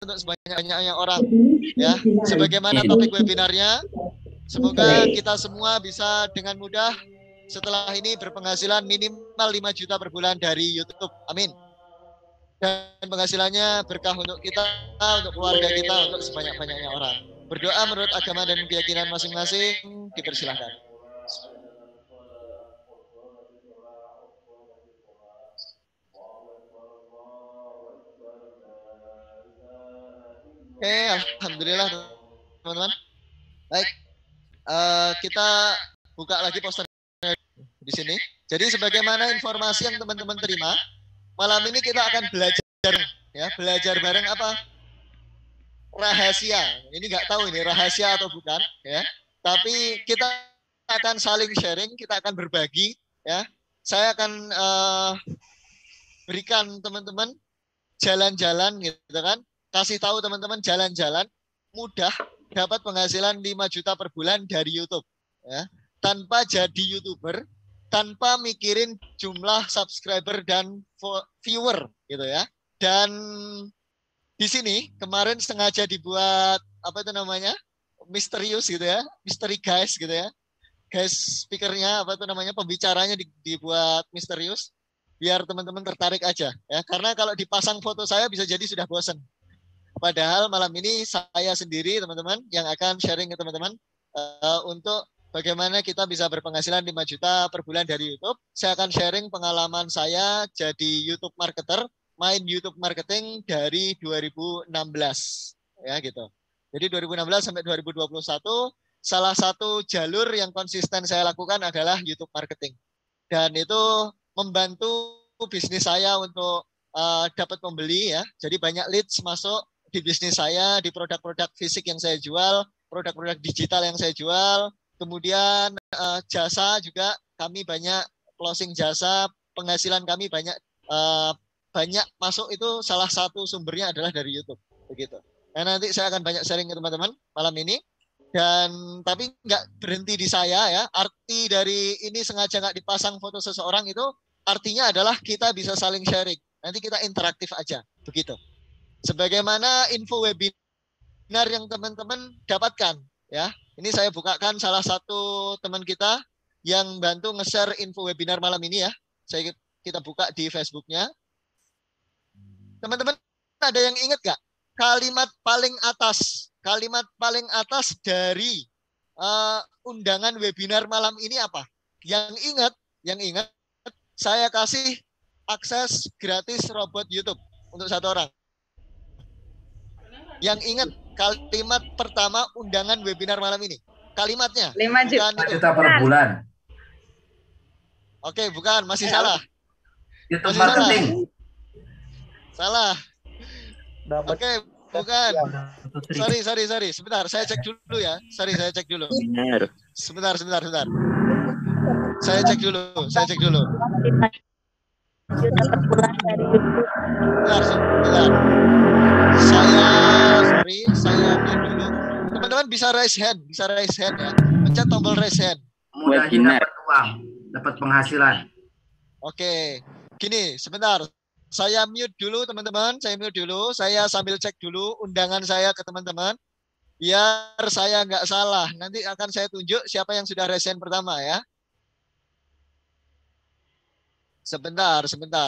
untuk sebanyak-banyaknya orang ya. Sebagaimana topik webinarnya, semoga kita semua bisa dengan mudah setelah ini berpenghasilan minimal 5 juta per bulan dari YouTube. Amin. Dan penghasilannya berkah untuk kita, untuk keluarga kita, untuk sebanyak-banyaknya orang. Berdoa menurut agama dan keyakinan masing-masing, dipersilahkan. Oke, alhamdulillah teman-teman. Baik, kita buka lagi poster di sini. Jadi sebagaimana informasi yang teman-teman terima, malam ini kita akan belajar ya, belajar bareng apa? Rahasia. Ini nggak tahu ini rahasia atau bukan ya. Tapi kita akan saling sharing, kita akan berbagi ya. Saya akan berikan teman-teman jalan-jalan gitu kan. Kasih tahu teman-teman jalan-jalan mudah dapat penghasilan 5 juta per bulan dari YouTube ya. Tanpa jadi YouTuber, tanpa mikirin jumlah subscriber dan viewer gitu ya. Dan di sini kemarin sengaja dibuat apa itu namanya? Misterius gitu ya. Misteri guys gitu ya. Guys speakernya apa itu namanya? Pembicaranya dibuat misterius biar teman-teman tertarik aja ya. Karena kalau dipasang foto saya bisa jadi sudah bosan. Padahal malam ini saya sendiri teman-teman yang akan sharing ke teman-teman untuk bagaimana kita bisa berpenghasilan 5 juta per bulan dari YouTube. Saya akan sharing pengalaman saya jadi YouTube marketer, main YouTube marketing dari 2016 ya gitu. Jadi 2016 sampai 2021 salah satu jalur yang konsisten saya lakukan adalah YouTube marketing. Dan itu membantu bisnis saya untuk dapat pembeli ya. Jadi banyak leads masuk di bisnis saya, di produk-produk fisik yang saya jual, produk-produk digital yang saya jual. Kemudian jasa juga kami banyak closing jasa, penghasilan kami banyak masuk itu salah satu sumbernya adalah dari YouTube begitu. Nah, nanti saya akan banyak sharing ke teman-teman malam ini. Dan tapi nggak berhenti di saya ya. Arti dari ini sengaja nggak dipasang foto seseorang itu artinya adalah kita bisa saling sharing. Nanti kita interaktif aja begitu. Sebagaimana info webinar yang teman-teman dapatkan ya. Ini saya bukakan salah satu teman kita yang bantu nge-share info webinar malam ini ya. Kita buka di Facebooknya. Teman-teman ada yang ingat gak? Kalimat paling atas dari undangan webinar malam ini apa? Yang ingat, saya kasih akses gratis robot YouTube untuk satu orang. Yang ingat kalimat pertama undangan webinar malam ini. Kalimatnya 5 juta per bulan. Oke, bukan, masih salah. YouTube marketing. Salah. Oke, bukan. Sorry. Sebentar, saya cek dulu ya. Saya cek dulu. Sebentar. Saya cek dulu. Sebentar. Saya mute dulu. Teman-teman bisa raise hand ya. Pencet tombol raise hand. Mudahnya dapat uang, dapat penghasilan. Oke. Gini, sebentar. Saya mute dulu teman-teman. Saya sambil cek dulu undangan saya ke teman-teman. Biar saya nggak salah. Nanti akan saya tunjuk siapa yang sudah raise hand pertama ya. Sebentar.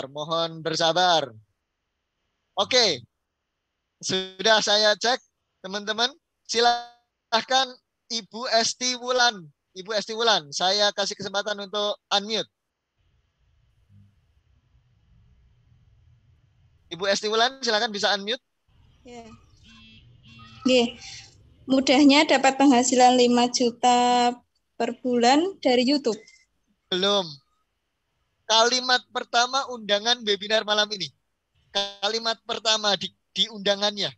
Mohon bersabar. Oke. Sudah saya cek teman-teman. Silahkan Ibu Esti Wulan. Saya kasih kesempatan untuk unmute. Ibu Esti Wulan, silakan bisa unmute. Ya. Oke. Mudahnya dapat penghasilan 5 juta per bulan dari YouTube. Belum. Kalimat pertama undangan webinar malam ini. Kalimat pertama di undangannya.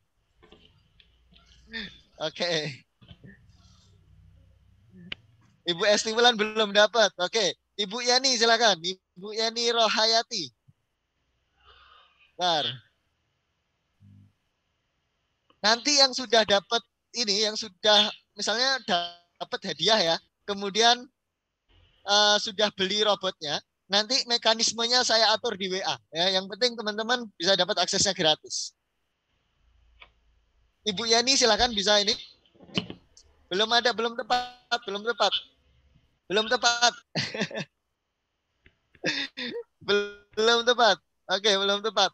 Oke. Ibu Esti Wulan belum dapat. Oke. Ibu Yani silakan. Ibu Yani Rohayati. Bentar. Nanti yang sudah dapat ini, yang sudah misalnya dapat hadiah ya, kemudian sudah beli robotnya, nanti mekanismenya saya atur di WA. Ya, yang penting teman-teman bisa dapat aksesnya gratis. Ibu Yani silakan bisa ini. Belum ada, belum tepat, belum tepat. Belum tepat. Belum tepat. Oke, belum tepat.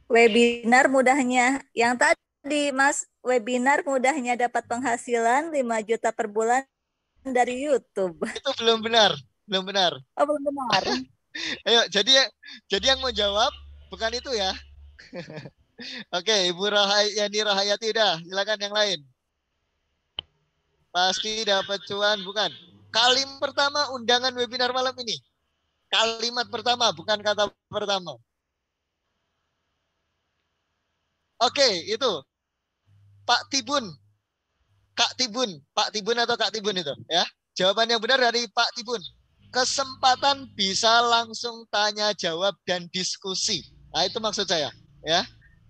Webinar mudahnya yang tadi Mas, webinar mudahnya dapat penghasilan 5 juta per bulan dari YouTube. Itu belum benar, belum benar. Oh, belum benar. Ayo, jadi yang mau jawab bukan itu ya. Oke, Ibu Yani Rahayati udah, silakan yang lain. Pasti dapat cuan, bukan? Kalimat pertama undangan webinar malam ini. Kalimat pertama, bukan kata pertama. Oke, itu. Pak Tibun. Kak Tibun. Pak Tibun atau Kak Tibun itu, ya. Jawaban yang benar dari Pak Tibun. Kesempatan bisa langsung tanya jawab dan diskusi. Nah, itu maksud saya, ya.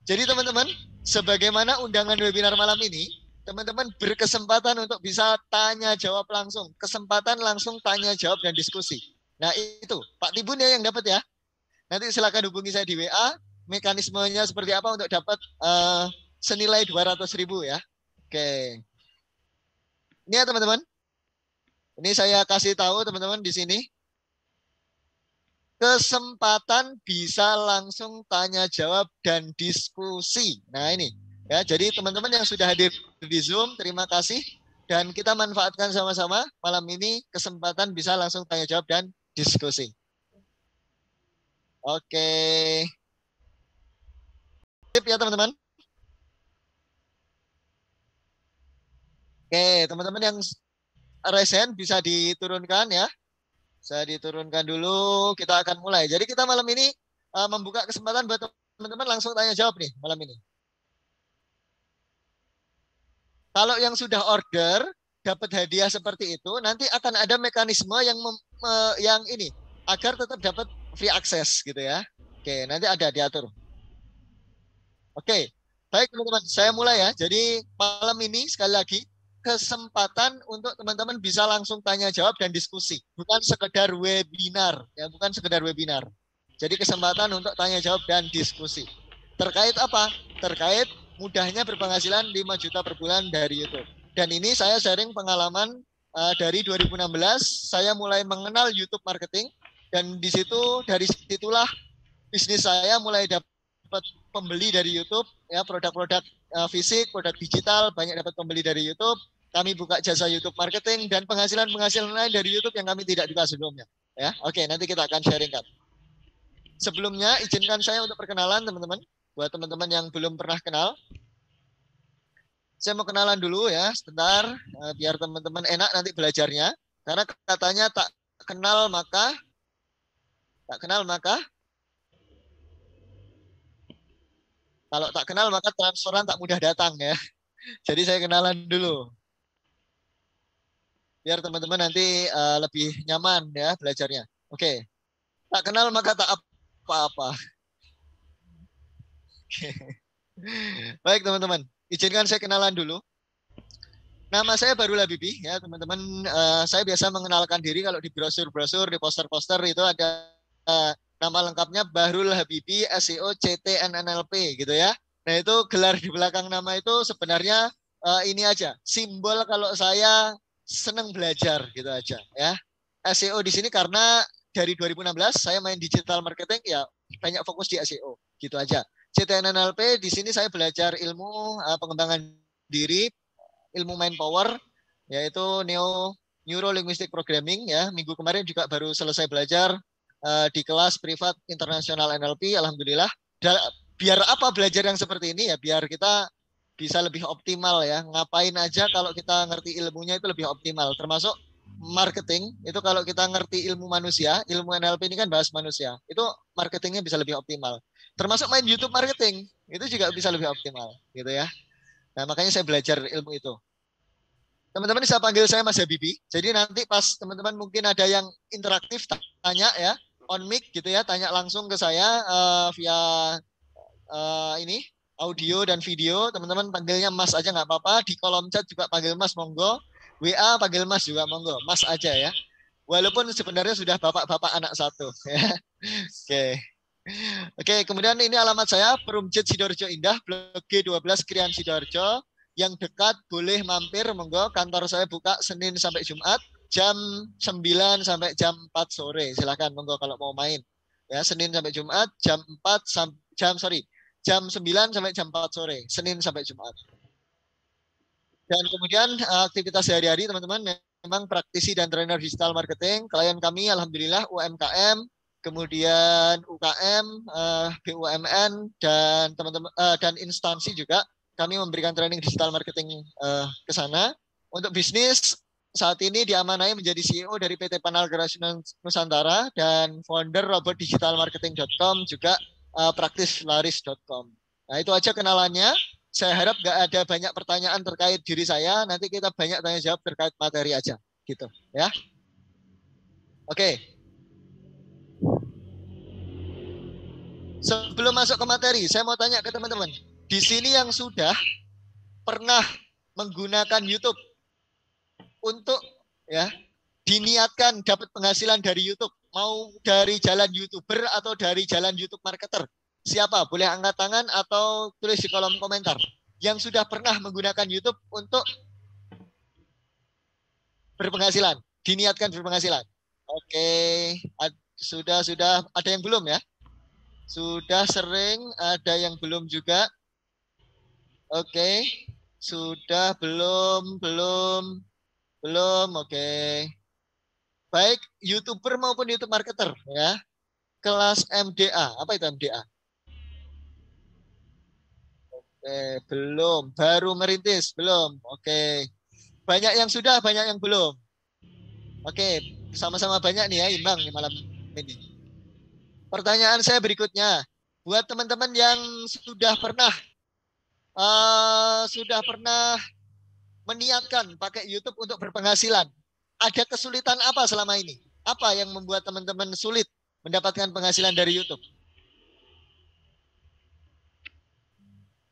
Jadi teman-teman, sebagaimana undangan webinar malam ini, teman-teman berkesempatan untuk bisa tanya jawab langsung. Kesempatan langsung tanya jawab dan diskusi. Nah, itu Pak Tibun ya yang dapat ya. Nanti silakan hubungi saya di WA. Mekanismenya seperti apa untuk dapat senilai 200.000 ya. Oke. Ini ya teman-teman. Ini saya kasih tahu teman-teman di sini. Kesempatan bisa langsung tanya jawab dan diskusi. Nah ini ya. Jadi teman-teman yang sudah hadir di Zoom, terima kasih. Dan kita manfaatkan sama-sama malam ini kesempatan bisa langsung tanya jawab dan diskusi. Oke. Tip ya teman-teman. Oke, teman-teman yang resen bisa diturunkan ya. Bisa diturunkan dulu, kita akan mulai. Jadi kita malam ini membuka kesempatan buat teman-teman langsung tanya jawab nih malam ini. Kalau yang sudah order dapat hadiah seperti itu, nanti akan ada mekanisme yang ini agar tetap dapat free access gitu ya. Oke, nanti ada diatur. Oke, baik teman-teman, saya mulai ya. Jadi malam ini sekali lagi kesempatan untuk teman-teman bisa langsung tanya jawab dan diskusi, bukan sekedar webinar ya, bukan sekedar webinar. Jadi kesempatan untuk tanya jawab dan diskusi. Terkait apa? Terkait mudahnya berpenghasilan 5 juta per bulan dari YouTube. Dan ini saya sharing pengalaman dari 2016 saya mulai mengenal YouTube marketing dan dari situlah bisnis saya mulai dapat pembeli dari YouTube ya, produk-produk fisik, produk digital banyak dapat pembeli dari YouTube. Kami buka jasa YouTube marketing dan penghasilan lain dari YouTube yang kami tidak buka sebelumnya. Ya, oke, nanti kita akan sharing kan. Sebelumnya izinkan saya untuk perkenalan teman-teman. Buat teman-teman yang belum pernah kenal, saya mau kenalan dulu ya, sebentar biar teman-teman enak nanti belajarnya. Karena katanya tak kenal maka kalau tak kenal maka transferan tak mudah datang ya. Jadi saya kenalan dulu. Biar teman-teman nanti lebih nyaman ya belajarnya. Oke. Tak kenal maka tak apa-apa. Baik teman-teman, izinkan saya kenalan dulu. Nama saya Barul Habibie ya teman-teman. Saya biasa mengenalkan diri kalau di brosur-brosur, di poster-poster itu ada nama lengkapnya Barul Habibie SEO CTNNLP gitu ya. Nah itu gelar di belakang nama itu sebenarnya ini aja, simbol kalau saya senang belajar gitu aja ya. SEO di sini karena dari 2016 saya main digital marketing ya, banyak fokus di SEO gitu aja. CTNNLP di sini saya belajar ilmu pengembangan diri, ilmu mind power yaitu Neuro Linguistic Programming ya. Minggu kemarin juga baru selesai belajar di kelas privat internasional NLP, alhamdulillah. Biar apa belajar yang seperti ini ya, biar kita bisa lebih optimal ya. Ngapain aja kalau kita ngerti ilmunya itu lebih optimal. Termasuk marketing, itu kalau kita ngerti ilmu manusia, ilmu NLP ini kan bahas manusia, itu marketingnya bisa lebih optimal. Termasuk main YouTube marketing, itu juga bisa lebih optimal gitu ya. Nah makanya saya belajar ilmu itu. Teman-teman bisa panggil saya Mas Habibie. Jadi nanti pas teman-teman mungkin ada yang interaktif, tanya ya, on mic gitu ya, tanya langsung ke saya via ini audio dan video, teman-teman panggilnya Mas aja nggak apa-apa. Di kolom chat juga panggil Mas, monggo. WA panggil Mas juga monggo. Mas aja ya. Walaupun sebenarnya sudah bapak-bapak anak satu. Ya. Oke. Oke, kemudian ini alamat saya, Perumjit Sidoarjo Indah, Blok G12 Krian Sidoarjo. Yang dekat boleh mampir, monggo. Kantor saya buka Senin sampai Jumat, jam 9 sampai jam 4 sore. Silakan, monggo kalau mau main. Ya, Senin sampai Jumat, jam 9 sampai jam 4 sore, Senin sampai Jumat. Dan kemudian aktivitas sehari-hari teman-teman memang praktisi dan trainer digital marketing. Klien kami alhamdulillah UMKM, kemudian UKM, BUMN dan teman-teman dan instansi juga kami memberikan training digital marketing ke sana. Untuk bisnis saat ini diamanai menjadi CEO dari PT Panal Generation Nusantara dan founder robotdigitalmarketing.com juga praktislaris.com. Nah, itu aja kenalannya. Saya harap nggak ada banyak pertanyaan terkait diri saya. Nanti kita banyak tanya jawab terkait materi aja, gitu, ya. Oke. Sebelum masuk ke materi, saya mau tanya ke teman-teman. Di sini yang sudah pernah menggunakan YouTube untuk ya diniatkan dapat penghasilan dari YouTube, mau dari jalan YouTuber atau dari jalan YouTube marketer. Siapa? Boleh angkat tangan atau tulis di kolom komentar. Yang sudah pernah menggunakan YouTube untuk berpenghasilan, diniatkan berpenghasilan. Oke, sudah ada yang belum ya? Sudah sering, ada yang belum juga. Oke, sudah belum, oke. Baik YouTuber maupun YouTube marketer ya. Kelas MDA, apa itu MDA? Belum, baru merintis, belum. Oke. Banyak yang sudah, banyak yang belum. Oke, sama-sama banyak nih ya, imbang nih malam ini. Pertanyaan saya berikutnya, buat teman-teman yang sudah pernah meniatkan pakai YouTube untuk berpenghasilan, ada kesulitan apa selama ini? Apa yang membuat teman-teman sulit mendapatkan penghasilan dari YouTube?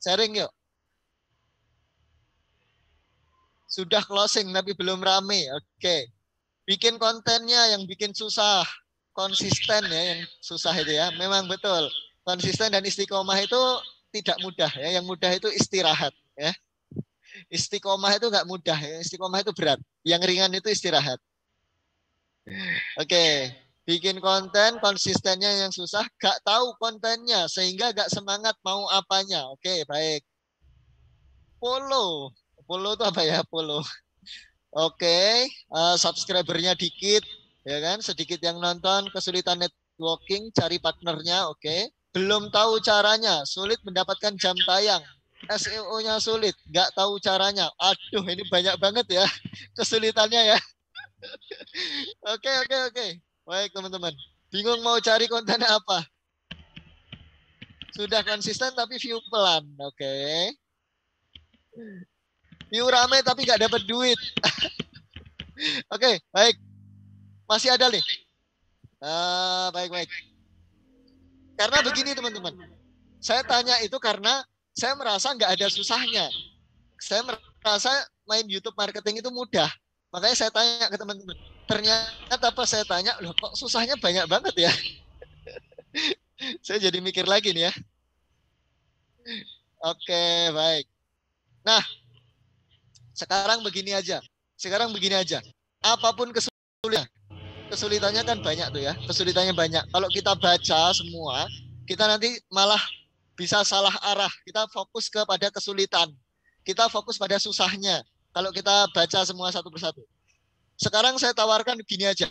Sharing yuk. Sudah closing tapi belum rame. Oke. Bikin kontennya yang bikin susah. Konsisten ya yang susah itu ya. Memang betul. Konsisten dan istiqomah itu tidak mudah ya. Yang mudah itu istirahat ya. Istiqomah itu nggak mudah ya. Istiqomah itu berat. Yang ringan itu istirahat. Oke. Bikin konten konsistennya yang susah, gak tahu kontennya sehingga gak semangat mau apanya. Oke, baik. Follow itu apa ya? Follow. Oke, subscribernya dikit, ya kan? Sedikit yang nonton, kesulitan networking, cari partnernya. Oke. Belum tahu caranya, sulit mendapatkan jam tayang. SEO-nya sulit, nggak tahu caranya. Aduh, ini banyak banget ya kesulitannya ya. Oke. Baik teman-teman, bingung mau cari konten apa? Sudah konsisten tapi view pelan, oke. View rame tapi nggak dapat duit. Oke, baik. Masih ada nih. Baik. Karena begini teman-teman, saya tanya itu karena saya merasa nggak ada susahnya. Saya merasa main YouTube marketing itu mudah. Makanya saya tanya ke teman-teman. Ternyata pas saya tanya, loh kok susahnya banyak banget ya. Saya jadi mikir lagi nih ya. Oke, baik. Nah, sekarang begini aja. Apapun kesulitannya kan banyak tuh ya. Kesulitannya banyak. Kalau kita baca semua, kita nanti malah bisa salah arah. Kita fokus kepada kesulitan. Kita fokus pada susahnya. Kalau kita baca semua satu persatu. Sekarang saya tawarkan gini aja.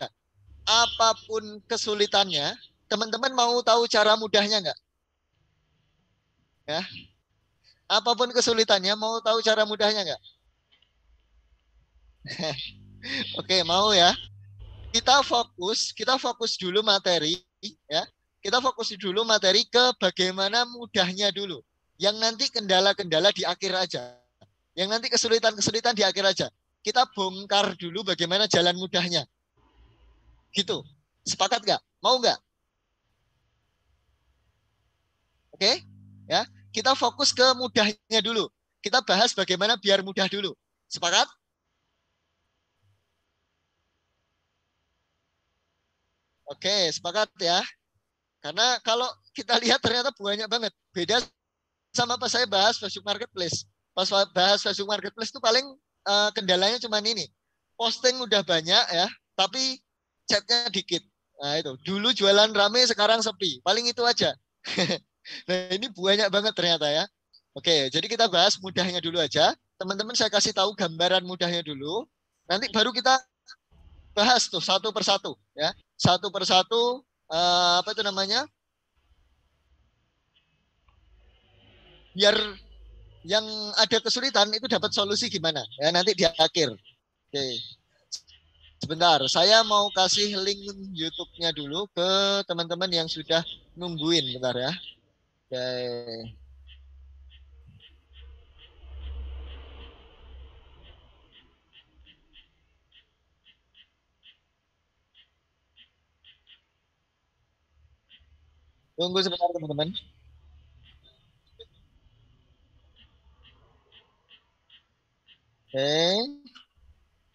Apapun kesulitannya, teman-teman mau tahu cara mudahnya nggak? Ya. Apapun kesulitannya, mau tahu cara mudahnya nggak? Oke, mau ya. Kita fokus dulu materi, ya. Kita fokus dulu materi ke bagaimana mudahnya dulu. Yang nanti kendala-kendala di akhir aja. Yang nanti kesulitan-kesulitan di akhir aja. Kita bongkar dulu bagaimana jalan mudahnya. Gitu. Sepakat nggak? Mau nggak? Oke? Ya. Kita fokus ke mudahnya dulu. Kita bahas bagaimana biar mudah dulu. Sepakat? Oke, sepakat ya. Karena kalau kita lihat ternyata banyak banget. Beda sama pas saya bahas Facebook Marketplace. Pas bahas Facebook Marketplace itu paling kendalanya cuma ini. Posting udah banyak ya, tapi chatnya dikit. Nah itu, dulu jualan rame, sekarang sepi. Paling itu aja. Nah ini banyak banget ternyata ya. Oke, jadi kita bahas mudahnya dulu aja. Teman-teman saya kasih tahu gambaran mudahnya dulu. Nanti baru kita bahas tuh satu persatu ya. Satu persatu apa itu namanya? Biar yang ada kesulitan itu dapat solusi gimana ya nanti di akhir. Oke. Sebentar, saya mau kasih link YouTube-nya dulu ke teman-teman yang sudah nungguin bentar ya. Oke. Tunggu sebentar teman-teman. Oke.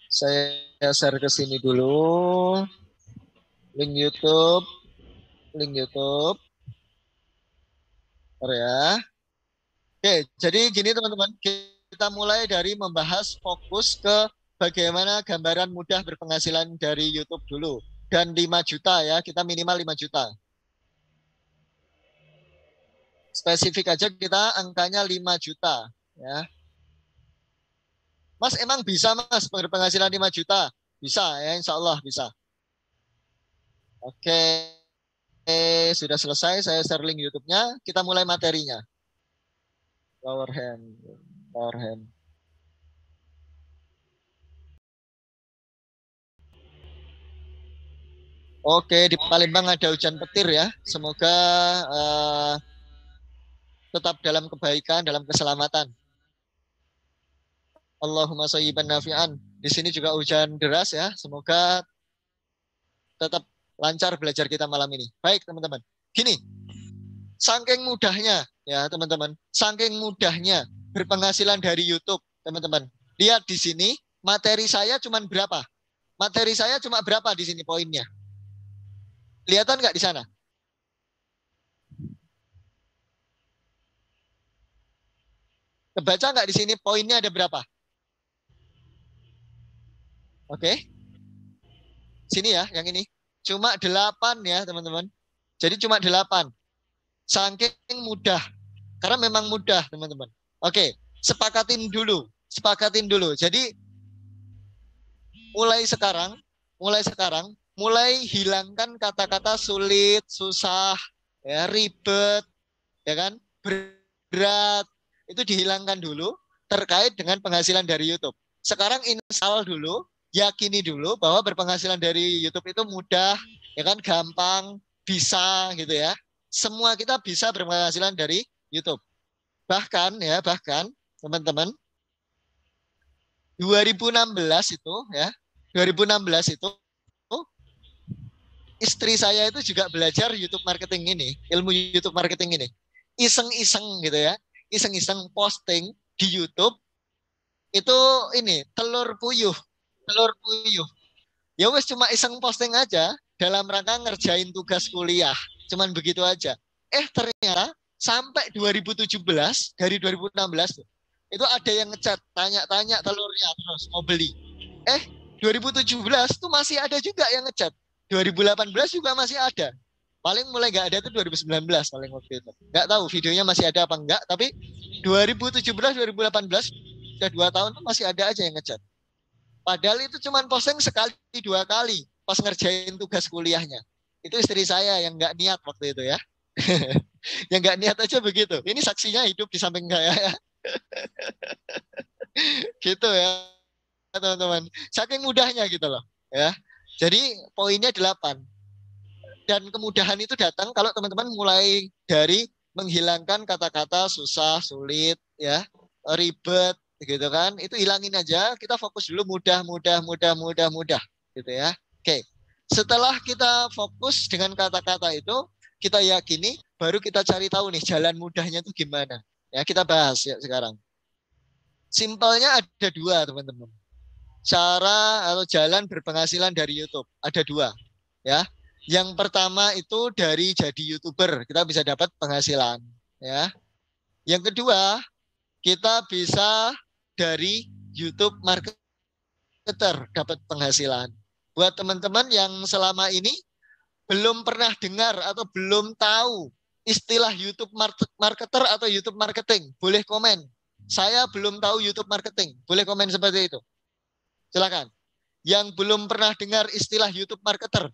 Saya share ke sini dulu. Link YouTube. Link YouTube. Bentar ya. Oke, jadi gini teman-teman. Kita mulai dari membahas fokus ke bagaimana gambaran mudah berpenghasilan dari YouTube dulu. Dan 5 juta ya, kita minimal 5 juta. Spesifik aja kita angkanya 5 juta ya. Mas emang bisa mas berpenghasilan 5 juta? Bisa ya, insya Allah bisa. Oke, sudah selesai saya share link YouTube-nya. Kita mulai materinya. Lower hand. Lower hand. Oke, di Palembang ada hujan petir ya. Semoga tetap dalam kebaikan, dalam keselamatan. Allahumma shayyiban nafi'an. Di sini juga hujan deras ya. Semoga tetap lancar belajar kita malam ini. Baik teman-teman. Gini, saking mudahnya ya teman-teman. Saking mudahnya berpenghasilan dari YouTube teman-teman. Lihat di sini materi saya cuma berapa? Materi saya cuma berapa di sini poinnya? Kelihatan nggak di sana? Kebaca nggak di sini poinnya ada berapa? Oke. Sini ya, yang ini. Cuma 8 ya, teman-teman. Jadi cuma 8. Saking mudah. Karena memang mudah, teman-teman. Oke, sepakatin dulu. Sepakatin dulu. Jadi mulai sekarang, mulai hilangkan kata-kata sulit, susah, ya, ribet, ya kan? Berat. Itu dihilangkan dulu terkait dengan penghasilan dari YouTube. Sekarang install dulu, yakini dulu bahwa berpenghasilan dari YouTube itu mudah, ya kan, gampang, bisa gitu ya. Semua kita bisa berpenghasilan dari YouTube. Bahkan teman-teman 2016 itu ya, 2016 itu istri saya itu juga belajar YouTube marketing ini, ilmu YouTube marketing ini. Iseng-iseng gitu ya. Iseng-iseng posting di YouTube itu ini telur puyuh. Ya wes cuma iseng posting aja dalam rangka ngerjain tugas kuliah. Cuman begitu aja. Ternyata sampai 2017 dari 2016 itu ada yang ngechat, tanya-tanya telurnya terus mau beli. 2017 tuh masih ada juga yang ngechat. 2018 juga masih ada. Paling mulai nggak ada tuh 2019 paling waktu itu. Nggak tahu videonya masih ada apa enggak, tapi 2017-2018 sudah 2 tahun tuh masih ada aja yang ngechat. Padahal itu cuma posting sekali 2 kali pas ngerjain tugas kuliahnya. Itu istri saya yang nggak niat waktu itu ya. Yang nggak niat aja begitu. Ini saksinya hidup di samping saya ya. Gitu ya teman-teman. Saking mudahnya gitu loh ya. Jadi poinnya 8. Dan kemudahan itu datang kalau teman-teman mulai dari menghilangkan kata-kata susah, sulit, ya, ribet, gitu kan. Itu hilangin aja, kita fokus dulu mudah, gitu ya. Oke, setelah kita fokus dengan kata-kata itu, kita yakini, baru kita cari tahu nih jalan mudahnya itu gimana. Ya, kita bahas ya sekarang. Simpelnya ada 2, teman-teman. Cara atau jalan berpenghasilan dari YouTube ada 2, ya. Yang pertama itu dari jadi YouTuber, kita bisa dapat penghasilan, ya. Yang kedua, kita bisa dari YouTube marketer dapat penghasilan. Buat teman-teman yang selama ini belum pernah dengar atau belum tahu istilah YouTube marketer atau YouTube marketing, boleh komen. Saya belum tahu YouTube marketing, boleh komen seperti itu. Silakan. Yang belum pernah dengar istilah YouTube marketer.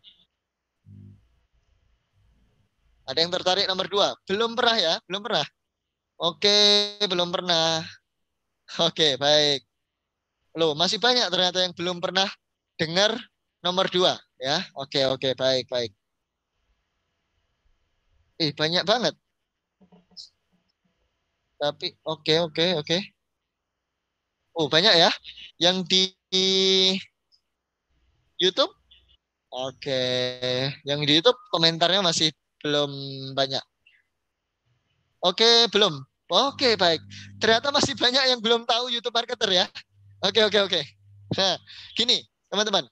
Ada yang tertarik nomor 2? Belum pernah ya? Belum pernah? Oke, belum pernah. Oke, baik. Loh, masih banyak ternyata yang belum pernah dengar nomor 2 ya. Oke, baik. Banyak banget. Tapi oke. Oh, banyak ya. Yang di YouTube? Oke. Yang di YouTube komentarnya masih belum banyak. Oke, belum. Oke, baik. Ternyata masih banyak yang belum tahu YouTube marketer ya. Oke. Nah, gini, teman-teman.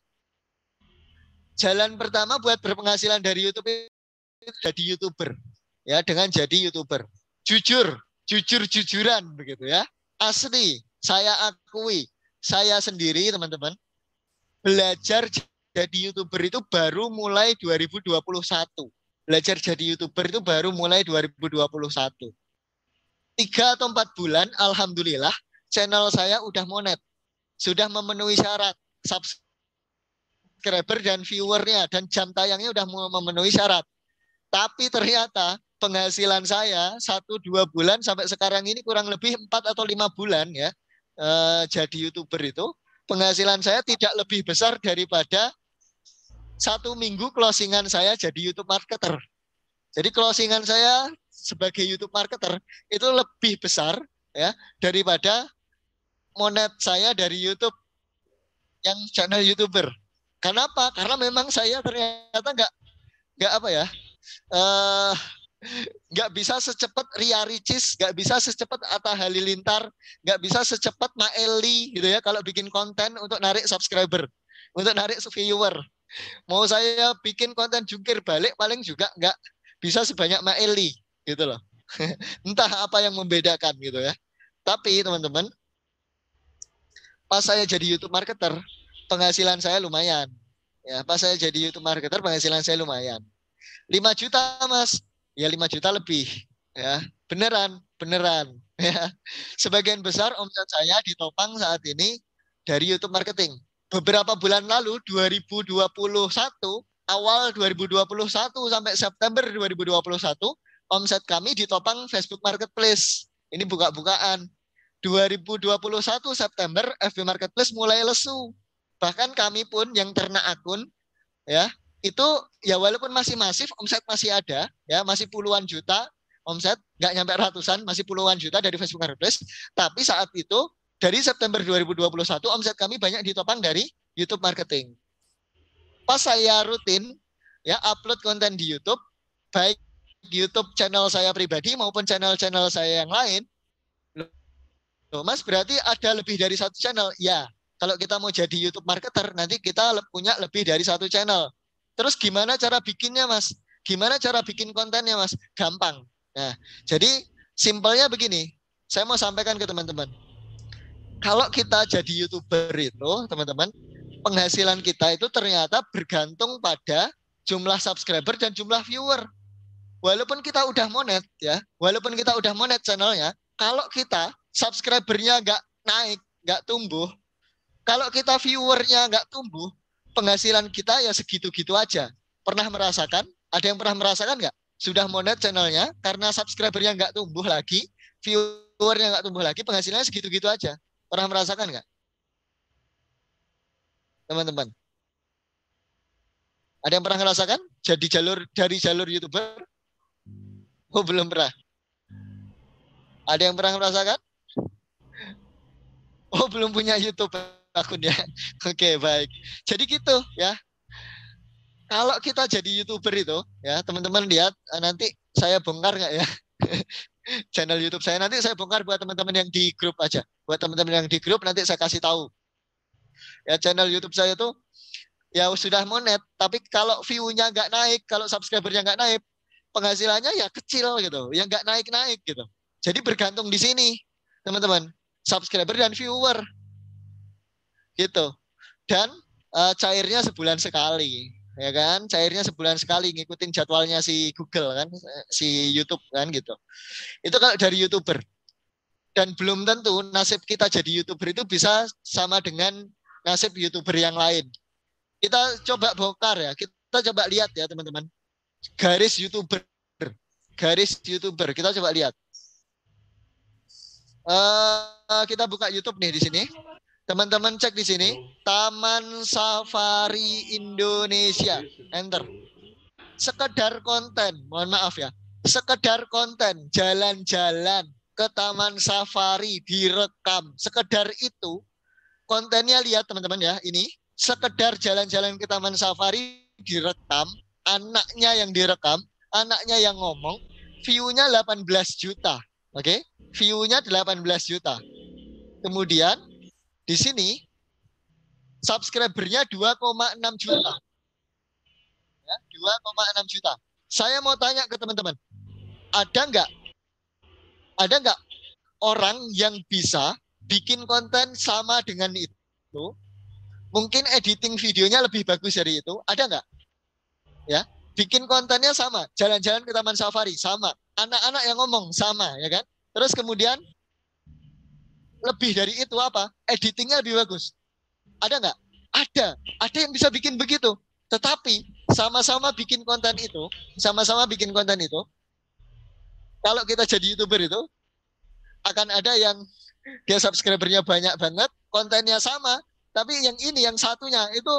Jalan pertama buat berpenghasilan dari YouTube itu jadi YouTuber. Ya, dengan jadi YouTuber. Jujur-jujuran begitu ya. Asli, saya akui, saya sendiri teman-teman belajar jadi YouTuber itu baru mulai 2021. Belajar jadi YouTuber itu baru mulai 2021. 3 atau 4 bulan, alhamdulillah, channel saya udah monet. Sudah memenuhi syarat. Subscriber dan viewernya dan jam tayangnya udah memenuhi syarat. Tapi ternyata penghasilan saya 1-2 bulan sampai sekarang ini kurang lebih 4 atau 5 bulan ya jadi YouTuber itu penghasilan saya tidak lebih besar daripada 1 minggu closingan saya jadi YouTube marketer. Jadi closingan saya sebagai YouTube marketer itu lebih besar ya daripada monet saya dari YouTube yang channel YouTuber. Kenapa? Karena memang saya ternyata nggak apa ya, nggak bisa secepat Ria Ricis, nggak bisa secepat Atta Halilintar, nggak bisa secepat Maeli gitu ya kalau bikin konten untuk narik subscriber, untuk narik viewer. Mau saya bikin konten jungkir balik paling juga nggak bisa sebanyak Maeli gitu loh. Entah apa yang membedakan gitu ya. Tapi teman-teman, pas saya jadi YouTube marketer, penghasilan saya lumayan. Ya, pas saya jadi YouTube marketer, penghasilan saya lumayan. 5 juta, Mas. Ya 5 juta lebih. Ya, beneran. Ya. Sebagian besar omset saya ditopang saat ini dari YouTube marketing. Beberapa bulan lalu, 2021, awal 2021 sampai September 2021, omset kami ditopang Facebook Marketplace. Ini buka-bukaan. 2021 September FB Marketplace mulai lesu. Bahkan kami pun yang ternak akun ya, itu ya walaupun masih masif, omset masih ada ya, masih puluhan juta omset, nggak nyampe ratusan, masih puluhan juta dari Facebook Marketplace. Tapi saat itu dari September 2021 omset kami banyak ditopang dari YouTube marketing. Pas saya rutin ya upload konten di YouTube, baik YouTube channel saya pribadi maupun channel-channel saya yang lain. Loh, Mas, berarti ada lebih dari 1 channel? Ya, kalau kita mau jadi YouTube marketer, nanti kita punya lebih dari 1 channel. Terus gimana cara bikinnya, Mas? Gimana cara bikin kontennya, Mas? Gampang. Nah, jadi simpelnya begini. Saya mau sampaikan ke teman-teman. Kalau kita jadi YouTuber itu, teman-teman, penghasilan kita itu ternyata bergantung pada jumlah subscriber dan jumlah viewer. Walaupun kita udah monet ya, walaupun kita udah monet channelnya, kalau kita subscribernya nggak naik, nggak tumbuh, kalau kita viewernya nggak tumbuh, penghasilan kita ya segitu-gitu aja. Pernah merasakan? Ada yang pernah merasakan nggak? Sudah monet channelnya, karena subscribernya nggak tumbuh lagi, viewernya nggak tumbuh lagi, penghasilannya segitu-gitu aja. Pernah merasakan nggak? Teman-teman. Ada yang pernah merasakan? Jadi dari jalur YouTuber? Oh, belum pernah. Ada yang pernah merasakan? Oh, belum punya YouTube akunnya. Oke, baik. Jadi gitu ya. Kalau kita jadi YouTuber itu, ya teman-teman lihat nanti saya bongkar nggak ya channel YouTube saya, nanti saya bongkar buat teman-teman yang di grup aja. Buat teman-teman yang di grup nanti saya kasih tahu. Ya channel YouTube saya itu ya sudah monet. Tapi kalau view-nya nggak naik, kalau subscribernya nggak naik, penghasilannya ya kecil gitu, yang nggak naik-naik gitu. Jadi bergantung di sini, teman-teman, subscriber dan viewer gitu. Dan cairnya sebulan sekali, ya kan? Cairnya sebulan sekali, ngikutin jadwalnya si Google kan, si YouTube kan gitu. Itu kalau dari YouTuber. Dan belum tentu nasib kita jadi YouTuber itu bisa sama dengan nasib YouTuber yang lain. Kita coba bongkar ya, kita coba lihat ya teman-teman. Garis YouTuber, kita coba lihat. Kita buka YouTube nih di sini. Teman-teman cek di sini, Taman Safari Indonesia. Enter. Sekedar konten, mohon maaf ya. Sekedar konten, jalan-jalan ke Taman Safari direkam. Sekedar itu, kontennya lihat teman-teman ya, ini. Sekedar jalan-jalan ke Taman Safari direkam, anaknya yang direkam, anaknya yang ngomong, view-nya 18 juta. Oke, view-nya 18 juta. Kemudian di sini subscribernya 2,6 juta. Ya, 2,6 juta. Saya mau tanya ke teman-teman, ada nggak orang yang bisa bikin konten sama dengan itu? Mungkin editing videonya lebih bagus dari itu, ada nggak? Ya, bikin kontennya sama, jalan-jalan ke Taman Safari sama, anak-anak yang ngomong sama, ya kan? Terus kemudian lebih dari itu apa? Editingnya lebih bagus. Ada nggak? Ada yang bisa bikin begitu. Tetapi sama-sama bikin konten itu, kalau kita jadi YouTuber itu, akan ada yang dia subscribernya banyak banget, kontennya sama, tapi yang ini, yang satunya itu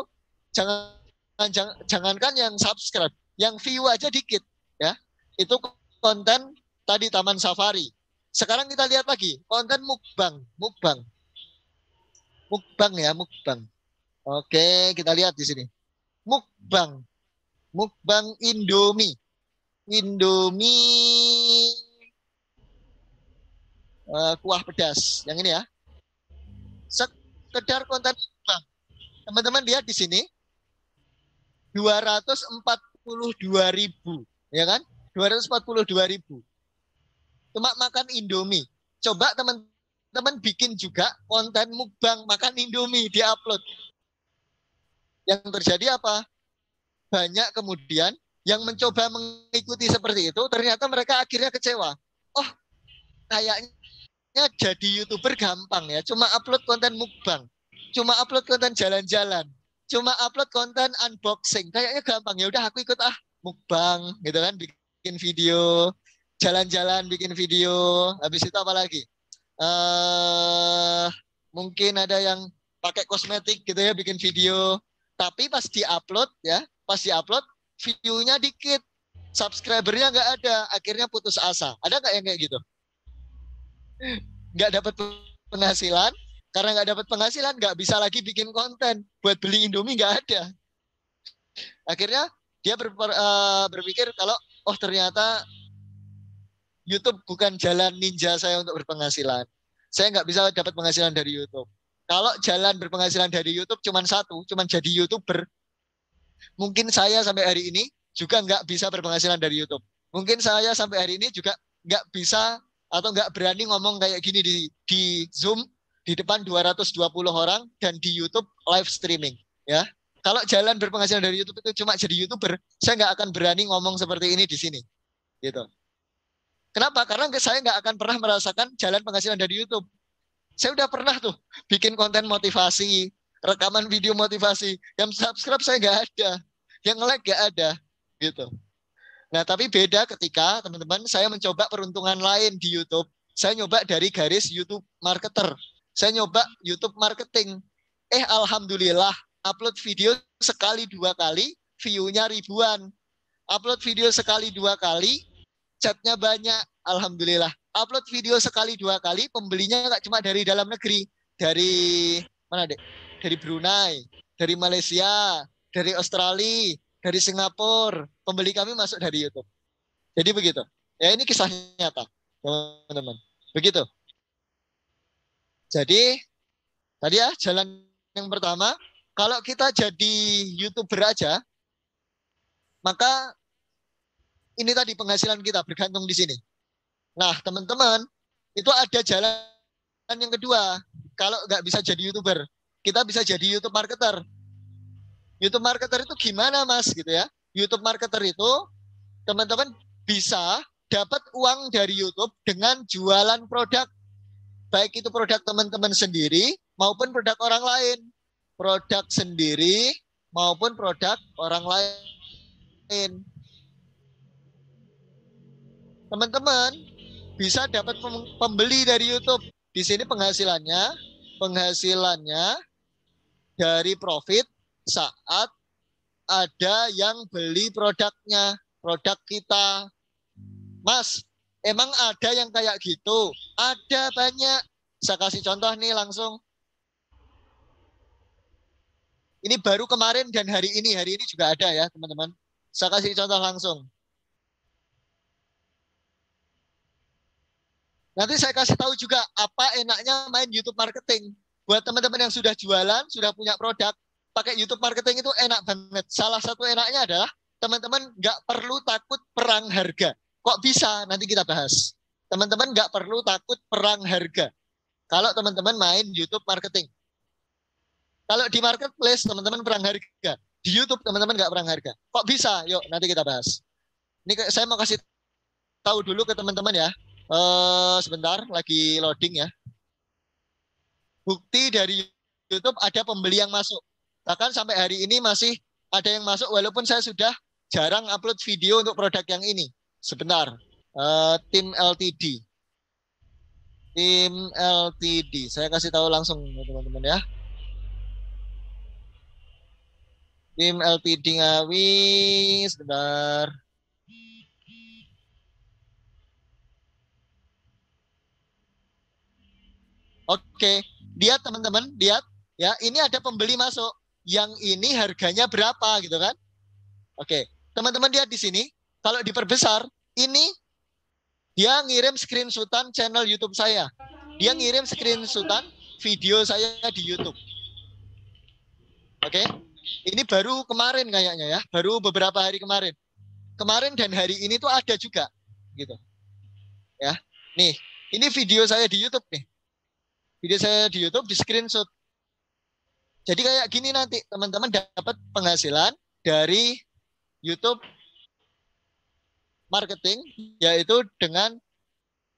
jangankan yang subscribe, yang view aja dikit, ya. Itu konten tadi Taman Safari. Sekarang kita lihat lagi konten mukbang. Oke, kita lihat di sini. Mukbang Indomie kuah pedas. Yang ini ya. Sekedar konten mukbang. Teman-teman lihat di sini 242.000, ya kan? 242.000. Cuma makan Indomie. Coba teman-teman bikin juga konten mukbang makan Indomie, diupload. Yang terjadi apa? Banyak kemudian yang mencoba mengikuti seperti itu, ternyata mereka akhirnya kecewa. Oh, kayaknya jadi YouTuber gampang ya. Cuma upload konten mukbang. Cuma upload konten jalan-jalan. Cuma upload konten unboxing. Kayaknya gampang. Ya udah aku ikut mukbang gitu kan, bikin video. Jalan-jalan bikin video, habis itu apa lagi? Mungkin ada yang pakai kosmetik gitu ya, bikin video. Tapi pas diupload ya, view-nya dikit, subscribernya nggak ada, akhirnya putus asa. Ada nggak yang kayak gitu? Nggak dapat penghasilan, karena nggak dapat penghasilan, nggak bisa lagi bikin konten. Buat beli Indomie nggak ada. Akhirnya dia berpikir kalau, oh ternyata YouTube bukan jalan ninja saya untuk berpenghasilan. Saya nggak bisa dapat penghasilan dari YouTube. Kalau jalan berpenghasilan dari YouTube cuma satu, cuma jadi YouTuber, mungkin saya sampai hari ini juga nggak bisa berpenghasilan dari YouTube. Mungkin saya sampai hari ini juga nggak bisa atau nggak berani ngomong kayak gini di Zoom di depan 220 orang dan di YouTube live streaming. Ya, kalau jalan berpenghasilan dari YouTube itu cuma jadi YouTuber, saya nggak akan berani ngomong seperti ini di sini. Gitu. Kenapa? Karena saya nggak akan pernah merasakan jalan penghasilan dari YouTube. Saya udah pernah tuh bikin konten motivasi, rekaman video motivasi. Yang subscribe saya nggak ada, yang like nggak ada, gitu. Nah, tapi beda ketika teman-teman saya mencoba peruntungan lain di YouTube. Saya nyoba dari garis YouTube marketer. Saya nyoba YouTube marketing. Alhamdulillah, upload video sekali 2 kali, view-nya ribuan. Upload video sekali 2 kali, chatnya banyak, alhamdulillah. Upload video sekali 2 kali, pembelinya nggak cuma dari dalam negeri, dari mana dek? Dari Brunei, dari Malaysia, dari Australia, dari Singapura. Pembeli kami masuk dari YouTube. Jadi begitu. Ya ini kisah nyata, teman-teman. Begitu. Jadi tadi ya jalan yang pertama Kalau kita jadi YouTuber aja, maka ini tadi penghasilan kita bergantung di sini. Nah, teman-teman, itu ada jalan yang kedua. Kalau nggak bisa jadi YouTuber, kita bisa jadi YouTube marketer. YouTube marketer itu gimana, Mas? Gitu ya. YouTube marketer itu, teman-teman bisa dapat uang dari YouTube dengan jualan produk. Baik itu produk teman-teman sendiri maupun produk orang lain. Produk sendiri maupun produk orang lain. Teman-teman bisa dapat pembeli dari YouTube. Di sini penghasilannya dari profit saat ada yang beli produknya, produk kita. Mas, emang ada yang kayak gitu? Ada banyak. Saya kasih contoh nih langsung. Ini baru kemarin dan hari ini juga ada ya teman-teman. Saya kasih contoh langsung. Nanti saya kasih tahu juga apa enaknya main YouTube marketing. Buat teman-teman yang sudah jualan, sudah punya produk, pakai YouTube marketing itu enak banget. Salah satu enaknya adalah teman-teman nggak perlu takut perang harga. Kok bisa? Nanti kita bahas. Teman-teman nggak perlu takut perang harga. Kalau teman-teman main YouTube marketing. Kalau di marketplace, teman-teman perang harga. Di YouTube, teman-teman nggak perang harga. Kok bisa? Yuk, nanti kita bahas. Ini saya mau kasih tahu dulu ke teman-teman ya. Sebentar, lagi loading ya. Bukti dari YouTube ada pembeli yang masuk. Bahkan sampai hari ini masih ada yang masuk walaupun saya sudah jarang upload video untuk produk yang ini. Sebentar, tim LTD. Tim LTD, saya kasih tahu langsung teman-teman ya. Tim LTD Ngawi, sebentar. Oke, lihat teman-teman, lihat ya, ini ada pembeli masuk. Yang ini harganya berapa gitu kan? Oke, teman-teman lihat di sini, kalau diperbesar, ini dia ngirim screenshotan channel YouTube saya. Dia ngirim screenshotan video saya di YouTube. Oke, ini baru kemarin kayaknya ya, baru beberapa hari kemarin. Kemarin dan hari ini tuh ada juga, gitu. Ya, nih, ini video saya di YouTube nih. Video saya di YouTube di screenshot. Jadi kayak gini nanti teman-teman dapat penghasilan dari YouTube marketing, yaitu dengan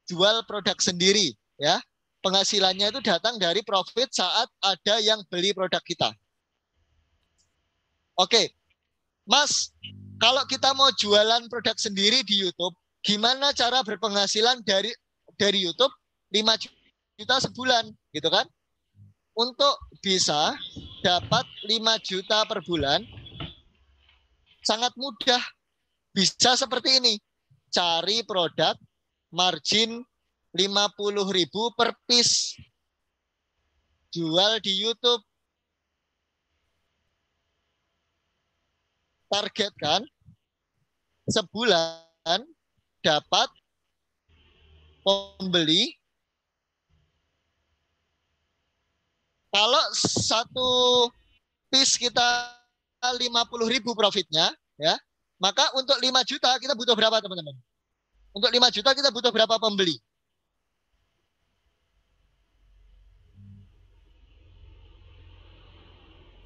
jual produk sendiri ya. Penghasilannya itu datang dari profit saat ada yang beli produk kita. Oke, Mas, kalau kita mau jualan produk sendiri di YouTube, gimana cara berpenghasilan dari YouTube 5 juta sebulan, gitu kan? Untuk bisa dapat 5 juta per bulan, sangat mudah. Bisa seperti ini. Cari produk, margin 50.000 per piece. Jual di YouTube. Targetkan sebulan dapat pembeli. Kalau satu piece kita 50.000 profitnya, ya, maka untuk 5 juta kita butuh berapa teman-teman? Untuk 5 juta kita butuh berapa pembeli?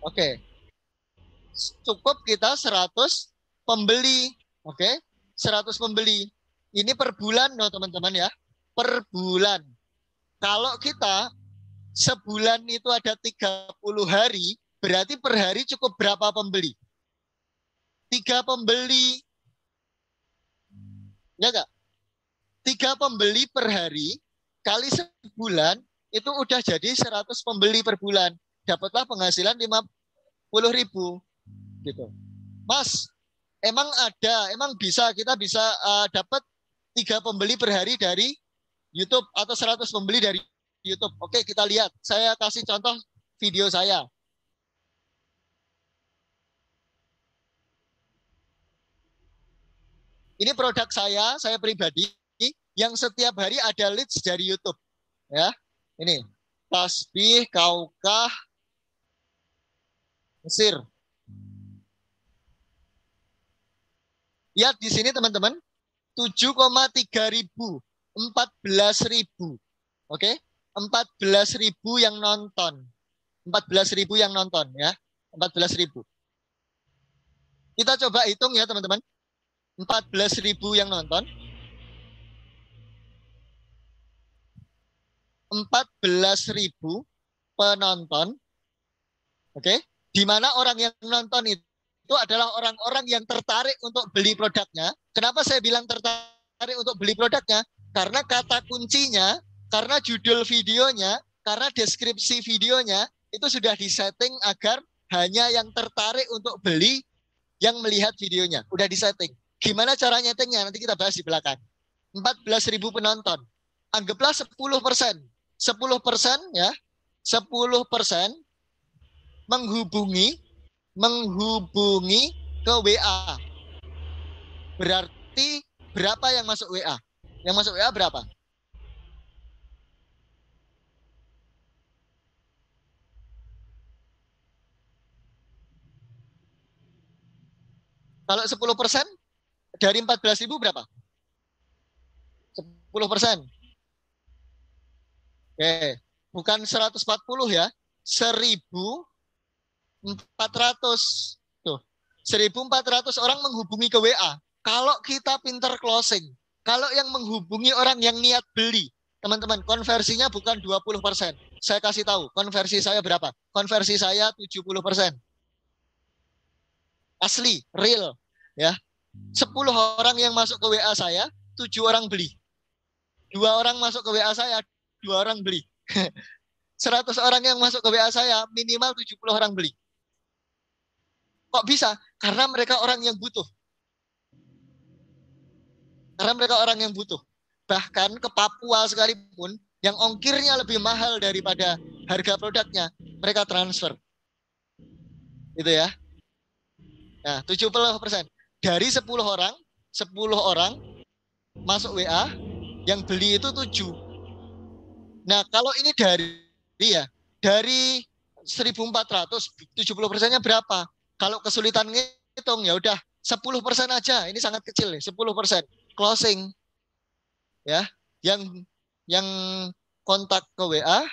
Oke. Cukup kita 100 pembeli. Oke. 100 pembeli. Ini per bulan loh teman-teman ya. Per bulan. Kalau kita sebulan itu ada 30 hari, berarti per hari cukup berapa pembeli? 3 pembeli. Ya enggak? 3 pembeli per hari kali sebulan itu udah jadi 100 pembeli per bulan. Dapatlah penghasilan 50.000 gitu. Mas, emang bisa kita bisa dapat 3 pembeli per hari dari YouTube atau 100 pembeli dari YouTube. Oke, kita lihat. Saya kasih contoh video saya. Ini produk saya pribadi yang setiap hari ada leads dari YouTube. Ya, ini tasbih, kaukah, Mesir. Lihat di sini teman-teman, 7,3 ribu, 14 ribu. Oke, 14 ribu yang nonton. 14 ribu yang nonton ya, 14 ribu. Kita coba hitung ya teman-teman, 14 ribu yang nonton. 14 ribu penonton. Oke, di mana orang yang nonton itu adalah orang-orang yang tertarik untuk beli produknya. Kenapa saya bilang tertarik untuk beli produknya? Karena kata kuncinya, karena judul videonya, karena deskripsi videonya, itu sudah disetting agar hanya yang tertarik untuk beli yang melihat videonya. Udah disetting. Gimana cara nyetingnya? Nanti kita bahas di belakang. 14 ribu penonton. Anggaplah 10%. 10% ya. 10% menghubungi ke WA. Berarti berapa yang masuk WA? Yang masuk WA berapa? Kalau 10% dari 14 ribu berapa? 10%. Oke, bukan 140 ya. 1.400. Tuh. 1.400 orang menghubungi ke WA. Kalau kita pinter closing, kalau yang menghubungi orang yang niat beli, teman-teman, konversinya bukan 20%. Saya kasih tahu, konversi saya berapa? Konversi saya 70%. Asli, real. Ya, 10 orang yang masuk ke WA saya, 7 orang beli. 2 orang masuk ke WA saya, 2 orang beli. 100 orang yang masuk ke WA saya, minimal 70 orang beli. Kok bisa? Karena mereka orang yang butuh. Karena mereka orang yang butuh. Bahkan ke Papua sekalipun, yang ongkirnya lebih mahal daripada harga produknya, mereka transfer. Gitu ya. Nah, 70%. Dari 10 orang masuk WA, yang beli itu 7. Nah, kalau ini dari 1.400, 70%-nya berapa? Kalau kesulitan ngitung, ya udah 10% aja. Ini sangat kecil, 10%. Closing. Ya, yang kontak ke WA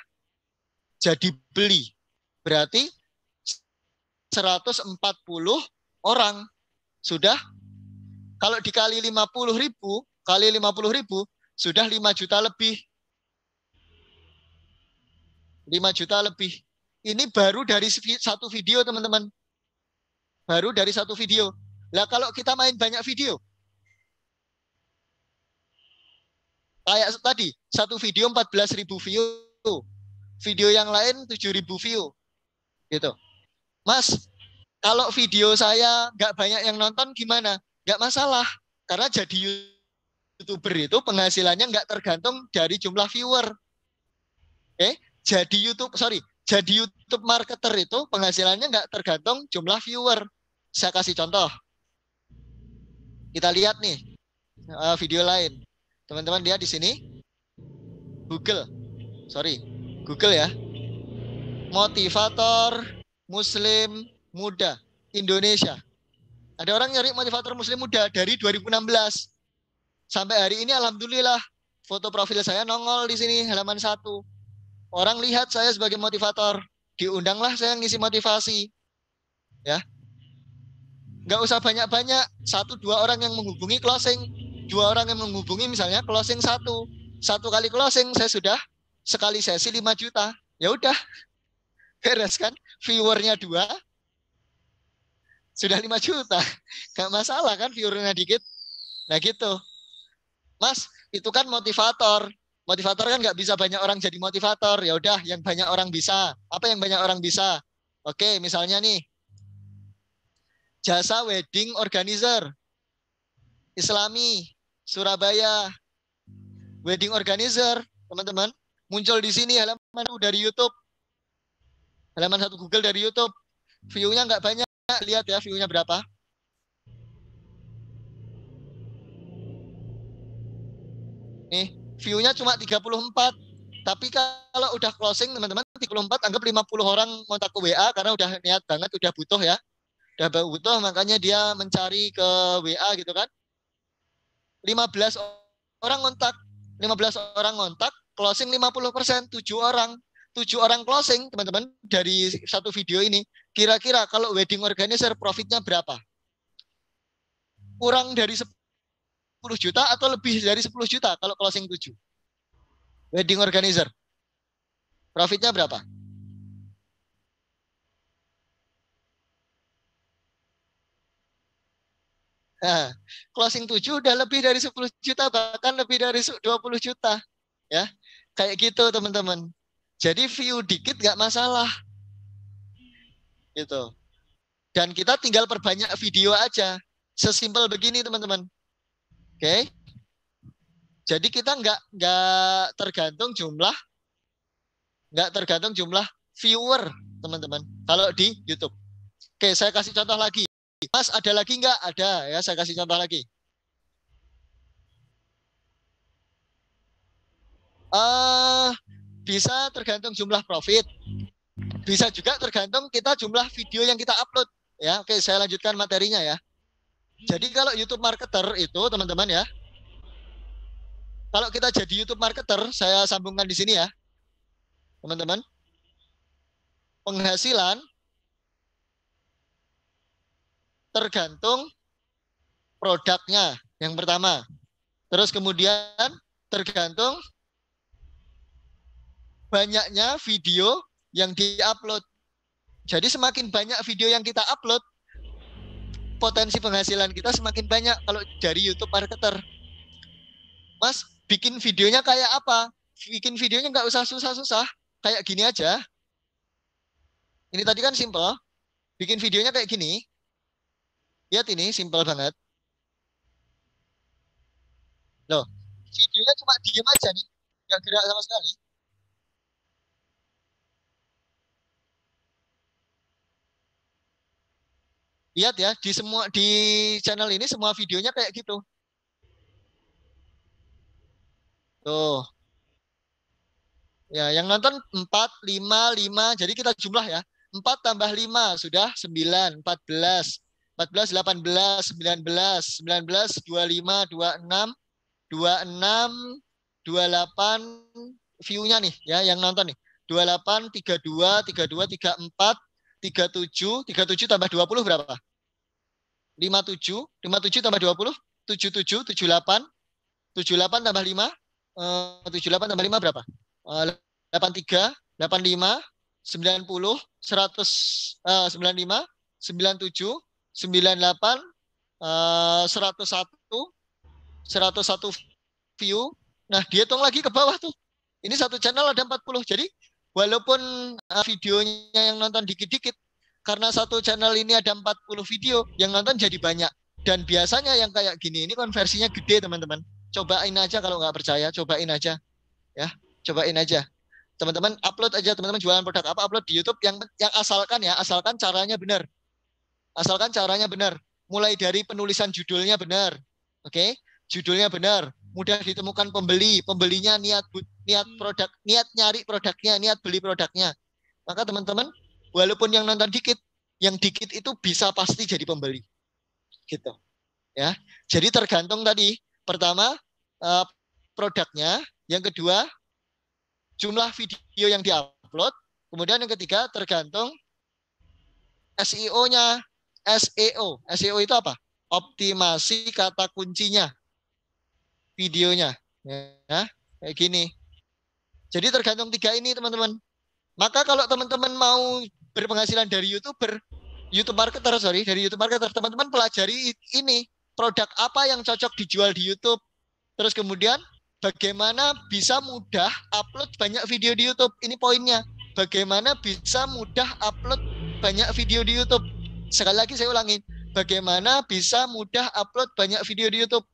jadi beli. Berarti 140 orang sudah, kalau dikali 50 ribu, sudah 5 juta lebih. 5 juta lebih. Ini baru dari satu video, teman-teman. Baru dari satu video. Lah kalau kita main banyak video, kayak tadi, satu video 14.000 view. Video yang lain 7.000 view. Gitu. Mas, kalau video saya nggak banyak yang nonton gimana? Nggak masalah. Karena jadi YouTuber itu penghasilannya nggak tergantung dari jumlah viewer. Oke? Jadi YouTube marketer itu penghasilannya nggak tergantung jumlah viewer. Saya kasih contoh. Kita lihat nih video lain. Teman-teman lihat di sini. Google ya. Motivator Muslim muda Indonesia. Ada orang nyari motivator Muslim muda dari 2016 sampai hari ini. Alhamdulillah, foto profil saya nongol di sini halaman 1. Orang lihat saya sebagai motivator, diundanglah saya ngisi motivasi. Ya. Nggak usah banyak-banyak, 1-2 orang yang menghubungi closing, 2 orang yang menghubungi misalnya closing 1 kali closing saya sudah sekali sesi 5 juta. Ya udah, beres kan? Viewernya 2, sudah 5 juta. Nggak masalah kan viewernya dikit. Nah gitu. Mas, itu kan motivator. Motivator kan nggak bisa banyak orang jadi motivator. Ya udah, yang banyak orang bisa. Apa yang banyak orang bisa? Oke, misalnya nih, jasa wedding organizer Islami Surabaya. Wedding organizer, teman-teman, muncul di sini halaman 1 dari YouTube. Halaman 1 Google dari YouTube. View-nya nggak banyak. Lihat ya view-nya berapa. Nih, view-nya cuma 34. Tapi kalau udah closing, teman-teman, 34, anggap 50 orang kontak ke WA karena udah niat banget, udah butuh ya. Udah butuh, makanya dia mencari ke WA gitu kan. 15 orang kontak. 15 orang kontak, closing 50%, 7 orang. 7 orang closing, teman-teman, dari satu video ini. Kira-kira kalau wedding organizer profitnya berapa? Kurang dari 10 juta atau lebih dari 10 juta kalau closing 7? Wedding organizer. Profitnya berapa? Nah, closing 7 udah lebih dari 10 juta, bahkan lebih dari 20 juta. Ya, kayak gitu teman-teman. Jadi view dikit nggak masalah. Gitu. Dan kita tinggal perbanyak video aja. Sesimpel begini teman-teman. Oke. Jadi kita nggak tergantung jumlah viewer teman-teman. Kalau di YouTube. Oke, saya kasih contoh lagi. Mas, ada lagi nggak? Ada ya, saya kasih contoh lagi. Bisa tergantung jumlah profit. Bisa juga tergantung kita jumlah video yang kita upload. Ya, oke, saya lanjutkan materinya ya. Jadi kalau YouTube marketer itu teman-teman ya, kalau kita jadi YouTube marketer, saya sambungkan di sini ya, teman-teman. Penghasilan tergantung produknya yang pertama. Terus kemudian tergantung banyaknya video yang diupload. Jadi semakin banyak video yang kita upload, potensi penghasilan kita semakin banyak kalau dari YouTube marketer. Mas, bikin videonya kayak apa? Bikin videonya nggak usah susah-susah. Kayak gini aja. Ini tadi kan simple. Bikin videonya kayak gini. Lihat ini, simple banget. Loh, videonya cuma diem aja nih. Nggak gerak sama sekali. Lihat ya, di channel ini semua videonya kayak gitu. Tuh. Ya, yang nonton 4, 5, 5. Jadi kita jumlah ya. 4 tambah 5 sudah 9, 14, 14, 18, 19, 19, 25, 26, 26, 28 view-nya nih ya yang nonton nih. 28, 32, 32, 34, 37, 37 tambah 20 berapa? 57, 57 tambah 20, 77, 78, 78 tambah 5, 78 tambah 5 berapa? 83, 85, 90, 100, 95, 97, 98, 101, 101 view. Nah, dihitung lagi ke bawah tuh. Ini satu channel ada 40. Jadi, walaupun videonya yang nonton dikit-dikit, karena satu channel ini ada 40 video, yang nonton jadi banyak. Dan biasanya yang kayak gini, ini konversinya gede, teman-teman. Cobain aja kalau nggak percaya, cobain aja. Ya, cobain aja. Teman-teman upload aja, teman-teman jualan produk apa, upload di YouTube yang asalkan ya, asalkan caranya benar. Asalkan caranya benar. Mulai dari penulisan judulnya benar. Oke? Judulnya benar, mudah ditemukan pembeli, pembelinya niat produk, niat nyari produknya, niat beli produknya. Maka teman-teman, walaupun yang nonton dikit, yang dikit itu bisa pasti jadi pembeli. Gitu. Ya. Jadi tergantung tadi, pertama produknya, yang kedua jumlah video yang diupload, kemudian yang ketiga tergantung SEO-nya. SEO. SEO itu apa? Optimasi kata kuncinya. Videonya ya kayak gini. Jadi tergantung tiga ini teman-teman. Maka kalau teman-teman mau berpenghasilan dari YouTube marketer, dari YouTube marketer, teman-teman pelajari ini, produk apa yang cocok dijual di YouTube. Terus kemudian bagaimana bisa mudah upload banyak video di YouTube. Ini poinnya. Bagaimana bisa mudah upload banyak video di YouTube. Sekali lagi saya ulangin. Bagaimana bisa mudah upload banyak video di YouTube.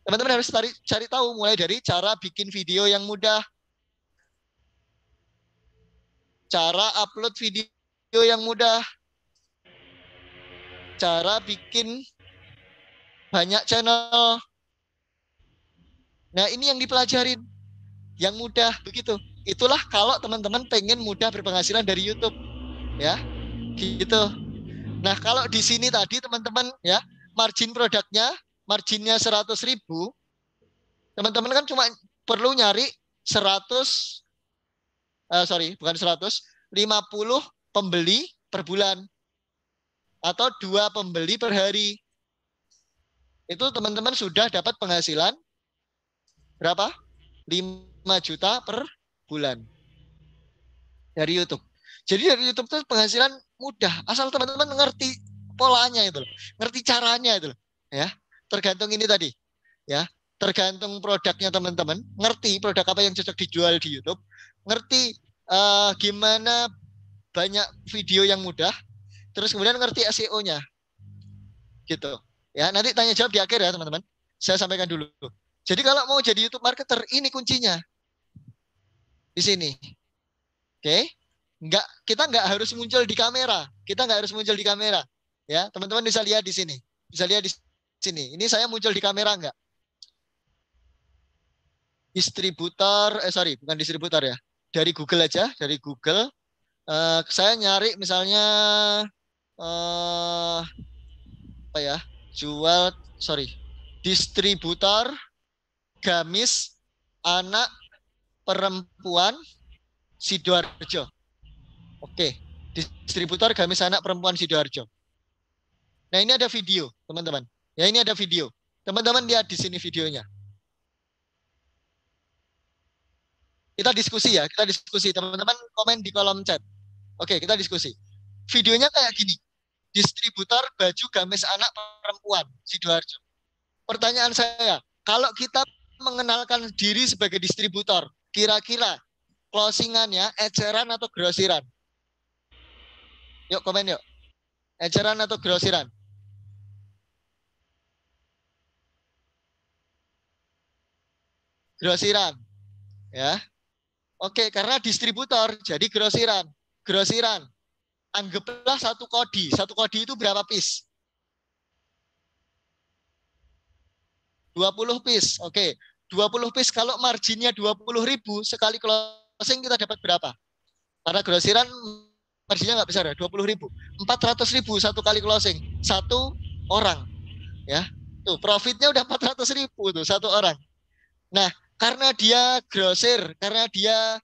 Teman-teman harus cari tahu mulai dari cara bikin video yang mudah. Cara upload video yang mudah. Cara bikin banyak channel. Nah, ini yang dipelajarin. Yang mudah begitu. itulah kalau teman-teman pengen mudah berpenghasilan dari YouTube, ya, gitu. Nah, kalau di sini tadi teman-teman ya, marginnya 100.000, teman-teman kan cuma perlu nyari 50 pembeli per bulan atau 2 pembeli per hari. Itu teman-teman sudah dapat penghasilan berapa? 5 juta per bulan dari YouTube. Jadi dari YouTube itu penghasilan mudah, asal teman-teman ngerti polanya itu, ngerti caranya itu, ya. Tergantung ini tadi, ya. Tergantung produknya teman-teman, ngerti produk apa yang cocok dijual di YouTube, ngerti gimana banyak video yang mudah, terus kemudian ngerti SEO-nya, gitu. Ya, nanti tanya jawab di akhir ya teman-teman. Saya sampaikan dulu. Jadi kalau mau jadi YouTube marketer, ini kuncinya di sini. Oke, kita nggak harus muncul di kamera. Ya, teman-teman bisa lihat di sini. Ini saya muncul di kamera nggak? Bukan distributor ya. Dari Google aja, dari Google. Saya nyari misalnya distributor gamis anak perempuan Sidoarjo. Oke, distributor gamis anak perempuan Sidoarjo. Nah, ini ada video, teman-teman. Ya, ini ada video. Teman-teman lihat di sini videonya. Kita diskusi ya, Teman-teman komen di kolom chat. Oke, kita diskusi. Videonya kayak gini. Distributor baju gamis anak perempuan Sidoarjo. Pertanyaan saya, kalau kita mengenalkan diri sebagai distributor, kira-kira closingannya eceran atau grosiran? Yuk komen yuk. Eceran atau grosiran? Grosiran. Ya. Oke, karena distributor jadi grosiran. Anggaplah satu kodi. Satu kodi itu berapa piece? 20 piece. Oke. 20 piece kalau marginnya 20.000 sekali closing kita dapat berapa? Karena grosiran marginnya nggak besar ya, 20.000. 400.000 satu kali closing. Satu orang. Ya. Tuh, profitnya udah 400.000 tuh satu orang. Nah, karena dia grosir, karena dia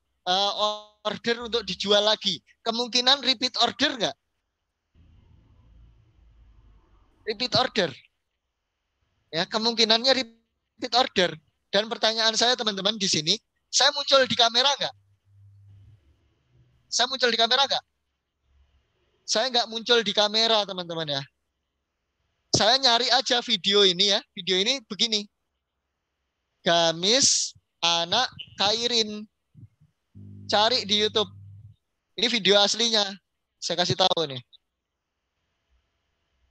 order untuk dijual lagi, kemungkinan repeat order nggak? Repeat order. Ya, kemungkinannya repeat order. Dan pertanyaan saya teman-teman di sini, saya muncul di kamera nggak? Saya nggak muncul di kamera teman-teman ya. Saya nyari aja video ini ya. Video ini begini. Gamis anak Kairin. Cari di YouTube. Ini video aslinya. Saya kasih tahu nih.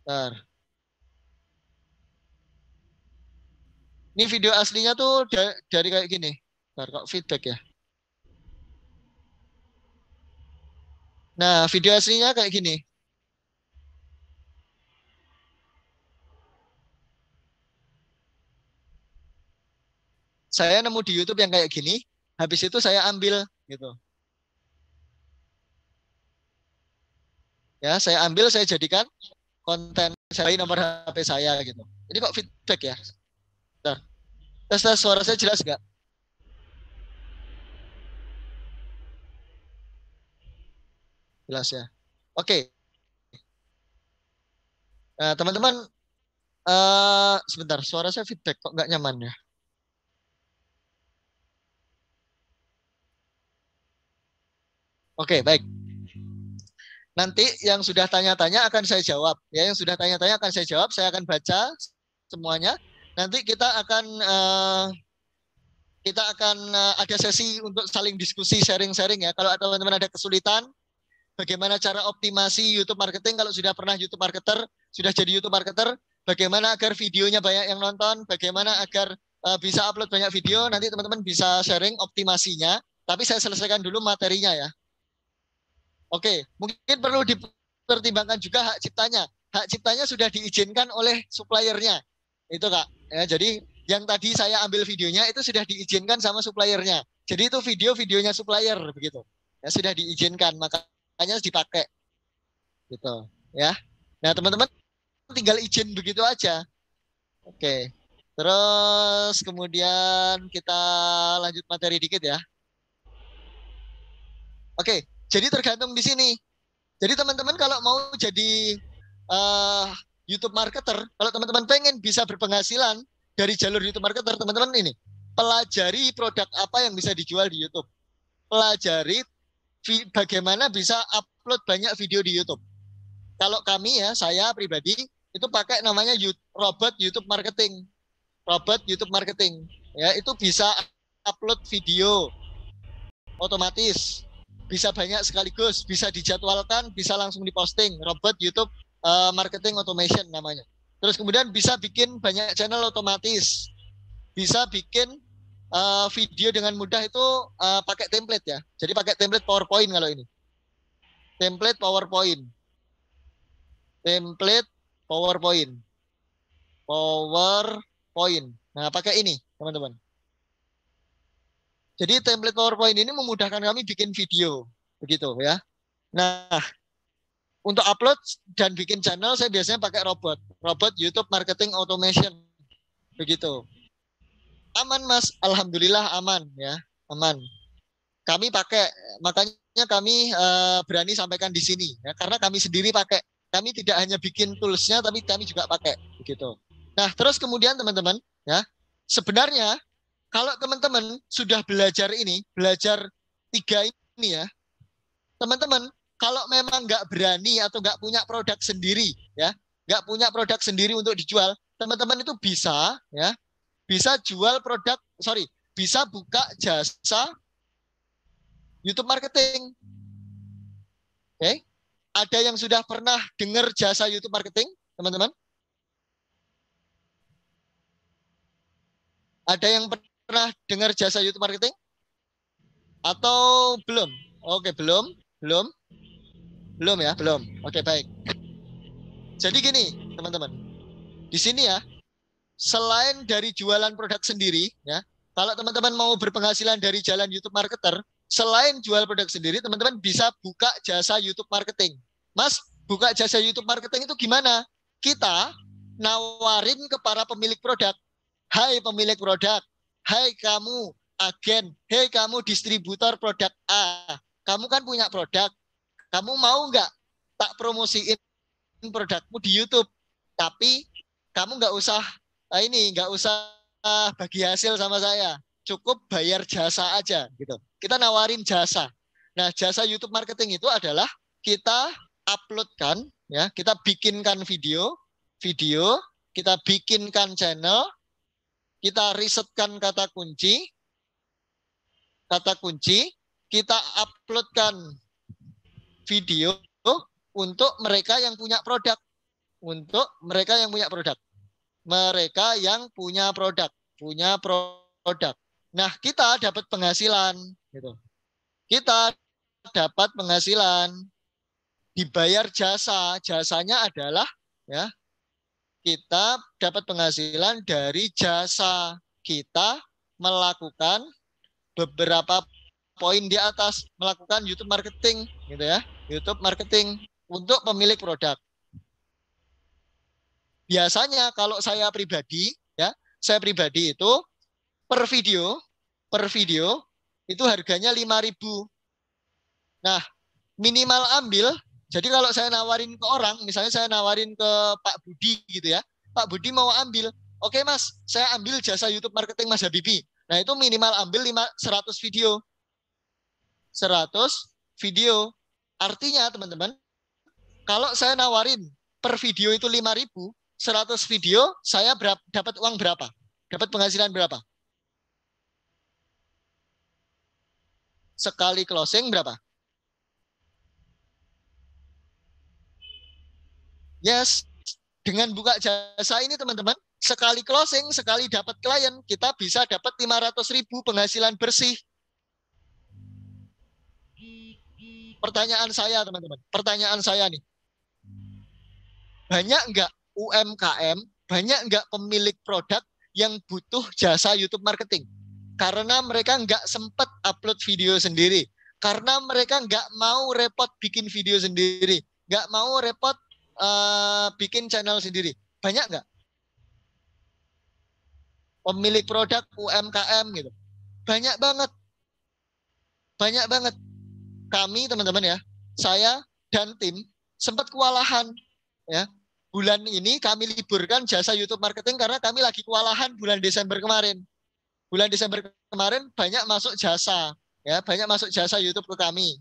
Bentar. Ini video aslinya tuh dari kayak gini. Bentar, kok feedback ya. Nah, video aslinya kayak gini. Saya nemu di YouTube yang kayak gini, habis itu saya ambil gitu. Ya, saya ambil, saya jadikan konten, saya nomor HP saya gitu. Ini kok feedback ya? Bentar. Tes suara saya jelas nggak? Jelas ya. Oke. Nah, teman-teman, sebentar, suara saya feedback kok nggak nyaman ya? Oke, baik. Nanti yang sudah tanya-tanya akan saya jawab. Ya, yang sudah tanya-tanya akan saya jawab. Saya akan baca semuanya. Nanti kita akan ada sesi untuk saling diskusi, sharing-sharing ya. Kalau teman-teman ada kesulitan, bagaimana cara optimasi YouTube marketing kalau sudah pernah YouTube marketer, sudah jadi YouTube marketer, bagaimana agar videonya banyak yang nonton, bagaimana agar bisa upload banyak video, nanti teman-teman bisa sharing optimasinya. Tapi saya selesaikan dulu materinya ya. Oke, mungkin perlu dipertimbangkan juga hak ciptanya. Hak ciptanya sudah diizinkan oleh suppliernya. Itu Kak. Ya, jadi yang tadi saya ambil videonya itu sudah diizinkan sama suppliernya. Jadi itu videonya supplier begitu. Ya sudah diizinkan, makanya dipakai. Gitu, ya. Nah, teman-teman tinggal izin begitu aja. Oke. Terus kemudian kita lanjut materi dikit ya. Oke, jadi tergantung di sini. Jadi teman-teman kalau mau jadi YouTube marketer, kalau teman-teman pengen bisa berpenghasilan dari jalur YouTube marketer, teman-teman ini pelajari produk apa yang bisa dijual di YouTube. Pelajari bagaimana bisa upload banyak video di YouTube. Kalau kami ya, saya pribadi itu pakai namanya robot YouTube marketing. Robot YouTube marketing. Ya, itu bisa upload video otomatis. Bisa banyak sekaligus, bisa dijadwalkan, bisa langsung diposting. Robot YouTube marketing automation namanya. Terus kemudian bisa bikin banyak channel otomatis. Bisa bikin video dengan mudah itu pakai template ya. Jadi pakai template PowerPoint kalau ini. Template PowerPoint. Template PowerPoint. PowerPoint. Nah, pakai ini, teman-teman. Jadi template PowerPoint ini memudahkan kami bikin video, begitu ya. Nah, untuk upload dan bikin channel saya biasanya pakai robot YouTube marketing automation, begitu. Aman Mas, alhamdulillah aman ya, aman. Kami pakai, makanya kami berani sampaikan di sini ya, karena kami sendiri pakai. Kami tidak hanya bikin toolsnya, tapi kami juga pakai, begitu. Nah, terus kemudian teman-teman ya, sebenarnya kalau teman-teman sudah belajar 3 ini ya, teman-teman kalau memang nggak berani atau nggak punya produk sendiri ya, nggak punya produk sendiri untuk dijual, teman-teman itu bisa ya, bisa jual produk, bisa buka jasa YouTube marketing. Oke, ada yang sudah pernah dengar jasa YouTube marketing, teman-teman? Ada yang pernah dengar jasa YouTube marketing? Atau belum? Oke, belum ya, belum. Oke, baik. Jadi gini, teman-teman. Di sini ya, selain dari jualan produk sendiri, ya, kalau teman-teman mau berpenghasilan dari jalan YouTube marketer, selain jual produk sendiri, teman-teman bisa buka jasa YouTube marketing. Mas, buka jasa YouTube marketing itu gimana? Kita nawarin ke para pemilik produk. Hai pemilik produk, hai kamu agen, hai kamu distributor produk A. Kamu kan punya produk, kamu mau nggak tak promosiin produkmu di YouTube? Tapi kamu nggak usah bagi hasil sama saya. Cukup bayar jasa aja gitu. Kita nawarin jasa. Nah, jasa YouTube marketing itu adalah kita uploadkan ya, kita bikinkan video, kita bikinkan channel, kita risetkan kata kunci, kita uploadkan video untuk mereka yang punya produk. Nah, kita dapat penghasilan gitu. Kita dapat penghasilan, dibayar jasa. Jasanya adalah ya, kita dapat penghasilan dari jasa kita melakukan beberapa poin di atas, melakukan YouTube marketing gitu ya. YouTube marketing untuk pemilik produk. Biasanya kalau saya pribadi itu per video itu harganya 5.000. Nah, minimal ambil. Jadi kalau saya nawarin ke orang, misalnya saya nawarin ke Pak Budi gitu ya. Pak Budi mau ambil. Oke Mas, saya ambil jasa YouTube marketing Mas Habibie. Nah, itu minimal ambil 100 video. 100 video. Artinya teman-teman, kalau saya nawarin per video itu 5.000, 100 video, saya dapat uang berapa? Dapat penghasilan berapa? Sekali closing berapa? Yes, dengan buka jasa ini teman-teman, sekali closing, sekali dapat klien, kita bisa dapat 500.000 penghasilan bersih. Pertanyaan saya teman-teman, pertanyaan saya nih. Banyak enggak UMKM, banyak enggak pemilik produk yang butuh jasa YouTube marketing. Karena mereka nggak sempat upload video sendiri. Karena mereka nggak mau repot bikin video sendiri. Nggak mau repot bikin channel sendiri. Banyak nggak? Pemilik produk UMKM gitu. Banyak banget. Banyak banget. Kami teman-teman ya, saya dan tim sempat kewalahan ya. Bulan ini kami liburkan jasa YouTube marketing karena kami lagi kewalahan bulan Desember kemarin. Bulan Desember kemarin banyak masuk jasa ya, banyak masuk jasa YouTube ke kami.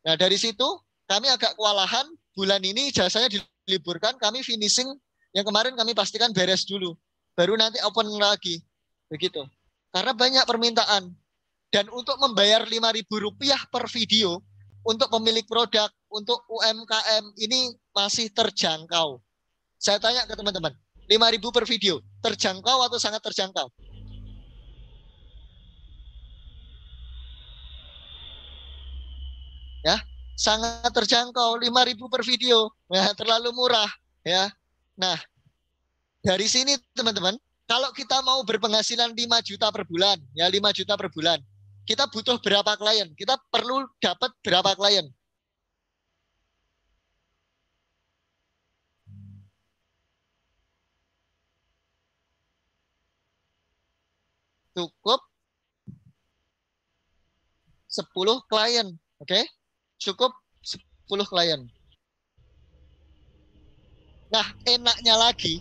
Nah, dari situ kami agak kewalahan, bulan ini jasanya diliburkan, kami finishing yang kemarin kami pastikan beres dulu. Baru nanti open lagi. Begitu. Karena banyak permintaan. Dan untuk membayar Rp5.000 per video untuk pemilik produk, untuk UMKM ini masih terjangkau. Saya tanya ke teman-teman, 5.000 per video, terjangkau atau sangat terjangkau? Ya, sangat terjangkau, 5.000 per video, ya, terlalu murah, ya. Nah, dari sini teman-teman, kalau kita mau berpenghasilan 5 juta per bulan, ya 5 juta per bulan, kita butuh berapa klien? Kita perlu dapat berapa klien? Cukup 10 klien, oke? Cukup 10 klien. Nah, enaknya lagi,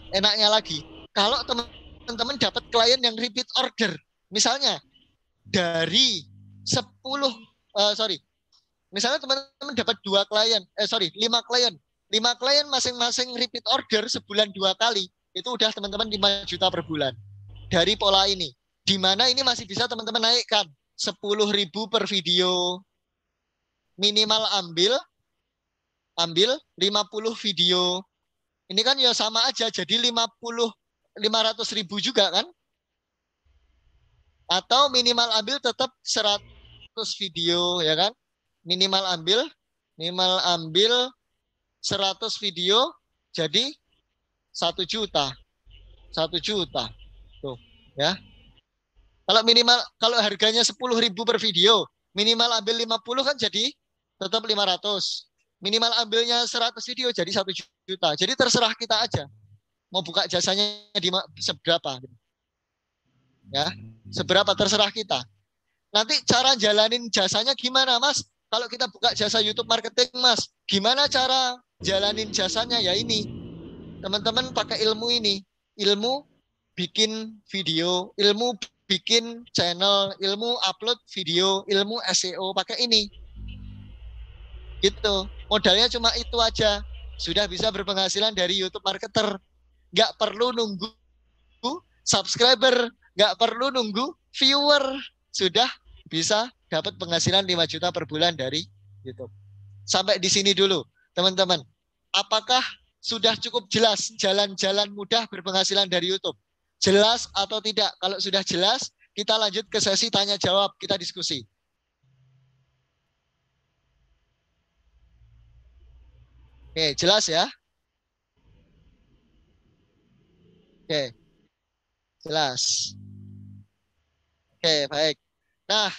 kalau teman-teman dapat klien yang repeat order, misalnya dari 10, misalnya teman-teman dapat 5 klien, 5 klien masing-masing repeat order sebulan 2 kali, itu udah teman-teman 5 juta per bulan. Dari pola ini, di mana ini masih bisa teman-teman naikkan 10.000 per video, minimal ambil 50 video. Ini kan ya sama aja, jadi 500.000 juga kan? Atau minimal ambil tetap 100 video, ya kan? Minimal ambil 100 video, jadi 1 juta. 1 juta. Tuh, ya. Kalau harganya 10.000 per video, minimal ambil 50 kan jadi tetap 500. Minimal ambilnya 100 video jadi 1 juta. Jadi terserah kita aja. Mau buka jasanya di seberapa. Ya, seberapa terserah kita. Nanti cara jalanin jasanya gimana, Mas? Kalau kita buka jasa YouTube marketing, Mas, gimana cara jalanin jasanya? Ya ini. Teman-teman pakai ilmu ini. Ilmu bikin video, ilmu bikin channel, ilmu upload video, ilmu SEO, pakai ini. Gitu. Modalnya cuma itu aja. Sudah bisa berpenghasilan dari YouTube marketer. Nggak perlu nunggu subscriber, nggak perlu nunggu viewer. Sudah bisa dapat penghasilan 5 juta per bulan dari YouTube. Sampai di sini dulu, teman-teman. Apakah sudah cukup jelas jalan-jalan mudah berpenghasilan dari YouTube? Jelas atau tidak? Kalau sudah jelas, kita lanjut ke sesi tanya jawab, kita diskusi. Oke, jelas ya? Oke, jelas. Oke, baik. Nah,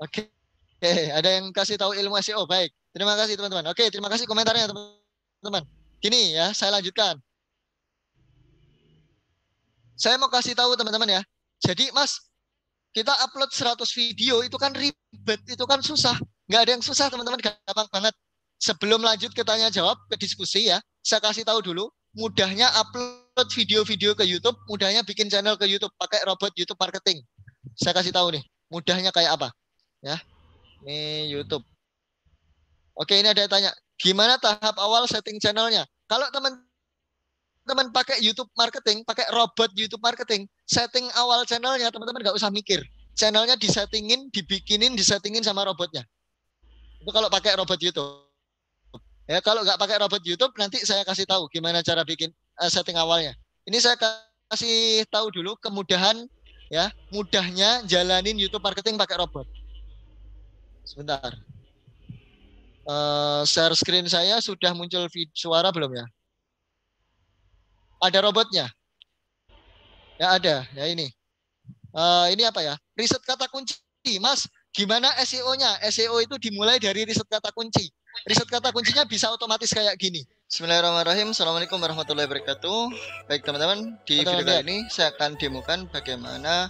oke, ada yang kasih tahu ilmu SEO, baik. Terima kasih teman-teman. Oke, terima kasih komentarnya teman-teman. Gini ya, saya lanjutkan. Saya mau kasih tahu teman-teman ya. Jadi Mas, kita upload 100 video itu kan ribet, itu kan susah. Nggak ada yang susah teman-teman, gampang banget. Sebelum lanjut ke tanya jawab, ke diskusi ya, saya kasih tahu dulu, mudahnya upload video-video ke YouTube, mudahnya bikin channel ke YouTube, pakai robot YouTube marketing. Saya kasih tahu nih, mudahnya kayak apa. Ya, ini YouTube. Oke, ini ada yang tanya, gimana tahap awal setting channelnya? Kalau teman-teman pakai YouTube marketing, pakai robot YouTube marketing, setting awal channelnya teman-teman nggak usah mikir. Channelnya disettingin, disettingin sama robotnya. Itu kalau pakai robot YouTube. Ya, kalau nggak pakai robot YouTube, nanti saya kasih tahu gimana cara bikin setting awalnya. Ini saya kasih tahu dulu kemudahan, ya, mudahnya jalanin YouTube marketing pakai robot. Sebentar. Share screen saya sudah muncul suara belum ya? Ada robotnya. Ya ada, ya ini. Ini apa ya? Riset kata kunci, Mas. Gimana SEO-nya? SEO itu dimulai dari riset kata kunci. Riset kata kuncinya bisa otomatis kayak gini. Bismillahirrahmanirrahim. Assalamualaikum warahmatullahi wabarakatuh. Baik teman-teman, di video kali ini saya akan demokan bagaimana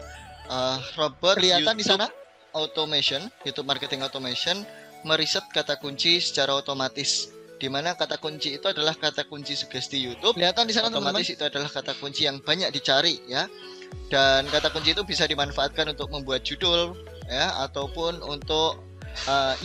robot Kelihatan YouTube di sana? Automation, YouTube Marketing Automation, meriset kata kunci secara otomatis. Di mana kata kunci itu adalah kata kunci sugesti YouTube. Kelihatan di sana teman-teman? Otomatis itu adalah kata kunci yang banyak dicari ya. Dan kata kunci itu bisa dimanfaatkan untuk membuat judul ya, ataupun untuk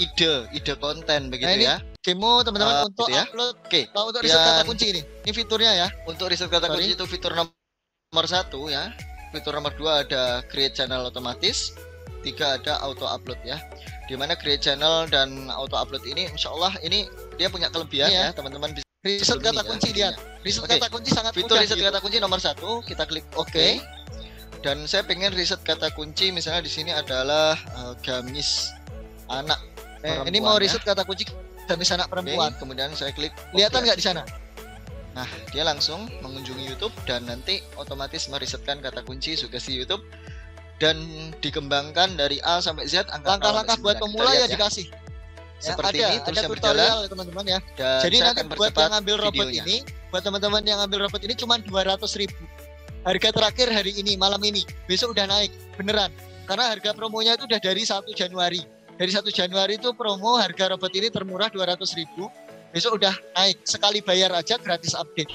ide konten begitu Nah, ini ya. demo teman-teman untuk gitu ya. upload. Oke. Untuk riset kata Dan kunci ini. Ini fiturnya ya. untuk riset kata Sorry. kunci itu fitur nomor 1 ya. Fitur nomor 2 ada create channel otomatis. 3 ada auto upload ya. Dimana create channel dan auto upload ini insya Allah ini dia punya kelebihan Iya. ya teman-teman bisa Riset sebelum kata ini ya, kunci lihat. intinya. Riset Oke. kata kunci sangat Fitur mudah. riset gitu. kata kunci nomor 1 kita klik OK. Dan saya pengen riset kata kunci misalnya di sini adalah gamis anak Ini perempuan mau ya. riset kata kunci gamis anak Oke, perempuan. kemudian saya klik Kelihatan OK. nggak di sana? Nah, dia langsung mengunjungi YouTube dan nanti otomatis merisetkan kata kunci sugesti YouTube dan dikembangkan dari A sampai Z angka 0 Langkah-langkah sampai buat 9. Kita pemula ya lihat dikasih. Ya, Seperti ada, ini terus ada yang tutorial berjalan ya, teman-teman ya. dan Jadi saya nanti akan buat percepat yang ambil robot videonya. ini, buat teman-teman yang ambil robot ini cuma 200.000. Harga terakhir hari ini, malam ini. Besok udah naik, beneran. Karena harga promonya itu udah dari 1 Januari. Dari 1 Januari itu promo harga robot ini termurah 200.000. Besok udah naik, sekali bayar aja gratis update.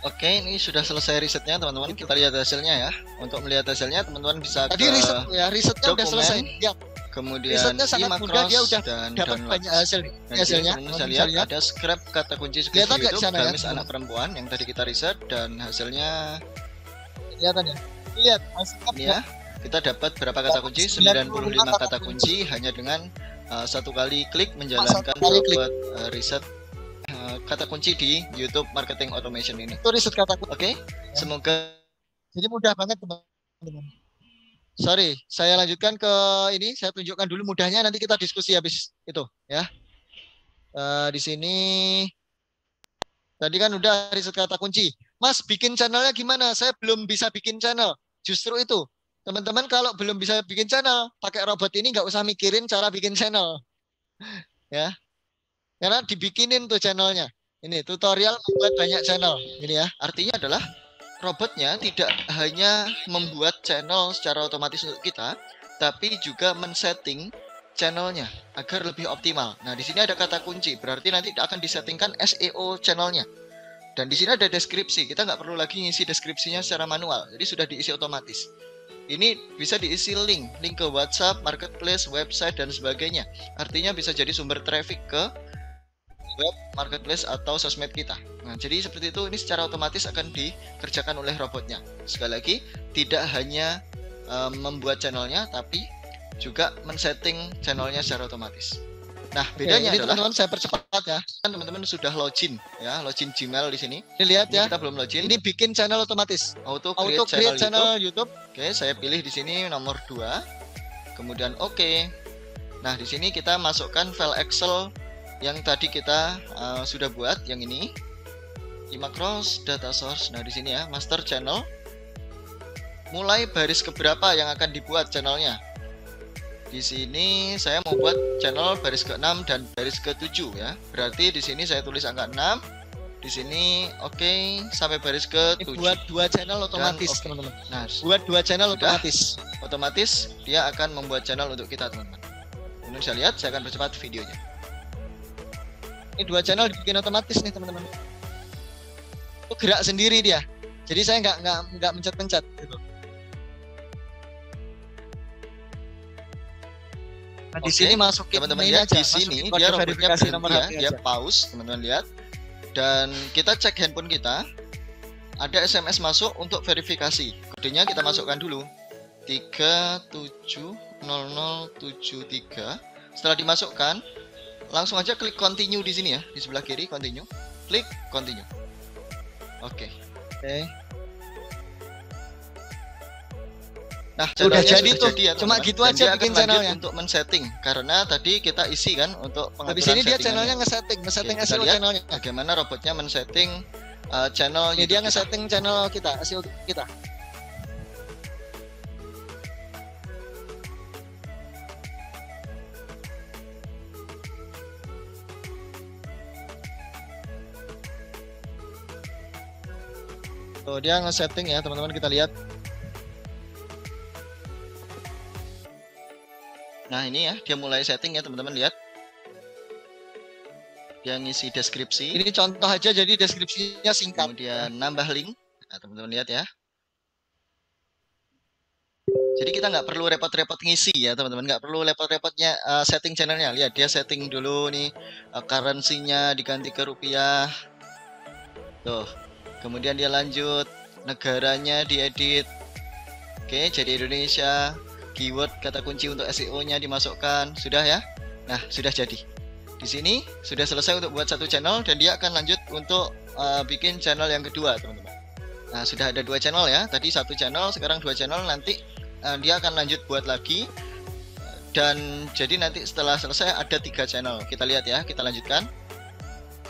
Oke, ini sudah selesai risetnya teman-teman. Kita lihat hasilnya ya. Untuk melihat hasilnya teman-teman bisa Tadi ke riset ya, risetnya udah dokumen, selesai. Ya, kemudian risetnya sangat mudah, dia udah dan dapat download. banyak hasil. Dan Hasilnya, teman-teman bisa teman-teman lihat ada scrap kata kunci sugesti Kelihatan nggak di YouTube sana ya, gamis anak perempuan yang tadi kita riset dan hasilnya kelihatan ya. Lihat hasilnya ini ya. Kita dapat berapa kata kunci? 95 kata kunci hanya dengan satu kali klik menjalankan kali klik. robot riset kata kunci di YouTube Marketing Automation ini. itu riset kata kunci. Oke, semoga Jadi mudah banget teman-teman. Sorry, saya lanjutkan ke ini. Saya tunjukkan dulu mudahnya. Nanti kita diskusi habis itu, ya. Di sini tadi kan udah riset kata kunci. Mas, bikin channelnya gimana? Saya belum bisa bikin channel. Justru itu, teman-teman kalau belum bisa bikin channel, pakai robot ini nggak usah mikirin cara bikin channel, ya. Karena dibikinin tuh channelnya. Ini tutorial membuat banyak channel. Ini ya. artinya adalah robotnya tidak hanya membuat channel secara otomatis untuk kita, tapi juga men-setting channelnya agar lebih optimal. Nah, di sini ada kata kunci, berarti nanti akan disettingkan SEO channelnya. Dan di sini ada deskripsi, kita nggak perlu lagi ngisi deskripsinya secara manual, jadi sudah diisi otomatis. Ini bisa diisi link ke WhatsApp, marketplace, website, dan sebagainya. Artinya bisa jadi sumber traffic ke web, marketplace, atau sosmed kita. Nah, jadi seperti itu, ini secara otomatis akan dikerjakan oleh robotnya. Sekali lagi, tidak hanya membuat channelnya, tapi juga men-setting channelnya secara otomatis. Nah, bedanya ini adalah teman-teman saya percepat ya. kan teman-teman sudah login ya, login Gmail di sini. Ini lihat Ini ya. kita belum login. Ini bikin channel otomatis. Auto Auto create create channel channel YouTube. YouTube. Oke, saya pilih di sini nomor 2. Kemudian oke. Nah, di sini kita masukkan file Excel yang tadi kita sudah buat, yang ini. Macros data source. Nah, di sini ya, master channel. Mulai baris keberapa yang akan dibuat channelnya? Di sini saya mau buat channel baris ke-6 dan baris ke-7 ya. Berarti di sini saya tulis angka 6. Di sini oke sampai baris Ini ke-7. buat 2 channel otomatis, oke. teman-teman. Nah, Buat 2 channel Sudah. otomatis. otomatis dia akan membuat channel untuk kita, teman-teman. Kemudian bisa lihat, saya akan percepat videonya. Ini 2 channel dibikin otomatis nih, teman-teman. Itu gerak sendiri dia. Jadi saya nggak mencet-mencet gitu. Nah, di Oke, sini masukin Teman-teman ini lihat aja, di sini masukin kode dia robotnya verifikasi nomor berhenti HP ya, dia aja. pause, teman-teman lihat. Dan kita cek handphone kita, ada SMS masuk untuk verifikasi. Kodenya kita masukkan dulu. 370073. Setelah dimasukkan, langsung aja klik continue di sini ya, di sebelah kiri continue. Klik continue. Oke. Oke. Nah, Udah channelnya jadi sudah tuh, jadi ya, cuma teman-teman. gitu Dan aja dia akan bikin lanjut channelnya. untuk men-setting karena tadi kita isi kan untuk pengaturan Habis ini dia settingannya. channelnya nge-setting Oke, kita SEO lihat channelnya. bagaimana robotnya men-setting channel. Ini dia nge-setting channel kita, SEO kita. Tuh, dia nge-setting ya, teman-teman, kita lihat. Nah, ini ya, dia mulai setting ya, teman-teman, lihat. Dia ngisi deskripsi. Ini contoh aja, jadi deskripsinya singkat. Kemudian nambah link. Nah, teman-teman lihat ya. Jadi kita nggak perlu repot-repot ngisi ya, teman-teman. Nggak perlu repot-repotnya setting channelnya. Lihat, dia setting dulu nih, currency-nya diganti ke rupiah. Tuh. Kemudian dia lanjut, negaranya diedit. Oke, jadi Indonesia. Keyword kata kunci untuk SEO-nya dimasukkan. Sudah ya? Nah, sudah jadi. Di sini sudah selesai untuk buat satu channel dan dia akan lanjut untuk bikin channel yang kedua, teman-teman. Nah, sudah ada 2 channel ya. Tadi 1 channel, sekarang 2 channel. Nanti dia akan lanjut buat lagi. Dan jadi nanti setelah selesai ada 3 channel. Kita lihat ya, kita lanjutkan.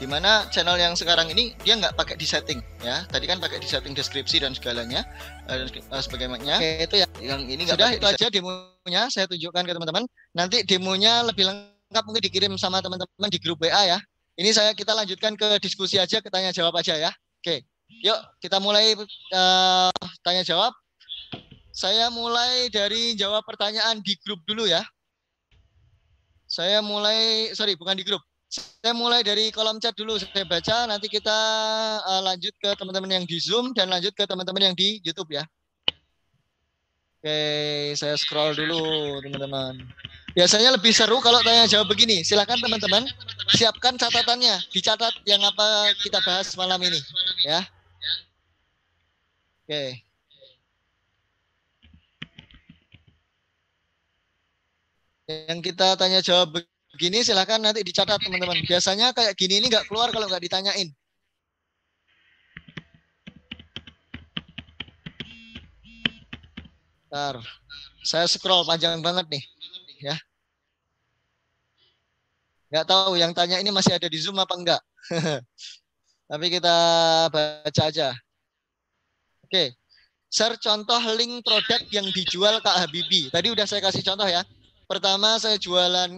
Dimana channel yang sekarang ini dia nggak pakai di setting ya, tadi kan pakai di setting deskripsi dan segalanya dan sebagainya. Oke, itu ya yang ini nggak. Sudah, itu aja demonya saya tunjukkan ke teman-teman. Nanti demonya lebih lengkap mungkin dikirim sama teman-teman di grup WA ya. Ini kita lanjutkan ke diskusi aja, ke tanya jawab aja ya. Oke, yuk kita mulai tanya jawab. Saya mulai dari jawab pertanyaan di grup dulu ya. Saya mulai, bukan di grup. Saya mulai dari kolom chat dulu, saya baca, nanti kita lanjut ke teman-teman yang di Zoom dan lanjut ke teman-teman yang di YouTube ya. Oke, saya scroll dulu teman-teman. Biasanya lebih seru kalau tanya jawab begini. Silakan teman-teman, siapkan catatannya, dicatat yang apa kita bahas malam ini ya. Oke. Yang kita tanya jawab begini silahkan nanti dicatat teman-teman. Biasanya kayak gini ini nggak keluar kalau nggak ditanyain. Bentar, saya scroll panjang banget nih, ya. Nggak tahu yang tanya ini masih ada di Zoom apa enggak. Tapi kita baca aja. Oke, share contoh link produk yang dijual Kak Habibie. Tadi udah saya kasih contoh ya. Pertama saya jualan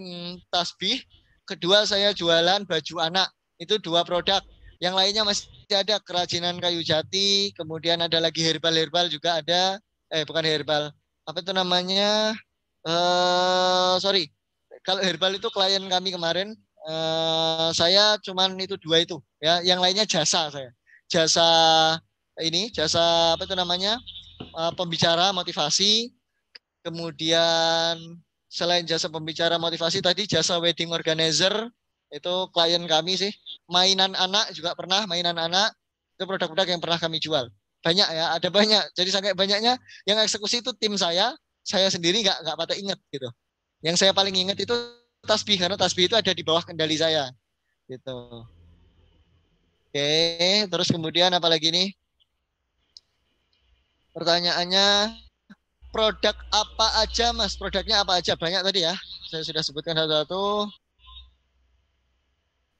tasbih, kedua saya jualan baju anak. Itu 2 produk. Yang lainnya masih ada kerajinan kayu jati, kemudian ada lagi herbal juga ada. Bukan herbal. Apa itu namanya? Kalau herbal itu klien kami kemarin. Saya cuman itu 2 itu. Ya, yang lainnya jasa saya. Jasa apa itu namanya? Pembicara motivasi. Kemudian selain jasa pembicara motivasi tadi jasa wedding organizer itu klien kami sih. Mainan anak juga pernah, mainan anak itu produk-produk yang pernah kami jual. Banyak ya, ada banyak. Jadi sangat banyaknya yang eksekusi itu tim saya sendiri nggak pada ingat gitu. Yang saya paling ingat itu tasbih karena tasbih itu ada di bawah kendali saya gitu. Oke, terus kemudian apa lagi nih? Pertanyaannya produk apa aja Mas? Produknya apa aja? Banyak tadi ya. Saya sudah sebutkan satu-satu.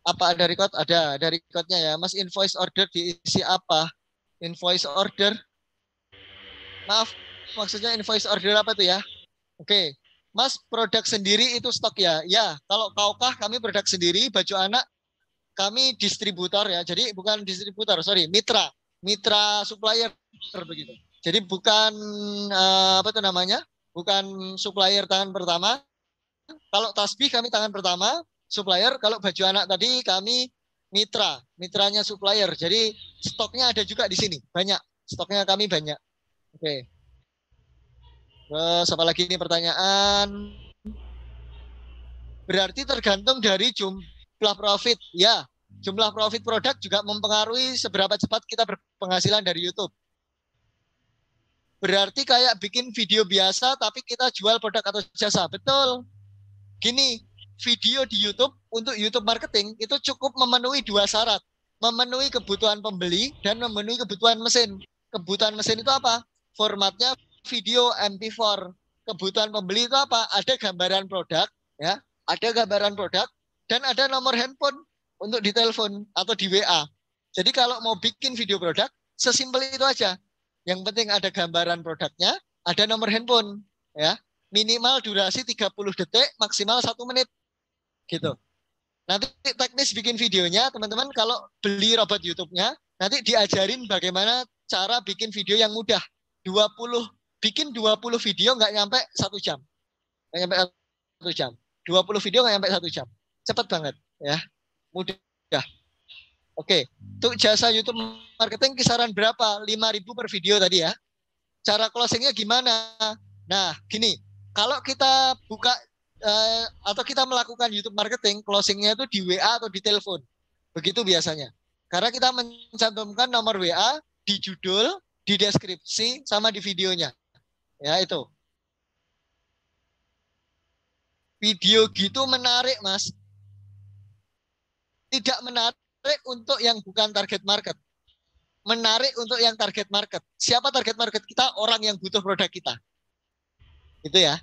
Apa ada record? Ada recordnya ya. Mas, invoice order diisi apa? Invoice order. Maaf, maksudnya invoice order apa tuh ya? Oke. Mas, produk sendiri itu stok ya? Ya, kalau Kaukah kami produk sendiri, baju anak kami distributor ya. Jadi bukan distributor, mitra. Mitra supplier begitu. Jadi bukan bukan supplier tangan pertama. Kalau tasbih kami tangan pertama, supplier. Kalau baju anak tadi kami mitranya supplier. Jadi stoknya ada juga di sini, banyak. Stoknya kami banyak. Oke. Terus apa lagi ini pertanyaan? Berarti tergantung dari jumlah profit. Ya, jumlah profit produk juga mempengaruhi seberapa cepat kita berpenghasilan dari YouTube. Berarti kayak bikin video biasa tapi kita jual produk atau jasa. Betul. Gini, video di YouTube untuk YouTube marketing itu cukup memenuhi 2 syarat. Memenuhi kebutuhan pembeli dan memenuhi kebutuhan mesin. Kebutuhan mesin itu apa? Formatnya video MP4. Kebutuhan pembeli itu apa? Ada gambaran produk, ya. Ada gambaran produk dan ada nomor handphone untuk ditelepon atau di WA. Jadi kalau mau bikin video produk, sesimpel itu aja. Yang penting ada gambaran produknya, ada nomor handphone, ya. Minimal durasi 30 detik, maksimal 1 menit. Gitu. Nanti teknis bikin videonya, teman-teman kalau beli robot YouTube-nya, nanti diajarin bagaimana cara bikin video yang mudah. 20 video nggak nyampe 1 jam. Nggak nyampe 1 jam. 20 video nggak nyampe 1 jam. Cepat banget, ya. Mudah. Oke, untuk jasa YouTube marketing kisaran berapa? 5.000 per video tadi ya. Cara closingnya gimana? Nah, gini, kalau kita buka atau kita melakukan YouTube marketing, closingnya itu di WA atau di telepon. Begitu biasanya. Karena kita mencantumkan nomor WA di judul, di deskripsi, sama di videonya. Ya, itu. Video gitu menarik, Mas. Tidak menarik untuk yang bukan target market. Menarik untuk yang target market. Siapa target market kita? Orang yang butuh produk kita. Itu ya.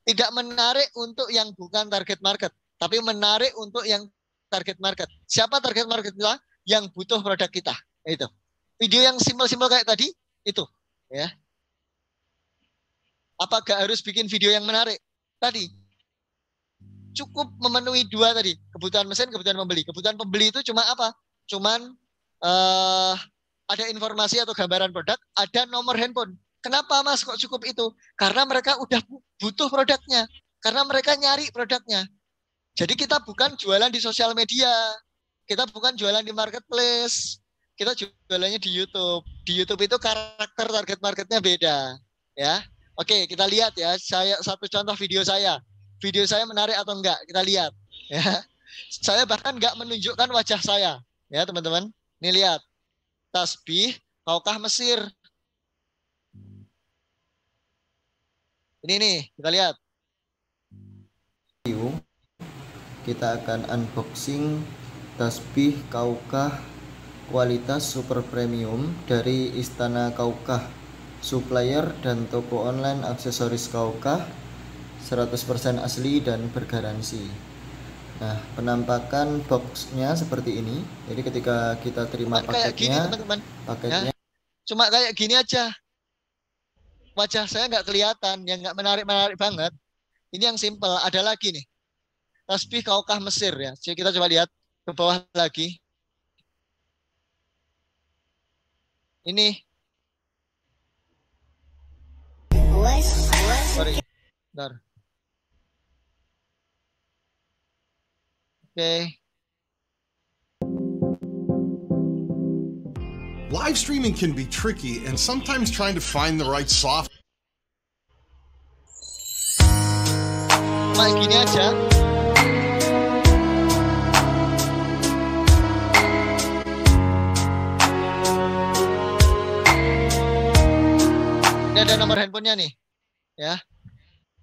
Tidak menarik untuk yang bukan target market. Tapi menarik untuk yang target market. Siapa target market kita? Yang butuh produk kita. Itu. Video yang simpel-simpel kayak tadi, itu. Ya. Apa gak harus bikin video yang menarik? Tadi. Cukup memenuhi 2 tadi, kebutuhan mesin, kebutuhan pembeli. Kebutuhan pembeli itu cuma apa? Cuman ada informasi atau gambaran produk, ada nomor handphone. Kenapa Mas kok cukup itu? Karena mereka udah butuh produknya, karena mereka nyari produknya. Jadi kita bukan jualan di sosial media, kita bukan jualan di marketplace, kita jualannya di YouTube. Di YouTube itu karakter target marketnya beda, ya. Oke, kita lihat ya. Saya satu contoh video saya. Video saya menarik atau enggak, kita lihat ya. Saya bahkan enggak menunjukkan wajah saya ya teman-teman. Ini lihat, tasbih kaukah Mesir. Ini nih, kita lihat. Kita akan unboxing tasbih kaukah kualitas super premium dari Istana Kaukah, supplier dan toko online aksesoris kaukah, 100% asli dan bergaransi. Nah, penampakan boxnya seperti ini. Jadi ketika kita terima paketnya, gini, teman-teman. Paketnya ya. Cuma kayak gini aja. Wajah saya nggak kelihatan, yang nggak menarik-menarik banget. Ini yang simple. Ada lagi nih, tasbih kaukah Mesir ya. Jadi kita coba lihat ke bawah lagi. Ini. Sorry. Bentar. Okay. Live streaming can be tricky, and sometimes trying to find the right software. Cuma gini aja. Ini ada nomor handphonenya nih, ya.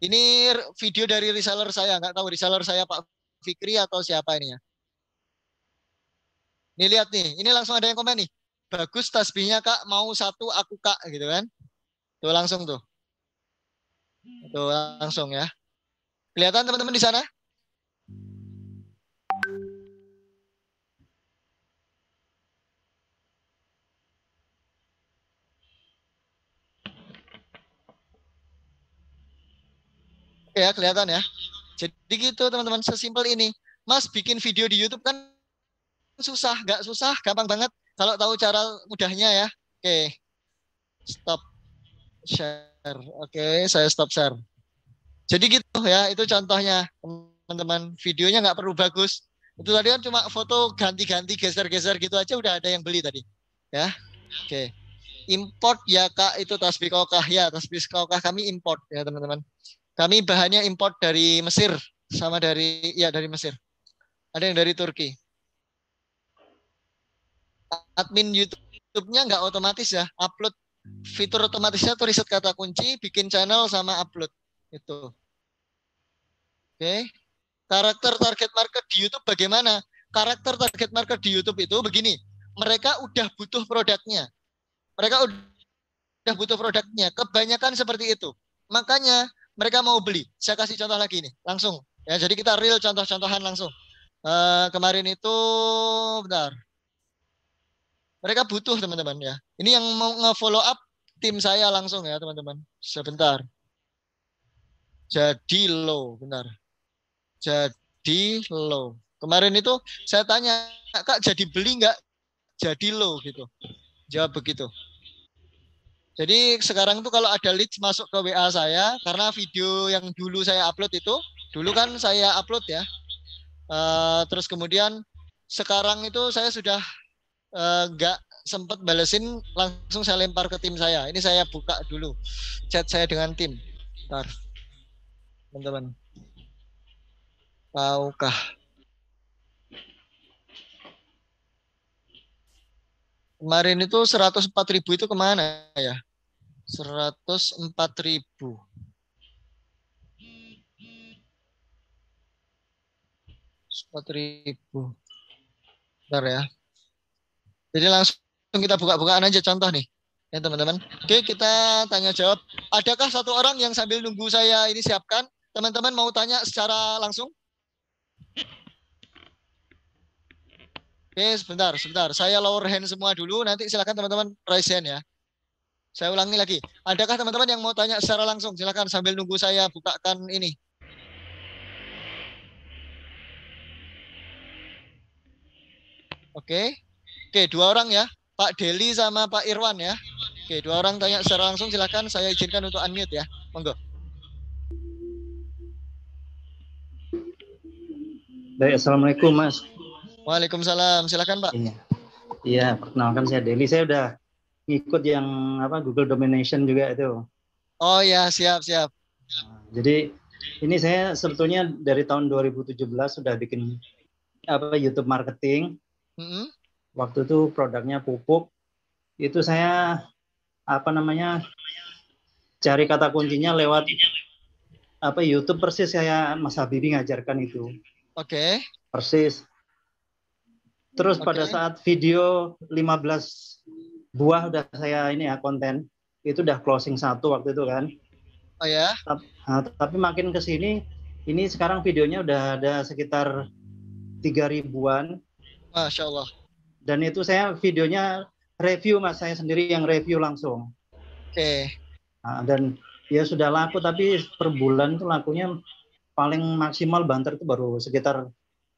Ini video dari reseller saya, nggak tahu reseller saya Pak Fikri atau siapa ini ya. Nih lihat nih, ini langsung ada yang komen nih. Bagus tasbihnya Kak, mau 1 aku Kak, gitu kan. Tuh langsung tuh. Tuh langsung ya. Kelihatan teman-teman di sana? Oke ya, kelihatan ya. Jadi gitu teman-teman, sesimpel ini. Mas bikin video di YouTube kan susah, nggak susah, gampang banget. Kalau tahu cara mudahnya ya. Oke, stop share. Oke, saya stop share. Jadi gitu ya, itu contohnya teman-teman. Videonya nggak perlu bagus. Itu tadi kan cuma foto ganti-ganti, geser-geser gitu aja udah ada yang beli tadi. Ya, oke. Import ya Kak, itu tasbih kaukah ya, tasbih kaukah kami import ya teman-teman. Kami bahannya import dari Mesir sama dari Mesir. Ada yang dari Turki. Admin YouTube-nya nggak otomatis ya, upload. Fitur otomatisnya tuh riset kata kunci, bikin channel sama upload. Itu. Oke. Karakter target market di YouTube bagaimana? Karakter target market di YouTube itu begini. Mereka udah butuh produknya. Mereka udah butuh produknya. Kebanyakan seperti itu. Makanya mereka mau beli. Saya kasih contoh lagi nih, langsung. Ya, jadi kita real contoh-contohan langsung. Kemarin itu, bentar. Mereka butuh teman-teman ya. Ini yang mau nge-follow up tim saya langsung ya teman-teman. Sebentar. Jadi low, benar. Jadi low. Kemarin itu saya tanya, Kak jadi beli nggak? Jadi low gitu. Jawab begitu. Jadi sekarang tuh kalau ada leads masuk ke WA saya, karena video yang dulu saya upload itu, dulu kan saya upload ya. Terus kemudian sekarang itu saya sudah nggak sempat balesin, langsung saya lempar ke tim saya. Ini saya buka dulu chat saya dengan tim. Bentar. Teman-teman. Tahukah? Kemarin itu 104.000 itu kemana ya? 104.000. Bentar ya. Jadi langsung kita buka-bukaan aja contoh nih. Ya teman-teman. Oke, kita tanya jawab. Adakah satu orang yang sambil nunggu saya ini siapkan? Teman-teman mau tanya secara langsung? Oke, sebentar. Saya lower hand semua dulu. Nanti silakan teman-teman raise hand ya. Saya ulangi lagi. Adakah teman-teman yang mau tanya secara langsung? Silakan sambil nunggu saya bukakan ini. Oke, 2 orang ya. Pak Deli sama Pak Irwan ya. Oke, 2 orang tanya secara langsung. Silakan saya izinkan untuk unmute ya. Monggo. Baik, assalamualaikum Mas. Waalaikumsalam. Silakan Pak. Iya, perkenalkan saya Deli. Saya udah ngikut yang Google Domination juga itu. Oh ya, siap. Jadi ini saya sebetulnya dari tahun 2017 sudah bikin YouTube marketing. Waktu itu produknya pupuk. Itu saya cari kata kuncinya lewat YouTube, persis saya Mas Habibie ngajarkan itu. Oke. Persis. Terus pada saat video 15 buah udah saya konten, itu udah closing 1 waktu itu kan. Oh ya. Tapi makin ke sini, ini sekarang videonya udah ada sekitar 3.000-an. Masya Allah. Dan itu saya videonya review Mas, saya sendiri yang review langsung. Oke. Dan ya sudah laku, tapi per bulan itu lakunya paling maksimal banter itu baru sekitar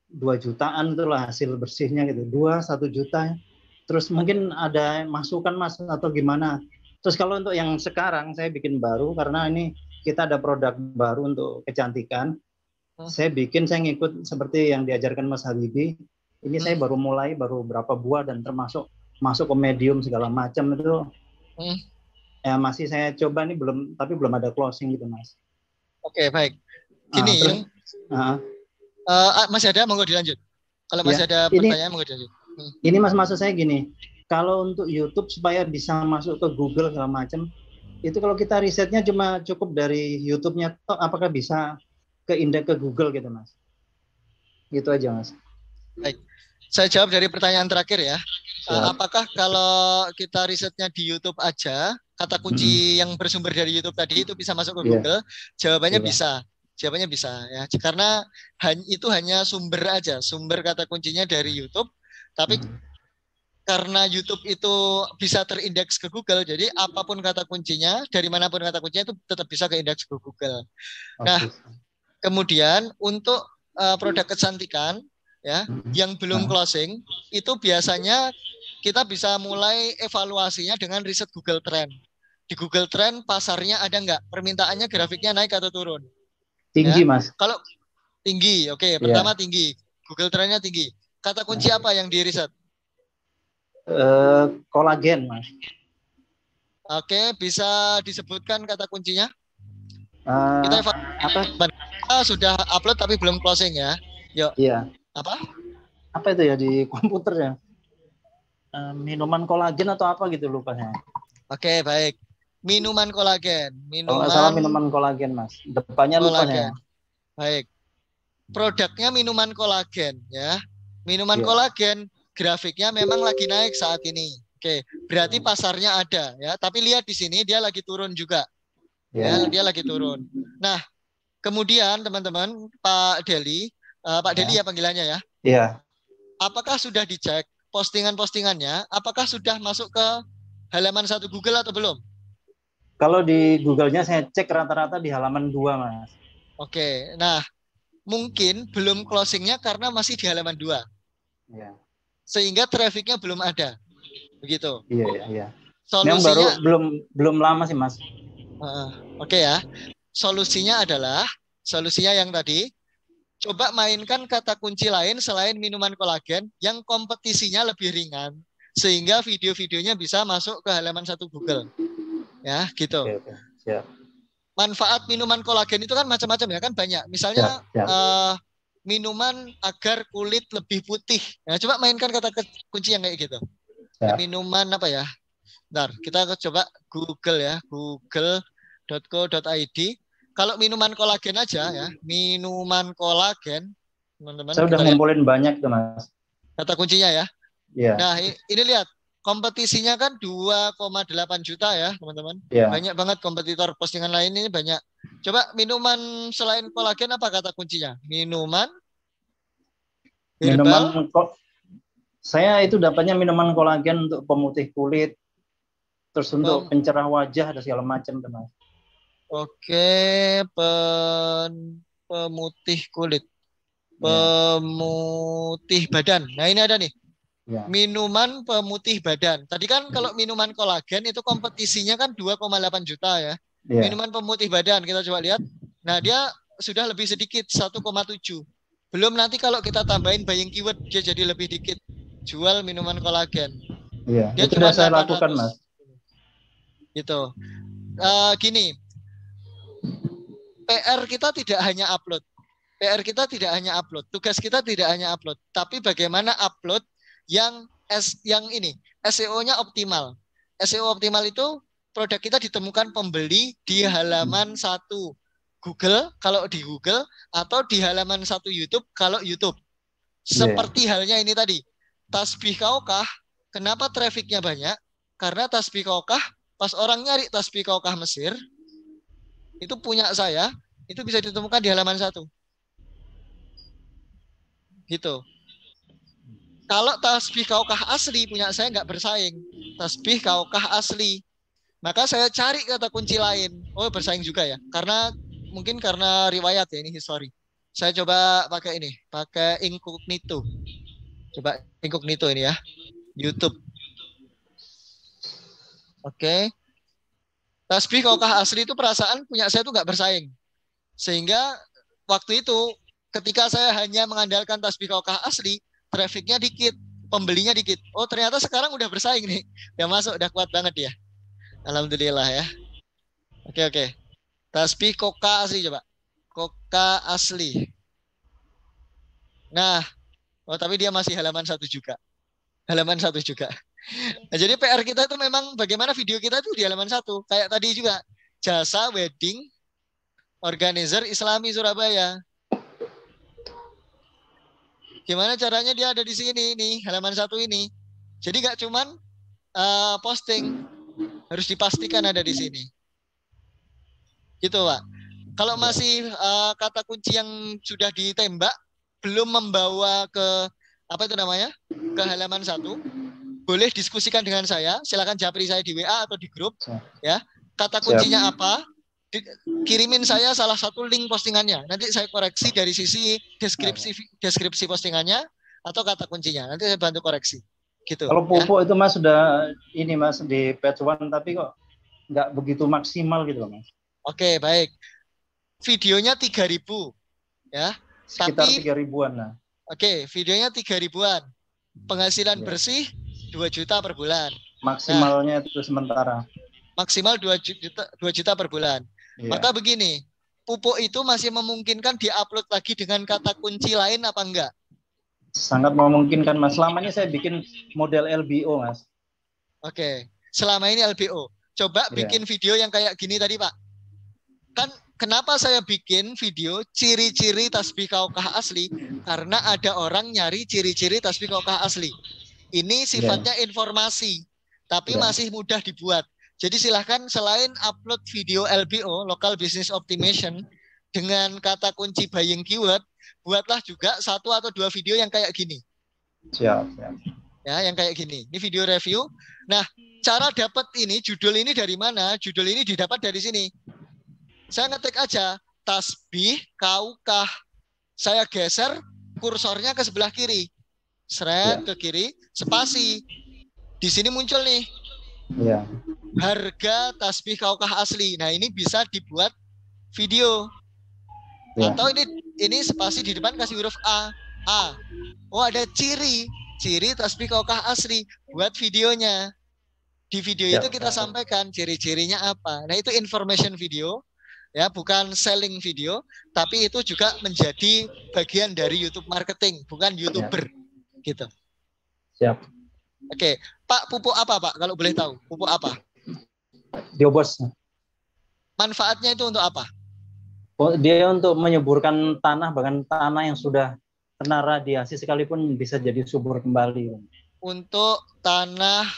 2 jutaan itulah hasil bersihnya gitu. 1 juta. Terus mungkin ada masukan Mas atau gimana. Terus kalau untuk yang sekarang saya bikin baru, karena ini kita ada produk baru untuk kecantikan. Saya ngikut seperti yang diajarkan Mas Habibie. Ini saya baru berapa buah dan termasuk masuk ke medium segala macam itu. Ya masih saya coba nih belum ada closing gitu Mas. Oke, baik. Gini masih ada, monggo dilanjut. Kalau masih ada pertanyaan monggo dilanjut. Ini Mas, maksud saya gini, kalau untuk YouTube supaya bisa masuk ke Google segala macam, itu kalau kita risetnya cuma cukup dari YouTube-nya, apakah bisa ke indeks ke Google gitu Mas? Gitu aja Mas. Baik, saya jawab dari pertanyaan terakhir ya. Apakah kalau kita risetnya di YouTube aja, kata kunci yang bersumber dari YouTube tadi itu bisa masuk ke Google? Jawabannya bisa. Jawabannya bisa ya, karena itu hanya sumber aja, sumber kata kuncinya dari YouTube. Tapi karena YouTube itu bisa terindeks ke Google, jadi apapun kata kuncinya, dari manapun kata kuncinya itu tetap bisa keindeks ke Google. Nah, kemudian untuk produk kecantikan ya, yang belum closing, itu biasanya kita bisa mulai evaluasinya dengan riset Google Trend. Di Google Trend pasarnya ada nggak? Permintaannya grafiknya naik atau turun? Tinggi ya? Mas. Kalau tinggi, oke. Pertama tinggi. Google Trendnya tinggi. Kata kunci apa yang di riset? Kolagen, Mas. Oke, bisa disebutkan kata kuncinya? Kita sudah upload tapi belum closing ya. Yuk. Iya. Apa itu ya di komputer ya? Minuman kolagen atau apa gitu lupa saya. Oke, baik. Minuman kolagen. Minuman kolagen, Mas. Depannya lupa saya. Baik. Produknya minuman kolagen ya. Minuman kolagen grafiknya memang lagi naik saat ini. Oke, berarti pasarnya ada ya. Tapi lihat di sini dia lagi turun juga. Ya, dia lagi turun. Nah, kemudian teman-teman, Pak Deli ya panggilannya ya. Iya. Apakah sudah dicek postingan-postingannya, apakah sudah masuk ke halaman 1 Google atau belum? Kalau di Google-nya saya cek rata-rata di halaman 2, Mas. Oke, nah mungkin belum closingnya karena masih di halaman 2. Iya. Sehingga trafficnya belum ada. Begitu. Iya. Solusinya, yang baru belum lama sih, Mas. Oke ya. Solusinya yang tadi, coba mainkan kata kunci lain selain minuman kolagen yang kompetisinya lebih ringan. Sehingga video-videonya bisa masuk ke halaman 1 Google. Ya, gitu. Oke. Siap. Manfaat minuman kolagen itu kan macam-macam ya, kan banyak. Misalnya minuman agar kulit lebih putih. Nah, coba mainkan kata kunci yang kayak gitu. Minuman apa ya? Bentar, kita coba Google ya, google.co.id. Kalau minuman kolagen aja ya, minuman kolagen, teman-teman. Saya udah ngumpulin banyak tuh, Mas. Kata kuncinya ya. Iya. Nah, ini lihat. Kompetisinya kan 2,8 juta ya, teman-teman. Iya. Banyak banget kompetitor postingan lain ini banyak. Coba minuman selain kolagen apa kata kuncinya? Minuman herbal. Saya itu dapatnya minuman kolagen untuk pemutih kulit. Terus untuk pencerah wajah ada segala macam, teman. Oke, pemutih kulit. Pemutih badan. Nah, ini ada nih. Ya. Minuman pemutih badan. Tadi kan kalau minuman kolagen itu kompetisinya kan 2,8 juta ya. Minuman pemutih badan kita coba lihat. Nah, dia sudah lebih sedikit 1,7. Belum nanti kalau kita tambahin buying keyword dia jadi lebih dikit. Jual minuman kolagen. Iya. Dia itu sudah saya lakukan, Mas. Gitu. Gini. PR kita tidak hanya upload. Tugas kita tidak hanya upload, tapi bagaimana upload yang ini SEO-nya optimal. SEO optimal itu produk kita ditemukan pembeli di halaman 1 Google kalau di Google atau di halaman 1 YouTube kalau YouTube. Seperti halnya ini tadi. Tasbih kaukah, kenapa trafficnya banyak? Karena tasbih kaukah, pas orang nyari tasbih kaukah Mesir, itu punya saya, itu bisa ditemukan di halaman 1. Gitu. Kalau tasbih kaukah asli punya saya nggak bersaing. Tasbih kaukah asli. Maka saya cari kata kunci lain. Oh, bersaing juga ya. Mungkin karena riwayat ya, ini history. Saya coba pakai ini, pakai incognito. Coba incognito ini ya. YouTube. Oke. Tasbih kaukah asli itu perasaan punya saya itu nggak bersaing. Sehingga waktu itu ketika saya hanya mengandalkan tasbih kaukah asli, trafficnya dikit, pembelinya dikit. Oh, ternyata sekarang udah bersaing nih. Udah masuk, udah kuat banget ya. Alhamdulillah ya. Oke. Tasbih koka asli coba. Koka asli. Nah, tapi dia masih halaman 1 juga. Nah, jadi PR kita itu memang bagaimana video kita itu di halaman 1. Kayak tadi juga. Jasa wedding organizer Islami Surabaya. Gimana caranya dia ada di sini nih, halaman 1 ini. Jadi nggak cuman posting, harus dipastikan ada di sini. Gitu, Pak. Kalau masih kata kunci yang sudah ditembak belum membawa ke ke halaman 1, boleh diskusikan dengan saya. Silakan japri saya di WA atau di grup, ya. Kata kuncinya apa? Kirimin saya salah satu link postingannya. Nanti saya koreksi dari sisi deskripsi postingannya atau kata kuncinya. Nanti saya bantu koreksi. Gitu. Kalau pupuk itu Mas sudah ini Mas di page 1 tapi kok nggak begitu maksimal gitu loh, Mas. Oke, baik. Videonya 3.000 ya. Sekitar 3.000-an lah. Oke, videonya 3.000-an. Penghasilan bersih 2 juta per bulan. Maksimalnya itu sementara. Maksimal 2 juta per bulan. Maka begini, pupuk itu masih memungkinkan diupload lagi dengan kata kunci lain apa enggak? Sangat memungkinkan, Mas. Selama ini saya bikin model LBO, Mas. Oke, selama ini LBO. Coba bikin video yang kayak gini tadi, Pak. Kan kenapa saya bikin video ciri-ciri tasbih kaukah asli? Karena ada orang nyari ciri-ciri tasbih kaukah asli. Ini sifatnya informasi, tapi masih mudah dibuat. Jadi silahkan selain upload video LBO, Local Business Optimization, dengan kata kunci buying keyword, buatlah juga 1 atau 2 video yang kayak gini. Siap. Ya, yang kayak gini. Ini video review. Nah, cara dapat ini, judul ini dari mana? Judul ini didapat dari sini. Saya ngetik aja tasbih kaukah. Saya geser kursornya ke sebelah kiri. Seret ke kiri, spasi. Di sini muncul nih. Ya. Harga tasbih kaukah asli. Nah, ini bisa dibuat video. Ya. Atau ini spasi di depan kasih huruf A. A. Oh, ada ciri tasbih kaukah asli. Buat videonya. Di video itu kita sampaikan ciri-cirinya apa. Nah, itu information video. Ya, bukan selling video, tapi itu juga menjadi bagian dari YouTube marketing, bukan YouTuber. Gitu. Siap. Oke, Pak, pupuk apa, Pak? Kalau boleh tahu, pupuk apa? Diobos. Manfaatnya itu untuk apa? Dia untuk menyuburkan tanah, bahkan tanah yang sudah kena radiasi sekalipun bisa jadi subur kembali. Untuk tanah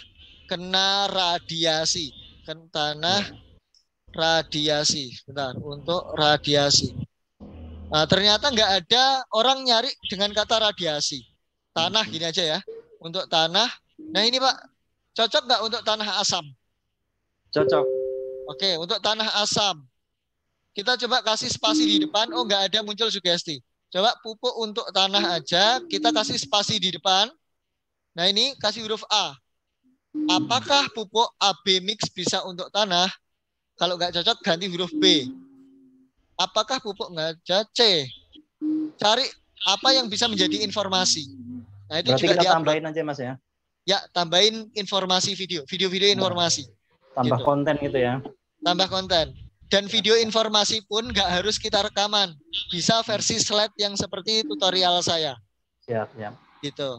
kena radiasi, tanah radiasi, bentar, untuk radiasi. Nah, ternyata nggak ada orang nyari dengan kata radiasi. Tanah gini aja ya, untuk tanah. Nah ini Pak, cocok nggak untuk tanah asam? Cocok. Oke, untuk tanah asam. Kita coba kasih spasi di depan, oh nggak ada muncul sugesti. Coba pupuk untuk tanah aja, kita kasih spasi di depan. Nah ini kasih huruf A. Apakah pupuk AB mix bisa untuk tanah? Kalau nggak cocok ganti huruf B. Apakah pupuk nggak ada? C. Cari apa yang bisa menjadi informasi. Nah itu berarti juga kita tambahin aja Mas ya. Ya, tambahin informasi video informasi. Tambah gitu. Konten gitu ya. Tambah konten. Dan video informasi pun nggak harus kita rekaman. Bisa versi slide yang seperti tutorial saya. Siap, siap. Gitu.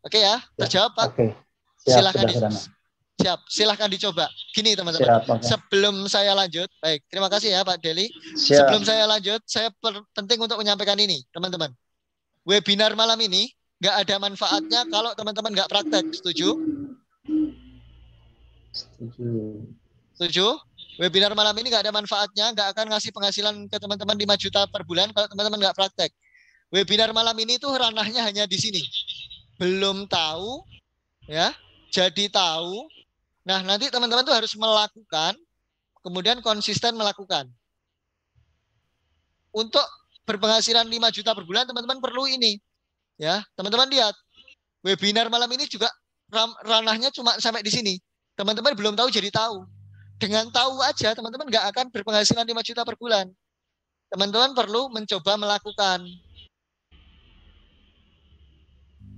Oke ya, terjawab Pak? Oke. Siap, Siap, silahkan dicoba. Gini teman-teman, sebelum saya lanjut, baik, terima kasih ya Pak Deli. Siap. Sebelum saya lanjut, saya penting untuk menyampaikan ini, teman-teman. Webinar malam ini nggak ada manfaatnya kalau teman-teman nggak praktek, setuju? Setuju? Webinar malam ini nggak ada manfaatnya, nggak akan ngasih penghasilan ke teman-teman 5 juta per bulan kalau teman-teman nggak praktek. Webinar malam ini tuh ranahnya hanya di sini. Belum tahu, ya, jadi tahu. Nah, nanti teman-teman tuh harus melakukan, kemudian konsisten melakukan. Untuk berpenghasilan 5 juta per bulan, teman-teman perlu ini. Ya, teman-teman lihat. Webinar malam ini juga ranahnya cuma sampai di sini. Teman-teman belum tahu jadi tahu. Dengan tahu aja, teman-teman nggak akan berpenghasilan 5 juta per bulan. Teman-teman perlu mencoba melakukan.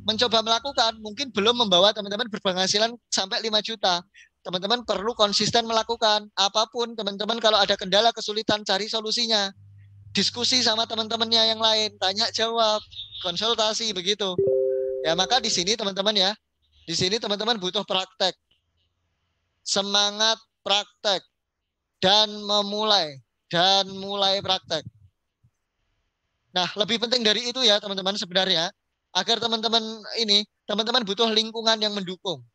Mencoba melakukan mungkin belum membawa teman-teman berpenghasilan sampai 5 juta. Teman-teman perlu konsisten melakukan. Apapun teman-teman kalau ada kendala kesulitan cari solusinya. Diskusi sama teman-temannya yang lain, tanya jawab, konsultasi begitu. Ya, maka di sini teman-teman ya. Di sini teman-teman butuh praktek. Semangat praktek dan mulai praktek. Nah, lebih penting dari itu ya teman-teman sebenarnya. Agar teman-teman butuh lingkungan yang mendukung.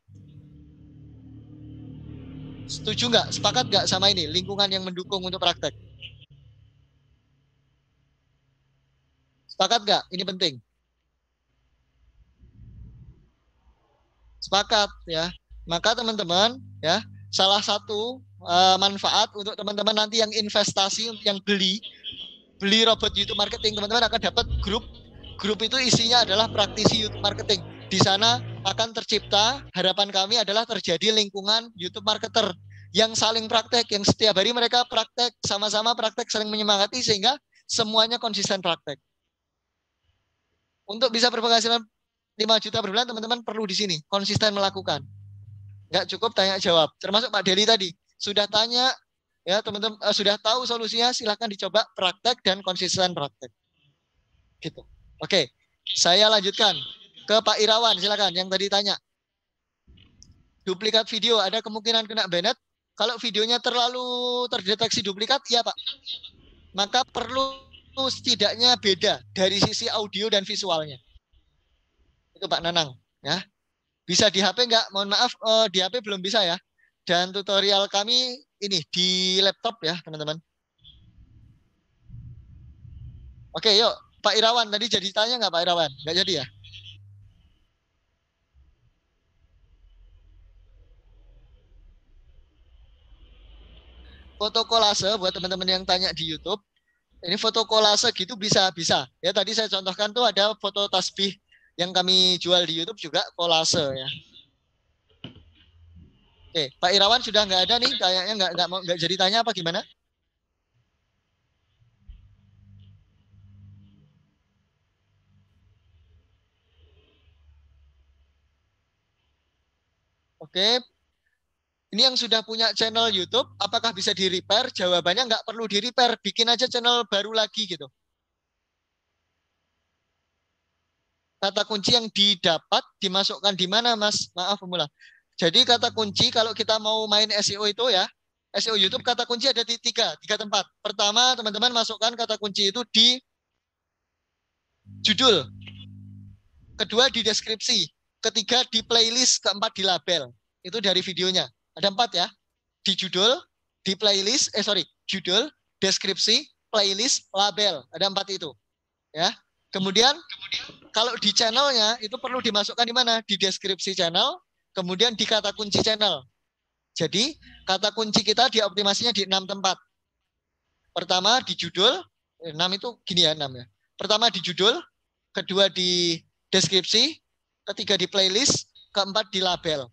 Setuju nggak? Sepakat nggak sama ini? Lingkungan yang mendukung untuk praktek. Sepakat nggak? Ini penting. Sepakat ya. Maka teman-teman ya, salah satu manfaat untuk teman-teman nanti yang investasi, yang beli robot YouTube marketing, teman-teman akan dapat grup itu isinya adalah praktisi YouTube marketing. Di sana akan tercipta, harapan kami adalah terjadi lingkungan YouTube marketer yang saling praktek, yang setiap hari mereka praktek, sama-sama praktek, saling menyemangati sehingga semuanya konsisten praktek. Untuk bisa berpenghasilan 5 juta per bulan, teman-teman perlu di sini konsisten melakukan. Nggak cukup tanya jawab. Termasuk Pak Deli tadi sudah tanya, ya teman-teman sudah tahu solusinya, silahkan dicoba praktek dan konsisten praktek. Gitu. Oke, saya lanjutkan ke Pak Irawan, silakan yang tadi tanya. Duplikat video ada kemungkinan kena banned. Kalau videonya terlalu terdeteksi duplikat, iya Pak. Maka perlu setidaknya beda dari sisi audio dan visualnya. Itu Pak Nanang, ya. Bisa di HP enggak? Mohon maaf, di HP belum bisa ya. Dan tutorial kami ini di laptop ya, teman-teman. Oke, yuk. Pak Irawan tadi jadi tanya nggak Pak Irawan? Nggak jadi ya? foto kolase buat teman-teman yang tanya di YouTube. Ini foto kolase gitu bisa. Ya tadi saya contohkan tuh ada foto tasbih yang kami jual di YouTube juga kolase ya. Oke, Pak Irawan sudah nggak ada nih, kayaknya nggak jadi tanya apa gimana? Oke, ini yang sudah punya channel YouTube, apakah bisa di-repair? Jawabannya nggak perlu di-repair, bikin aja channel baru lagi gitu. Kata kunci yang didapat dimasukkan di mana, Mas? Maaf pemula. Jadi kata kunci kalau kita mau main SEO itu ya, SEO YouTube kata kunci ada di tiga tempat. Pertama, teman-teman masukkan kata kunci itu di judul. Kedua di deskripsi. Ketiga di playlist, keempat di label. Itu dari videonya. Ada 4 ya. Di judul, di playlist, judul, deskripsi, playlist, label. Ada 4 itu. Ya. Kemudian kalau di channelnya itu perlu dimasukkan di mana? Di deskripsi channel, kemudian di kata kunci channel. Jadi kata kunci kita dioptimasinya di 6 tempat. Pertama di judul, 6 itu gini ya 6 ya. Pertama di judul, kedua di deskripsi, ketiga di playlist, keempat di label.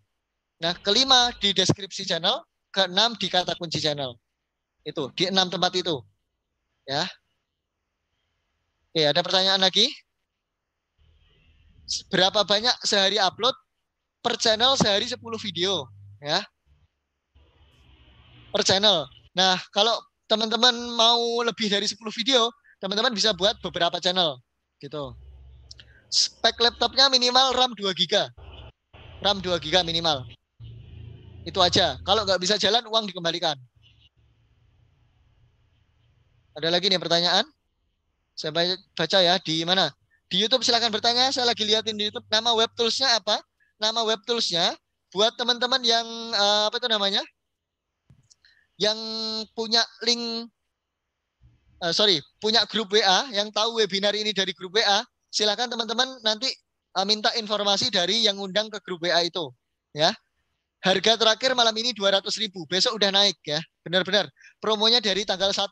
Nah, kelima di deskripsi channel, keenam di kata kunci channel. Itu di 6 tempat itu. Ya. Oke, ada pertanyaan lagi? Berapa banyak sehari upload? Per channel sehari 10 video, ya. Per channel. Nah, kalau teman-teman mau lebih dari 10 video, teman-teman bisa buat beberapa channel, gitu. Spek laptopnya minimal RAM 2 GB. RAM 2 GB minimal. Itu aja. Kalau nggak bisa jalan, uang dikembalikan. Ada lagi nih pertanyaan? Saya baca ya, di mana? Di YouTube silakan bertanya, saya lagi liatin di YouTube. Nama web tools-nya apa? Nama web tools-nya buat teman-teman yang apa itu namanya? Yang punya link punya grup WA, yang tahu webinar ini dari grup WA, silakan teman-teman nanti minta informasi dari yang undang ke grup WA itu, ya. Harga terakhir malam ini 200.000, besok udah naik ya. Benar-benar. Promonya dari tanggal 1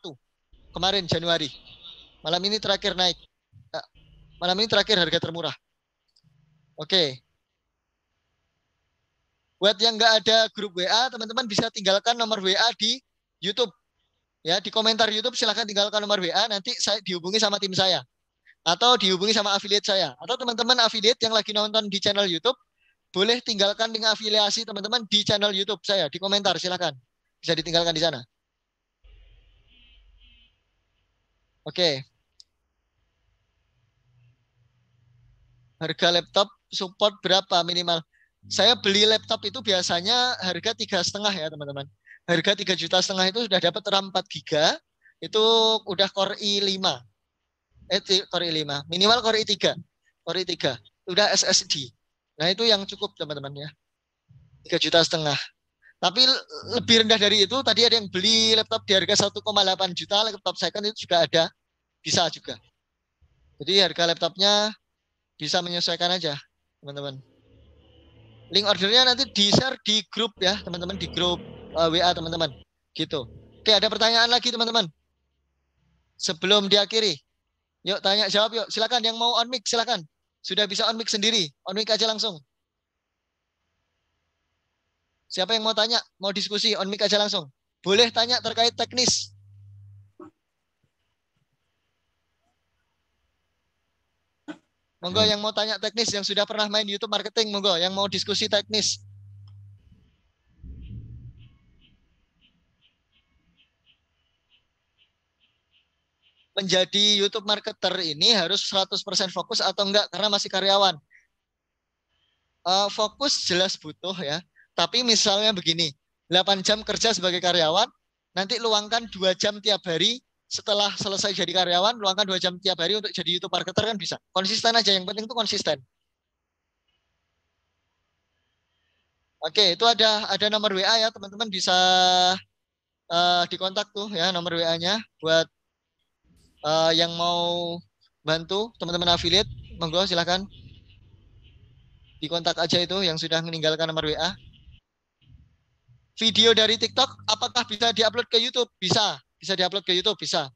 kemarin Januari. Malam ini terakhir naik. Malam ini terakhir harga termurah. Oke. Buat yang nggak ada grup WA, teman-teman bisa tinggalkan nomor WA di YouTube. Ya, di komentar YouTube silahkan tinggalkan nomor WA, nanti saya dihubungi sama tim saya. Atau dihubungi sama afiliat saya. Atau teman-teman afiliat yang lagi nonton di channel YouTube, boleh tinggalkan link afiliasi teman-teman di channel YouTube saya. Di komentar silahkan. Bisa ditinggalkan di sana. Oke. Harga laptop support berapa minimal? Saya beli laptop itu biasanya harga 3,5 ya teman-teman. Harga 3,5 juta itu sudah dapat RAM 4 GB. Itu udah Core i5. Core i5. Minimal Core i3. Core i3. Udah SSD. Nah itu yang cukup teman-teman ya. 3,5 juta. Tapi lebih rendah dari itu, tadi ada yang beli laptop di harga 1,8 juta, laptop second itu juga ada. Bisa juga. Jadi harga laptopnya bisa menyesuaikan aja, teman-teman. Link ordernya nanti di-share di grup ya, teman-teman, di grup WA teman-teman. Gitu. Oke, ada pertanyaan lagi, teman-teman? Sebelum diakhiri. Yuk, tanya jawab yuk. Silakan yang mau on mic, silakan. Sudah bisa on mic sendiri. On mic aja langsung. Siapa yang mau tanya, mau diskusi, on mic aja langsung. Boleh tanya terkait teknis. Monggo yang mau tanya teknis, yang sudah pernah main YouTube marketing, monggo yang mau diskusi teknis. Menjadi YouTube marketer ini harus 100% fokus atau enggak karena masih karyawan? Fokus jelas butuh ya. Tapi misalnya begini, 8 jam kerja sebagai karyawan, nanti luangkan 2 jam tiap hari. Setelah selesai jadi karyawan, luangkan 2 jam tiap hari untuk jadi YouTube marketer kan bisa. Konsisten aja, yang penting itu konsisten. Oke, itu ada nomor WA ya, teman-teman bisa dikontak tuh ya nomor WA-nya buat yang mau bantu teman-teman affiliate, monggo silahkan dikontak aja itu yang sudah meninggalkan nomor WA. Video dari TikTok apakah bisa diupload ke YouTube? Bisa. Bisa diupload ke YouTube, bisa.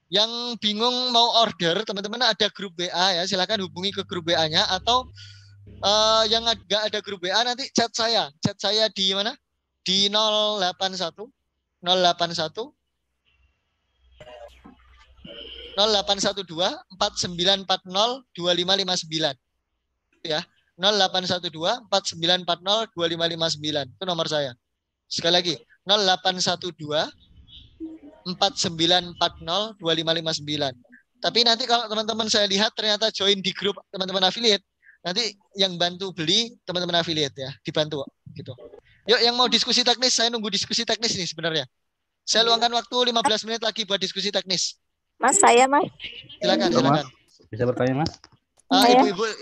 Yang bingung mau order, teman-teman ada grup WA ya, silakan hubungi ke grup WA-nya atau yang nggak ada grup WA nanti chat saya di mana? Di 081 081 0812 4940 2559 ya. 0812 4940 2559 itu nomor saya. Sekali lagi 0812 4940 2559. Tapi nanti kalau teman-teman saya lihat ternyata join di grup teman-teman affiliate, nanti yang bantu beli teman-teman affiliate ya, dibantu gitu. Yuk yang mau diskusi teknis, saya nunggu diskusi teknis nih sebenarnya. Saya luangkan waktu 15 menit lagi buat diskusi teknis. Mas, saya Mas. Silakan, Halo, silakan. Mas. Bisa bertanya, Mas?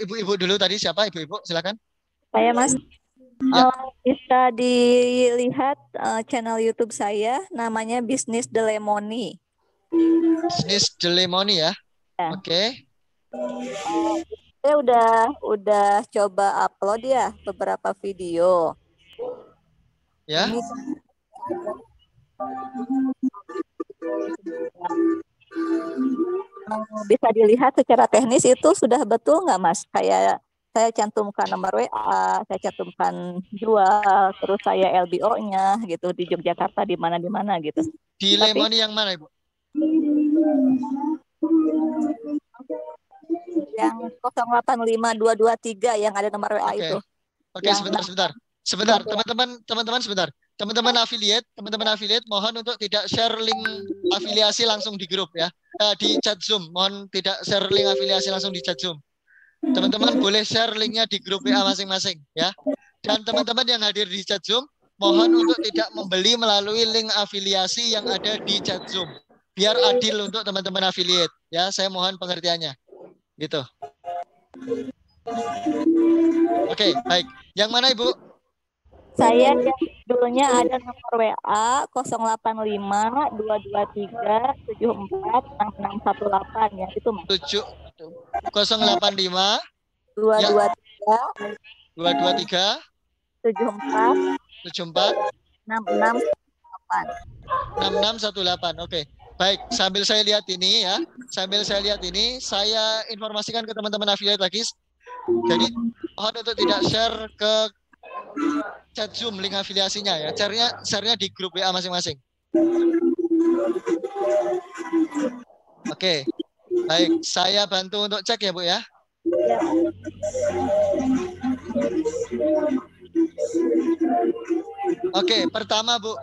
Ibu-ibu dulu tadi siapa? Ibu-ibu, silakan. Saya Mas. Ya. Bisa dilihat channel YouTube saya, namanya Bisnis Delemoni. Bisnis Delemoni ya. Ya. Oke. Saya udah coba upload ya beberapa video. Ya. Bisa dilihat secara teknis itu sudah betul nggak Mas? Kayak saya cantumkan nomor WA, saya cantumkan jual, terus saya LBO-nya gitu di Yogyakarta di mana gitu. Di Lemoni yang mana Ibu? Yang 085223 yang ada nomor WA itu. Oke, sebentar. Teman-teman sebentar. Teman-teman affiliate mohon untuk tidak share link afiliasi langsung di grup ya. Di chat Zoom, mohon tidak share link afiliasi langsung di chat Zoom. Teman-teman boleh share linknya di grup WA masing-masing ya. Dan teman-teman yang hadir di chat Zoom, mohon untuk tidak membeli melalui link afiliasi yang ada di chat Zoom. Biar adil untuk teman-teman affiliate ya. Saya mohon pengertiannya. Gitu. Oke, baik. Yang mana Ibu? Saya yang dulunya ada nomor WA 085 223 74 6618 ya itu Mas. 085 223 223 74 6618. Oke. Baik, sambil saya lihat ini ya. Saya informasikan ke teman-teman affiliate lagi. Jadi mohon untuk tidak share ke chat Zoom link afiliasinya ya. Share-nya di grup WA masing-masing. Oke. Baik, saya bantu untuk cek ya, Bu ya. Oke, pertama Bu.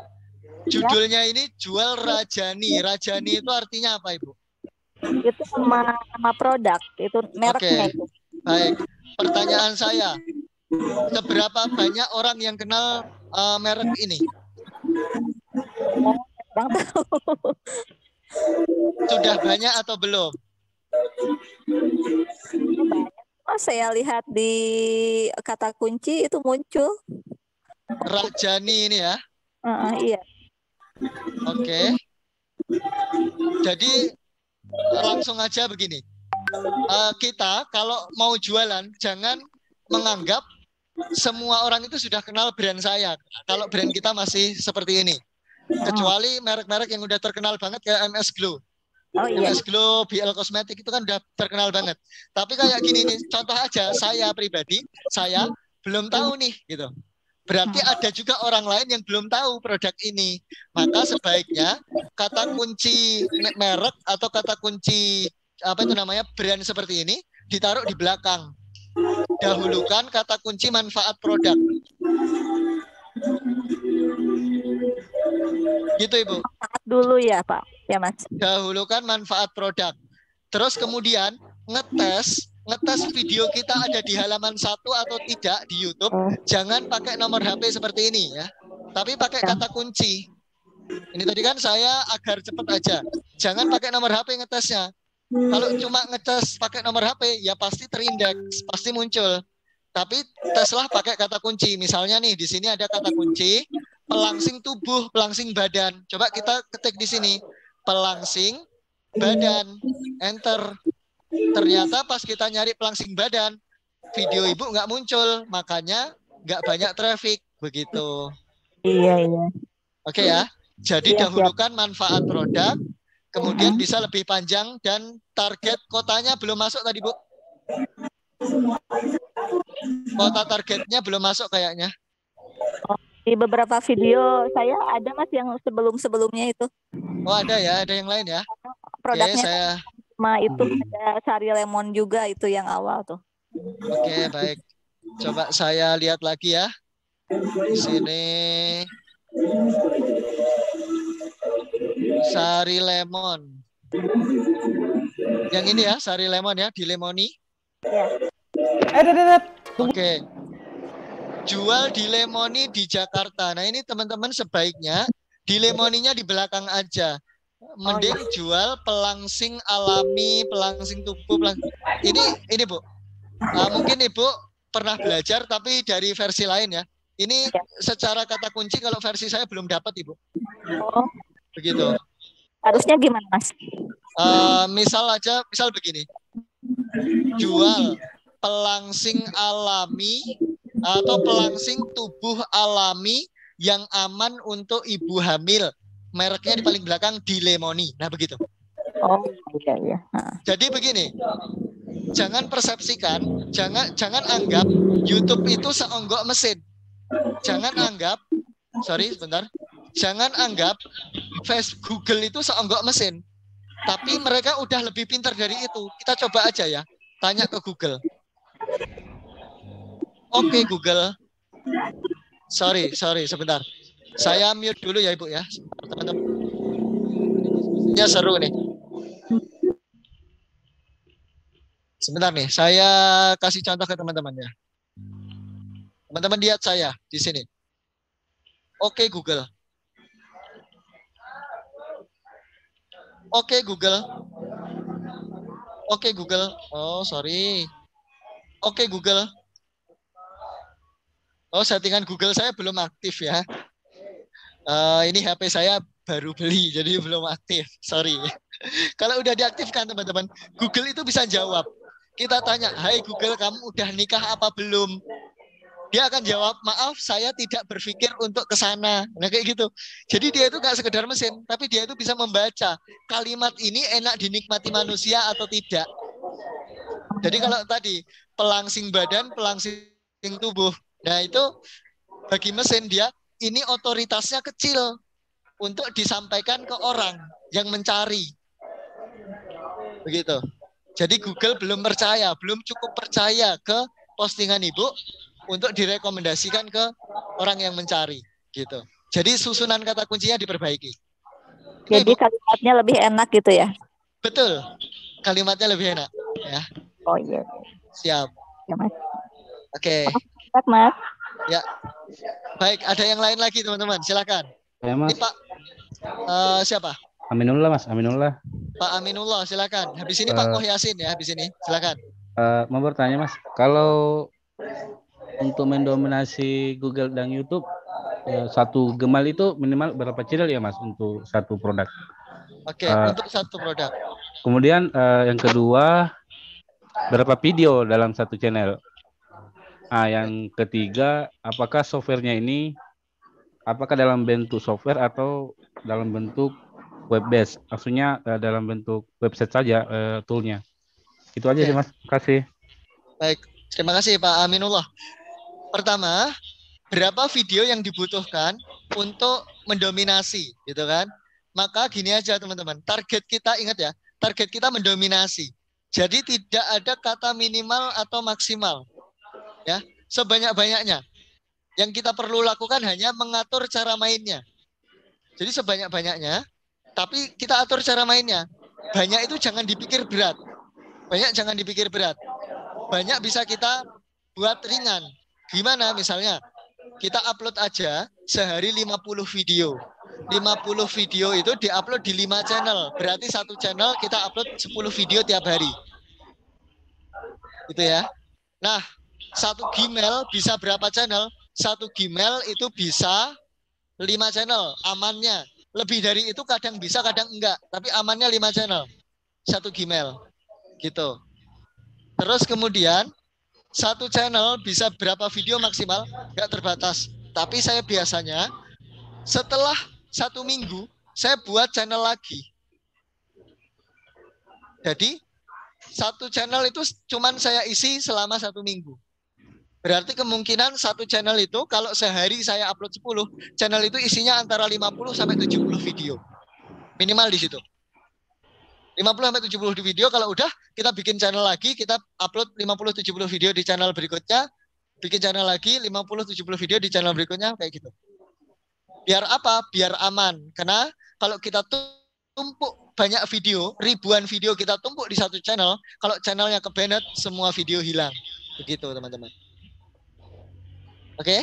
Judulnya ini jual Rajani. Rajani itu artinya apa, Ibu? Itu nama produk, itu mereknya. Oke. Baik. Pertanyaan saya, seberapa banyak orang yang kenal merek ini? Bang tahu. Sudah banyak atau belum? Oh, saya lihat di kata kunci itu muncul. Rajani ini ya? Iya. Oke. Jadi langsung aja begini. Kita kalau mau jualan jangan menganggap semua orang itu sudah kenal brand saya. Kalau brand kita masih seperti ini. Kecuali merek-merek yang udah terkenal banget kayak MS Glow. MS Glow, BL Kosmetik itu kan udah terkenal banget. Tapi kayak gini nih, contoh aja saya pribadi, saya belum tahu nih gitu. Berarti ada juga orang lain yang belum tahu produk ini. Maka sebaiknya kata kunci merek atau kata kunci apa itu namanya brand seperti ini ditaruh di belakang. Dahulukan kata kunci manfaat produk. Gitu Ibu. Manfaat dulu ya Pak, ya Mas. Dahulukan manfaat produk. Terus kemudian ngetes video kita ada di halaman 1 atau tidak di YouTube. Jangan pakai nomor HP seperti ini ya. Tapi pakai kata kunci. Ini tadi kan saya agar cepat aja. Jangan pakai nomor HP ngetesnya. Kalau cuma ngetes pakai nomor HP ya pasti terindeks, pasti muncul. Tapi teslah pakai kata kunci. Misalnya nih di sini ada kata kunci pelangsing tubuh, pelangsing badan. Coba kita ketik di sini pelangsing badan, enter. Ternyata pas kita nyari pelangsing badan, video ibu nggak muncul, makanya nggak banyak traffic begitu. Iya, iya. Oke ya. Jadi Iya, dahulukan manfaat produk, kemudian bisa lebih panjang dan target kotanya belum masuk tadi Bu. Kota targetnya belum masuk kayaknya. Di beberapa video saya ada Mas yang sebelum-sebelumnya itu. Oh ada ya, ada yang lain ya. Produknya Oke, saya sama itu ada Sari Lemon juga itu yang awal tuh. Oke, baik. Coba saya lihat lagi ya. Di sini Sari Lemon. Yang ini ya, Sari Lemon ya, di Lemoni. Ya. Oke. Jual di Lemoni di Jakarta. Nah, ini teman-teman sebaiknya di Lemoninya di belakang aja. Mending jual pelangsing alami, pelangsing tubuh. Ini Bu. Mungkin Ibu pernah belajar tapi dari versi lain ya. Ini secara kata kunci kalau versi saya belum dapat Ibu. Oh. Begitu. Harusnya gimana Mas? Misal begini. Jual pelangsing alami atau pelangsing tubuh alami yang aman untuk ibu hamil. Mereknya di paling belakang di Lemoni. Nah, begitu. Oh, iya iya. Jadi begini. Jangan persepsikan, jangan anggap YouTube itu seonggok mesin. Jangan anggap Jangan anggap Facebook, Google itu seonggok mesin. Tapi mereka udah lebih pintar dari itu. Kita coba aja ya. Tanya ke Google. Oke, Google. Sorry, sebentar. Saya mute dulu ya, Ibu ya. Teman-teman. Diskusinya seru nih. Sebentar nih, saya kasih contoh ke teman-teman ya. Teman-teman lihat saya di sini. Oke, Google. Oke, Google. Oke, Google. Oh, sorry. Oke, Google. Oh, settingan Google saya belum aktif ya. Ini HP saya baru beli, jadi belum aktif. Sorry. Kalau udah diaktifkan teman-teman, Google itu bisa jawab. Kita tanya, hai Google, kamu udah nikah apa belum? Dia akan jawab, maaf, saya tidak berpikir untuk ke sana. Nah, kayak gitu. Jadi dia itu nggak sekedar mesin, tapi dia itu bisa membaca kalimat ini enak dinikmati manusia atau tidak. Jadi kalau tadi pelangsing badan, pelangsing tubuh. Nah, itu bagi mesin dia ini otoritasnya kecil untuk disampaikan ke orang yang mencari. Begitu. Jadi Google belum cukup percaya ke postingan Ibu untuk direkomendasikan ke orang yang mencari, gitu. Jadi susunan kata kuncinya diperbaiki. Jadi kalimatnya lebih enak gitu ya? Betul, kalimatnya lebih enak. Ya. Oh iya. Siap. Ya, Mas. Oke. Mas. Ya. Baik, ada yang lain lagi teman-teman, silakan. Ya, Mas. Ini Pak, siapa? Aminullah Mas, Aminullah. Pak Aminullah, silakan. Habis ini Pak Mohyasin ya, habis ini, silakan. Mau bertanya Mas, kalau untuk mendominasi Google dan YouTube, satu gemal itu minimal berapa channel ya Mas untuk satu produk? Oke, untuk satu produk. Kemudian yang kedua, berapa video dalam satu channel? Yang ketiga, apakah softwarenya ini, apakah dalam bentuk software atau dalam bentuk web based? Maksudnya dalam bentuk website saja toolnya. Itu aja sih Mas, terima kasih. Baik, terima kasih Pak Aminullah. Pertama, berapa video yang dibutuhkan untuk mendominasi, gitu kan? Maka gini aja teman-teman, target kita ingat ya, target kita mendominasi. Jadi tidak ada kata minimal atau maksimal, ya, sebanyak-banyaknya. Yang kita perlu lakukan hanya mengatur cara mainnya. Jadi sebanyak-banyaknya, tapi kita atur cara mainnya. Banyak itu jangan dipikir berat. Banyak jangan dipikir berat. Banyak bisa kita buat ringan. Gimana misalnya? Kita upload aja sehari 50 video. 50 video itu diupload di 5 channel. Berarti satu channel kita upload 10 video tiap hari. Gitu ya. Nah, satu Gmail bisa berapa channel? Satu Gmail itu bisa 5 channel amannya. Lebih dari itu kadang bisa, kadang enggak. Tapi amannya 5 channel. Satu Gmail. Gitu. Terus kemudian satu channel bisa berapa video maksimal? Nggak terbatas. Tapi saya biasanya setelah 1 minggu saya buat channel lagi. Jadi satu channel itu cuman saya isi selama 1 minggu. Berarti kemungkinan satu channel itu kalau sehari saya upload 10, channel itu isinya antara 50 sampai 70 video. Minimal di situ. 50 sampai 70 video, kalau udah kita bikin channel lagi, kita upload 50 70 video di channel berikutnya, bikin channel lagi 50 70 video di channel berikutnya, kayak gitu. Biar apa? Biar aman. Karena kalau kita tumpuk banyak video, ribuan video kita tumpuk di satu channel, kalau channelnya kebanet, semua video hilang. Begitu, teman-teman. Oke?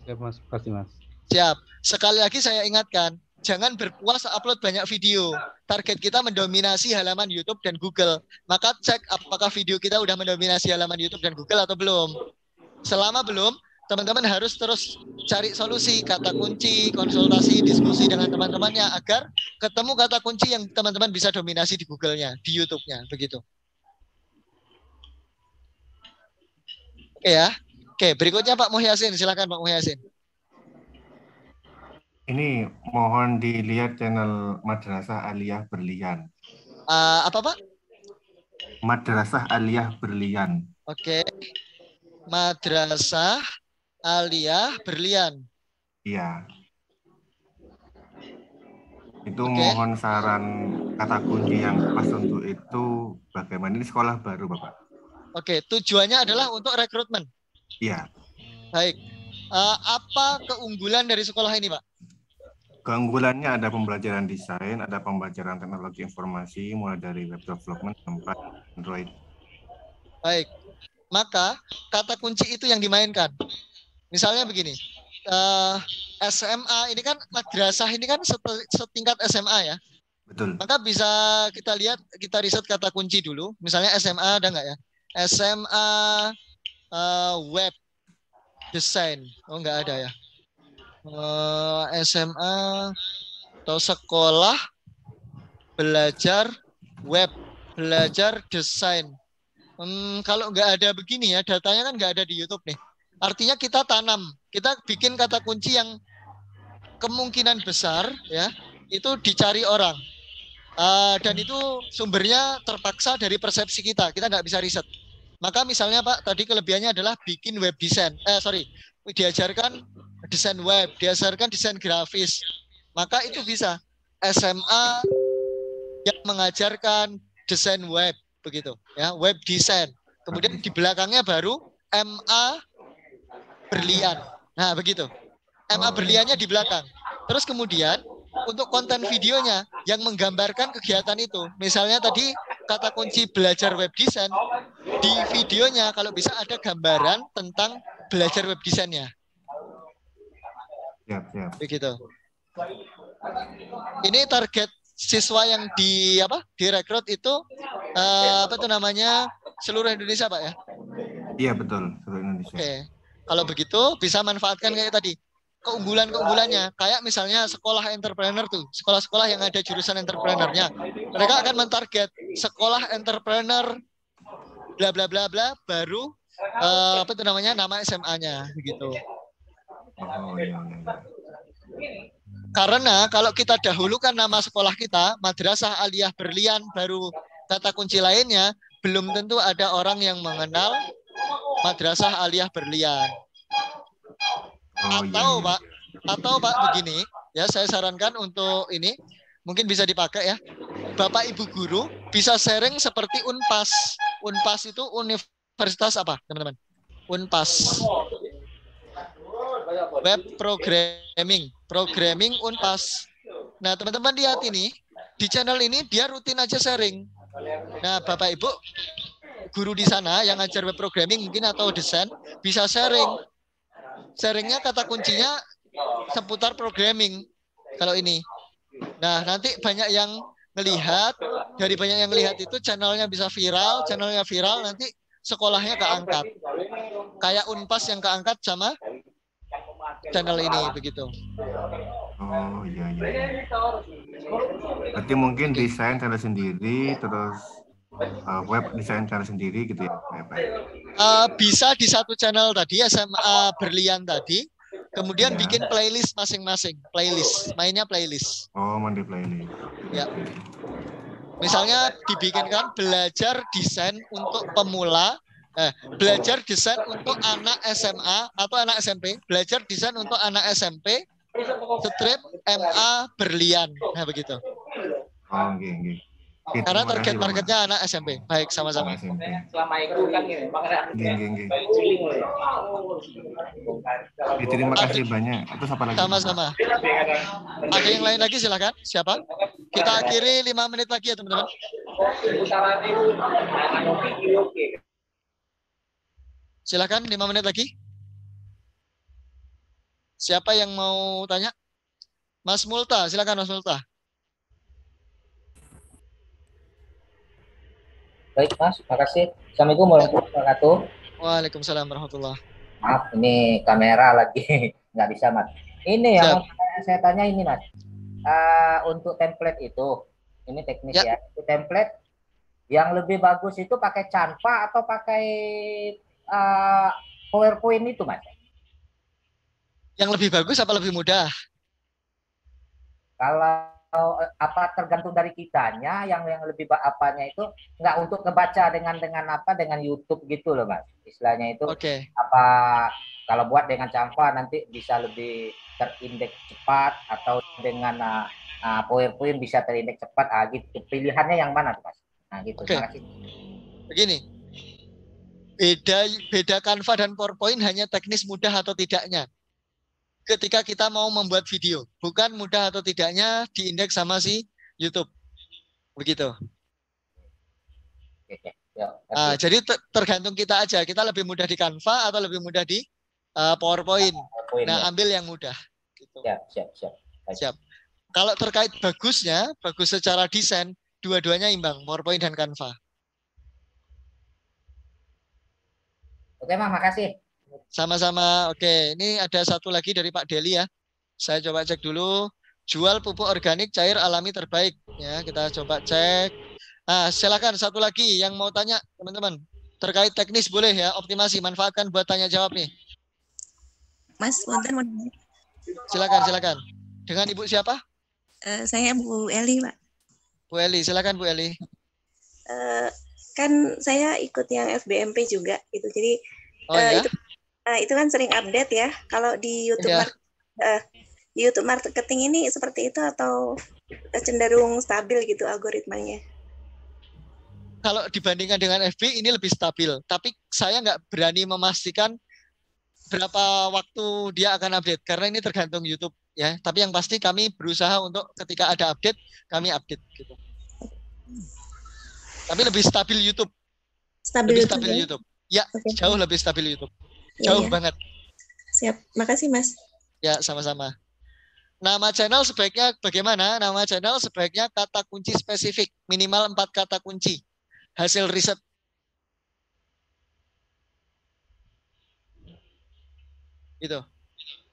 Siap, Mas. Pasti, Mas. Siap. Sekali lagi saya ingatkan, jangan berpuas upload banyak video. Target kita mendominasi halaman YouTube dan Google. Maka cek apakah video kita udah mendominasi halaman YouTube dan Google atau belum. Selama belum, teman-teman harus terus cari solusi, kata kunci, konsultasi, diskusi dengan teman-temannya agar ketemu kata kunci yang teman-teman bisa dominasi di Google-nya, di YouTube-nya, begitu. Oke ya. Oke, berikutnya Pak Muhyasin, silakan Pak Muhyasin. Ini mohon dilihat channel Madrasah Aliyah Berlian. Apa Pak? Madrasah Aliyah Berlian. Oke. Madrasah Aliyah Berlian. Iya. Itu mohon saran kata kunci yang pas untuk itu bagaimana. Ini sekolah baru Bapak. Oke, tujuannya adalah untuk rekrutmen. Iya. Baik. Apa keunggulan dari sekolah ini Pak? Keunggulannya ada pembelajaran desain, ada pembelajaran teknologi informasi, mulai dari web development sampai Android. Baik. Maka kata kunci itu yang dimainkan. Misalnya begini, SMA ini kan madrasah ini kan setingkat SMA ya. Betul. Maka bisa kita lihat, kita riset kata kunci dulu. Misalnya SMA ada nggak ya? SMA web design. Oh nggak ada ya. SMA atau sekolah belajar web, belajar desain. Kalau nggak ada begini ya, datanya kan nggak ada di YouTube nih. Artinya kita tanam, kita bikin kata kunci yang kemungkinan besar ya itu dicari orang. Dan itu sumbernya terpaksa dari persepsi kita nggak bisa riset. Maka misalnya Pak, tadi kelebihannya adalah bikin web design. Diajarkan desain web, diajarkan desain grafis. Maka itu bisa SMA yang mengajarkan desain web begitu ya, web design. Kemudian di belakangnya baru MA Berlian. Nah, begitu. MA Berliannya di belakang. Terus kemudian untuk konten videonya yang menggambarkan kegiatan itu. Misalnya tadi kata kunci belajar web design, di videonya kalau bisa ada gambaran tentang belajar web desainnya. Siap. Begitu. Ini target siswa yang direkrut itu seluruh Indonesia Pak ya? Iya betul, seluruh Indonesia. Oke. Kalau begitu bisa manfaatkan kayak tadi. Keunggulannya kayak misalnya sekolah entrepreneur tuh, sekolah-sekolah yang ada jurusan entrepreneurnya, mereka akan mentarget sekolah entrepreneur bla bla bla bla baru nama SMA-nya begitu. Karena kalau kita dahulukan nama sekolah kita Madrasah Aliyah Berlian baru kata kunci lainnya, belum tentu ada orang yang mengenal Madrasah Aliyah Berlian. Atau Pak begini ya, saya sarankan untuk ini mungkin bisa dipakai ya. Bapak Ibu guru bisa sharing seperti Unpas. Unpas itu universitas apa, teman-teman? Unpas. Web programming Unpas. Nah, teman-teman lihat ini di channel ini dia rutin aja sharing. Nah, Bapak Ibu guru di sana yang ngajar web programming mungkin atau desain bisa sharing. Sharingnya kata kuncinya seputar programming kalau ini. Nah, nanti banyak yang ngelihat, dari banyak yang ngelihat itu channelnya bisa viral, nanti sekolahnya keangkat. Kayak Unpas yang keangkat sama channel ini begitu. Oh iya. Berarti mungkin desain channel sendiri, terus web desain cara sendiri gitu ya? Bisa di satu channel tadi, SMA Berlian tadi, kemudian Ya. bikin playlist masing-masing, playlist, mainnya playlist. Oh, mandi playlist. Ya. Misalnya dibikinkan belajar desain untuk pemula, belajar desain untuk anak SMA atau anak SMP, belajar desain untuk anak SMP, strip MA Berlian, nah begitu. Oh, oke. Oke, Karena terima target kasih, marketnya anak SMP. Baik, sama-sama. Selama itu kan gini, makanya terima kasih banyak. Terus apa lagi? Sama-sama. Ada yang lain lagi silakan. Siapa? Kita akhiri 5 menit lagi ya teman-teman. Silakan 5 menit lagi. Siapa yang mau tanya? Mas Multa, silakan Mas Multa. Baik Mas, makasih. Assalamualaikum warahmatullahi wabarakatuh. Waalaikumsalam warahmatullahi. Maaf, ini kamera lagi nggak bisa Mas. Ini yang saya tanya ini Mas. Untuk template itu, ini teknis ya. Itu template yang lebih bagus itu pakai Canva atau pakai PowerPoint itu Mas? Yang lebih bagus apa lebih mudah? Kalau apa tergantung dari kitanya, yang lebih apanya itu nggak untuk kebaca dengan YouTube gitu loh Mas. Istilahnya itu apa kalau buat dengan Canva nanti bisa lebih terindeks cepat atau dengan PowerPoint bisa terindeks cepat, gitu. Pilihannya yang mana Mas? Nah gitu. Terima kasih. Begini. Beda Canva dan PowerPoint hanya teknis mudah atau tidaknya. Ketika kita mau membuat video, bukan mudah atau tidaknya diindeks sama si YouTube, begitu. Jadi tergantung kita aja, kita lebih mudah di Canva atau lebih mudah di PowerPoint. Nah, ambil yang mudah. Gitu. Siap. Kalau terkait bagusnya, bagus secara desain, dua-duanya imbang, PowerPoint dan Canva. Oke, Mas, makasih. Sama-sama. Oke, ini ada satu lagi dari Pak Deli ya. Saya coba cek dulu. Jual pupuk organik cair alami terbaik. Ya, kita coba cek. Nah, silakan satu lagi yang mau tanya teman-teman. Terkait teknis boleh ya, optimasi. Manfaatkan buat tanya jawab nih. Mas, mau Silakan. Dengan Ibu siapa? Saya Bu Eli, Pak. Bu Eli, silakan Bu Eli. Kan saya ikut yang FBMP juga, gitu. Jadi itu kan sering update ya. Kalau di YouTube marketing ini seperti itu atau cenderung stabil gitu algoritmanya? Kalau dibandingkan dengan FB ini lebih stabil. Tapi saya nggak berani memastikan berapa waktu dia akan update karena ini tergantung YouTube ya. Tapi yang pasti kami berusaha untuk ketika ada update kami update gitu. Tapi lebih stabil YouTube. Lebih stabil YouTube. Ya, jauh lebih stabil YouTube. Jauh banget. Siap, makasih Mas. Ya, sama-sama. Nama channel sebaiknya bagaimana? Nama channel sebaiknya kata kunci spesifik, minimal 4 kata kunci. Hasil riset. Gitu.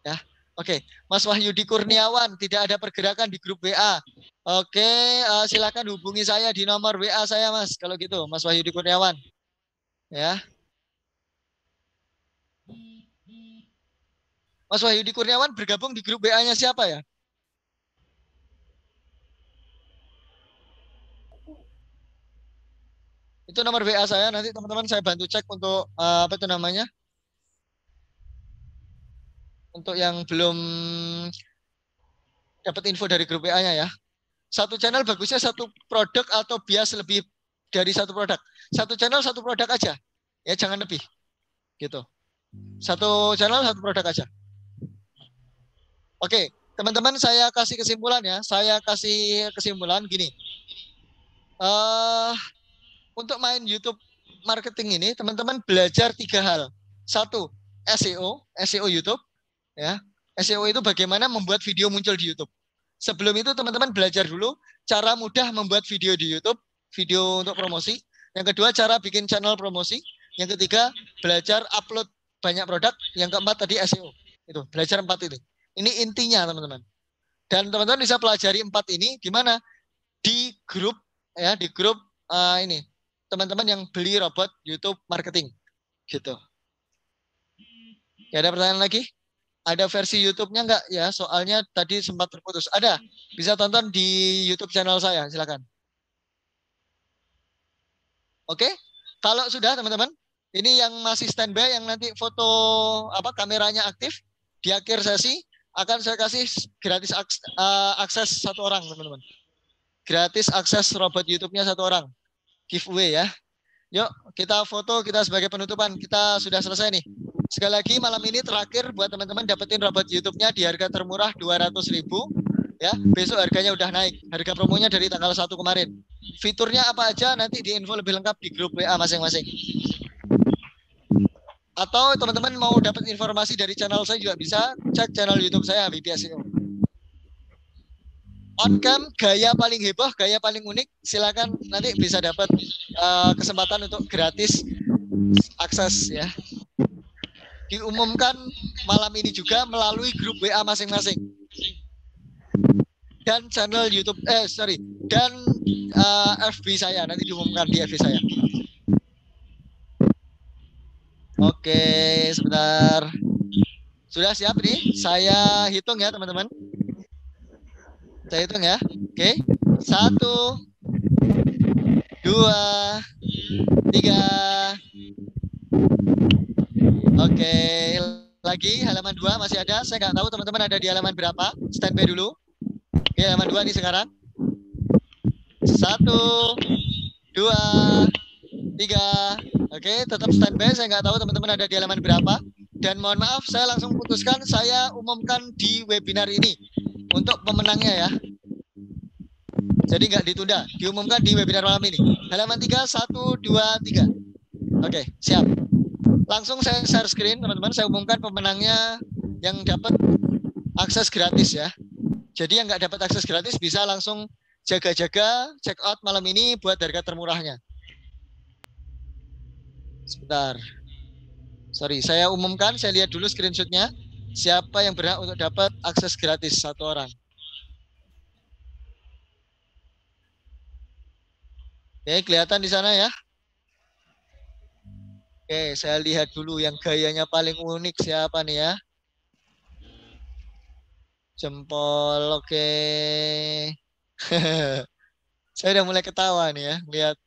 Ya. Oke, Mas Wahyudi Kurniawan, tidak ada pergerakan di grup WA. Oke, silakan hubungi saya di nomor WA saya, Mas. Kalau gitu, Mas Wahyudi Kurniawan. Ya. Mas Wahyudi Kurniawan bergabung di grup WA-nya siapa ya? Itu nomor WA saya, nanti teman-teman saya bantu cek untuk apa itu namanya? Untuk yang belum dapat info dari grup WA-nya ya. Satu channel bagusnya satu produk atau bias lebih dari satu produk. Satu channel satu produk aja. Ya jangan lebih. Gitu. Satu channel satu produk aja. Oke, teman-teman saya kasih kesimpulan ya. Saya kasih kesimpulan gini. Untuk main YouTube marketing ini, teman-teman belajar 3 hal. 1, SEO YouTube. Ya, SEO itu bagaimana membuat video muncul di YouTube. Sebelum itu teman-teman belajar dulu cara mudah membuat video di YouTube, video untuk promosi. Yang kedua, cara bikin channel promosi. Yang ketiga, belajar upload banyak produk. Yang keempat tadi SEO. Itu, belajar 4 ini. Ini intinya teman-teman. Dan teman-teman bisa pelajari 4 ini di mana? Di grup ya, di grup ini. teman-teman yang beli robot YouTube marketing. Gitu. Ya, ada pertanyaan lagi? Ada versi YouTube-nya enggak ya? Soalnya tadi sempat terputus. Ada. Bisa tonton di YouTube channel saya, silakan. Oke? Kalau sudah teman-teman, ini yang masih standby yang nanti foto kameranya aktif di akhir sesi akan saya kasih gratis akses satu orang, teman-teman. Gratis akses robot YouTube-nya satu orang. Giveaway ya. Yuk, kita foto, kita sebagai penutupan. Kita sudah selesai nih. Sekali lagi malam ini terakhir buat teman-teman dapetin robot YouTube-nya di harga termurah 200.000 ya. Besok harganya udah naik. Harga promonya dari tanggal 1 kemarin. Fiturnya apa aja nanti diinfo lebih lengkap di grup WA masing-masing. Atau teman-teman mau dapat informasi dari channel saya juga bisa cek channel YouTube saya Habibie SEO. On cam gaya paling heboh, gaya paling unik, silakan nanti bisa dapat kesempatan untuk gratis akses ya. Diumumkan malam ini juga melalui grup WA masing-masing. Dan channel YouTube dan FB saya nanti diumumkan di FB saya. Oke, sebentar. Sudah siap nih? Saya hitung ya, teman-teman. Saya hitung ya. Oke. 1, 2, 3. Oke, lagi halaman 2 masih ada. Saya nggak tahu teman-teman ada di halaman berapa. Standby dulu. Oke, halaman 2 nih sekarang. 1, 2, 3. Oke, tetap standby. Saya nggak tahu teman-teman ada di halaman berapa. Dan mohon maaf, saya langsung putuskan. Saya umumkan di webinar ini untuk pemenangnya ya. Jadi nggak ditunda. Diumumkan di webinar malam ini. Halaman 3, 1, 2, 3. Oke, siap. Langsung saya share screen, teman-teman. Saya umumkan pemenangnya yang dapat akses gratis ya. Jadi yang nggak dapat akses gratis bisa langsung jaga-jaga check out malam ini buat harga termurahnya. Sebentar. Sorry, saya umumkan, saya lihat dulu screenshotnya. Siapa yang berhak untuk dapat akses gratis satu orang. Oke, kelihatan di sana ya. Oke, saya lihat dulu yang gayanya paling unik siapa nih ya. Jempol, oke. Saya udah mulai ketawa nih ya, lihat.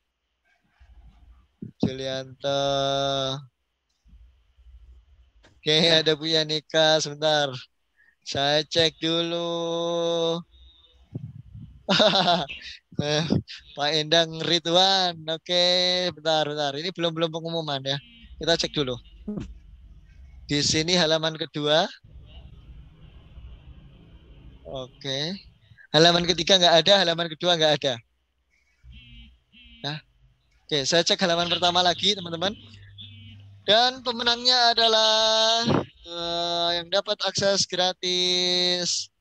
Julianto. Oke, ada Bu Yanika, sebentar. Saya cek dulu. Pak Endang Ridwan. Oke, bentar. Ini belum pengumuman ya. Kita cek dulu. Di sini halaman kedua. Oke. Halaman ketiga nggak ada, halaman kedua nggak ada. Nah. Oke, saya cek halaman pertama lagi, teman-teman. Dan pemenangnya adalah yang dapat akses gratis